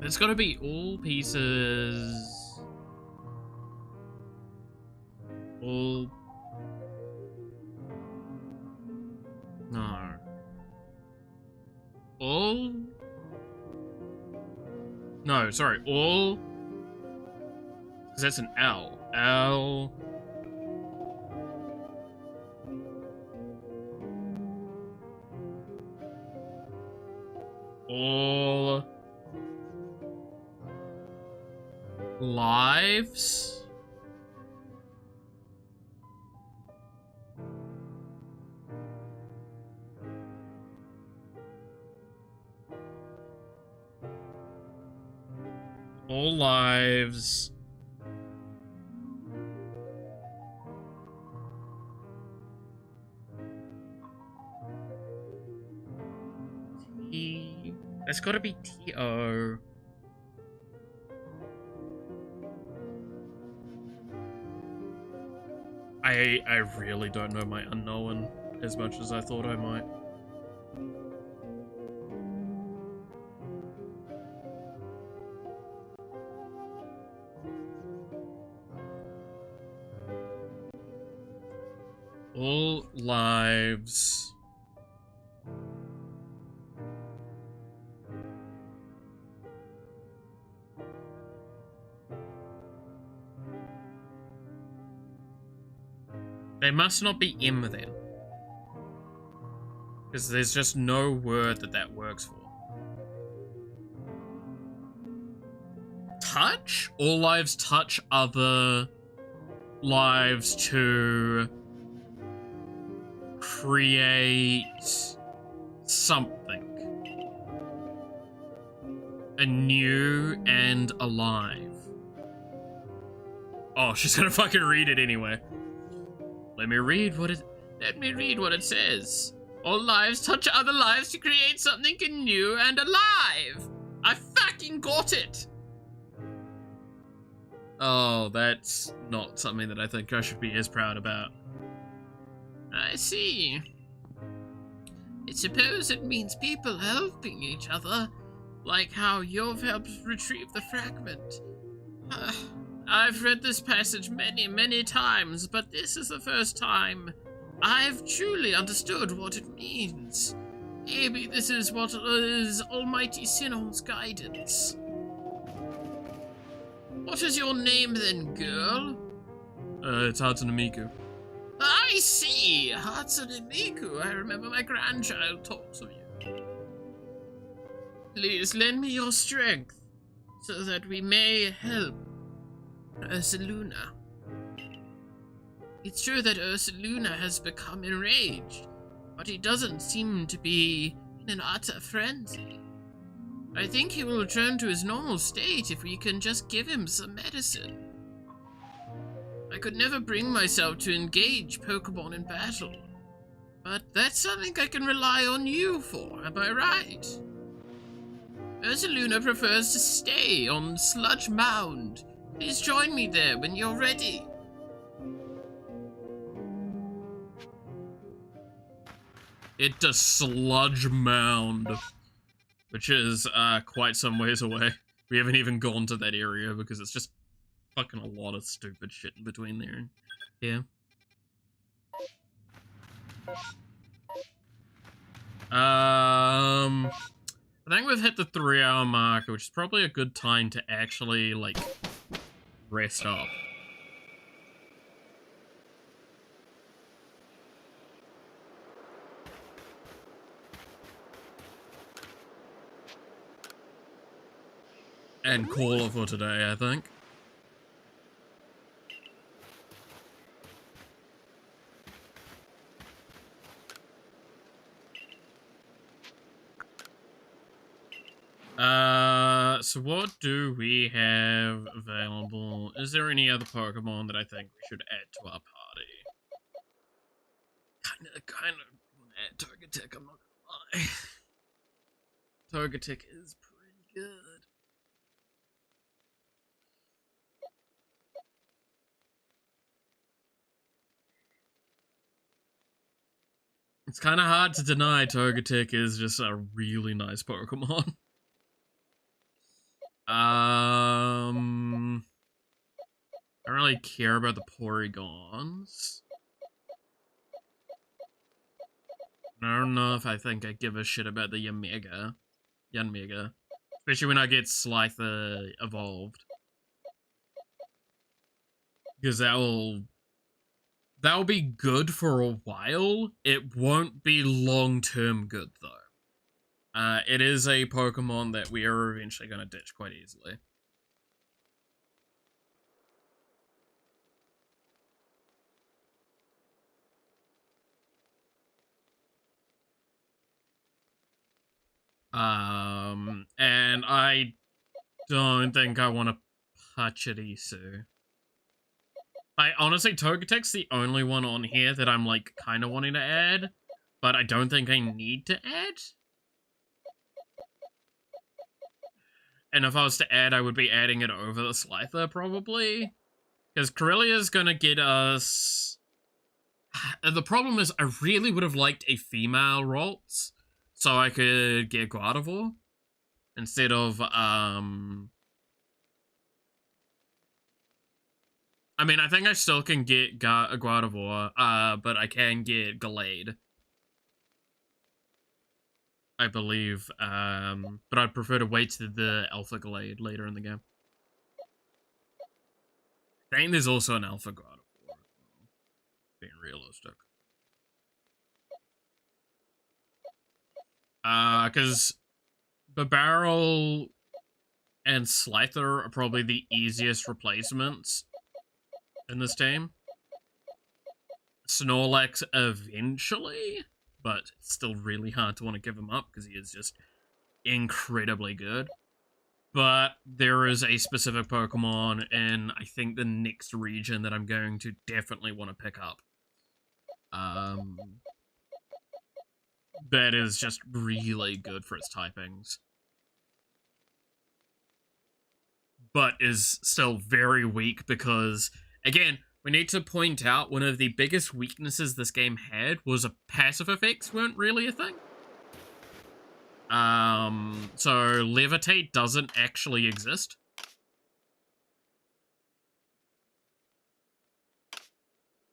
It's gotta be all pieces. All. No. All. No, sorry. All. Because that's an L. L. All. Lives. All lives. T. That's gotta be T-O. I really don't know my unknown as much as I thought I might. All lives. They must not be M then. Because there's just no word that works for. Touch? All lives touch other lives to create something. Anew and alive. Oh, she's gonna fucking read it anyway. Let me read what it says. All lives touch other lives to create something new and alive. I fucking got it. Oh, that's not something that I think I should be as proud about. I see. I suppose it means people helping each other, like how you've helped retrieve the fragment. I've read this passage many, many times, but this is the first time I've truly understood what it means. Maybe this is what is Almighty Sinnoh's guidance. What is your name then, girl? It's Hatsune Miku. I see! Hatsune Miku. I remember my grandchild talks of you. Please lend me your strength, so that we may help Ursaluna. It's true that Ursaluna has become enraged, but he doesn't seem to be in an utter frenzy. I think he will return to his normal state if we can just give him some medicine. I could never bring myself to engage Pokemon in battle, but that's something I can rely on you for, am I right? Ursaluna prefers to stay on Sludge Mound. Please join me there when you're ready. It does Sludge Mound, which is quite some ways away. We haven't even gone to that area because it's just fucking a lot of stupid shit in between there and here. I think we've hit the 3-hour marker, which is probably a good time to actually, like, rest up. And call it for today, I think. So what do we have available? Is there any other Pokemon that I think we should add to our party? Kind of want to add Togetic, I'm not gonna lie. Togetic is pretty good. It's kind of hard to deny Togetic is just a really nice Pokemon. I don't really care about the Porygons. I don't know if I think I give a shit about the Yanmega. Especially when I get Slifer evolved. Because that'll be good for a while. It won't be long-term good, though. It is a Pokemon that we are eventually going to ditch quite easily. And I don't think I want to Pachirisu. Honestly, Togetic's the only one on here that I'm, like, kind of wanting to add, but I don't think I need to add. And if I was to add, I would be adding it over the Slifer, probably. Because Corellia's gonna get us... The problem is, I really would have liked a female Ralts, so I could get Gardevoir, instead of, I mean, I think I still can get Gardevoir, but I can get Gallade. I believe, but I'd prefer to wait to the Alpha Gallade later in the game. I think there's also an Alpha Gardevoir, being realistic. Because Barbarrel and Slifer are probably the easiest replacements in this team. Snorlax eventually, but it's still really hard to want to give him up because he is just incredibly good. But there is a specific Pokemon in, I think, the next region that I'm going to definitely want to pick up. That is just really good for its typings. But is still very weak because, again, we need to point out one of the biggest weaknesses this game had was passive effects weren't really a thing. So Levitate doesn't actually exist.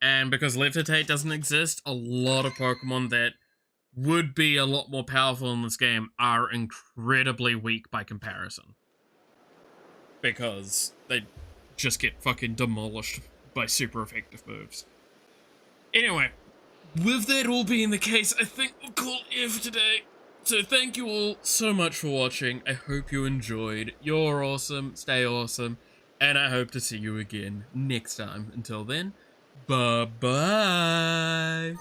And because Levitate doesn't exist, a lot of Pokemon that would be a lot more powerful in this game are incredibly weak by comparison. Because they just get fucking demolished by super effective moves. Anyway, with that all being the case, I think we'll call it for today. So thank you all so much for watching. I hope you enjoyed. You're awesome. Stay awesome. and I hope to see you again next time. Until then, bye-bye.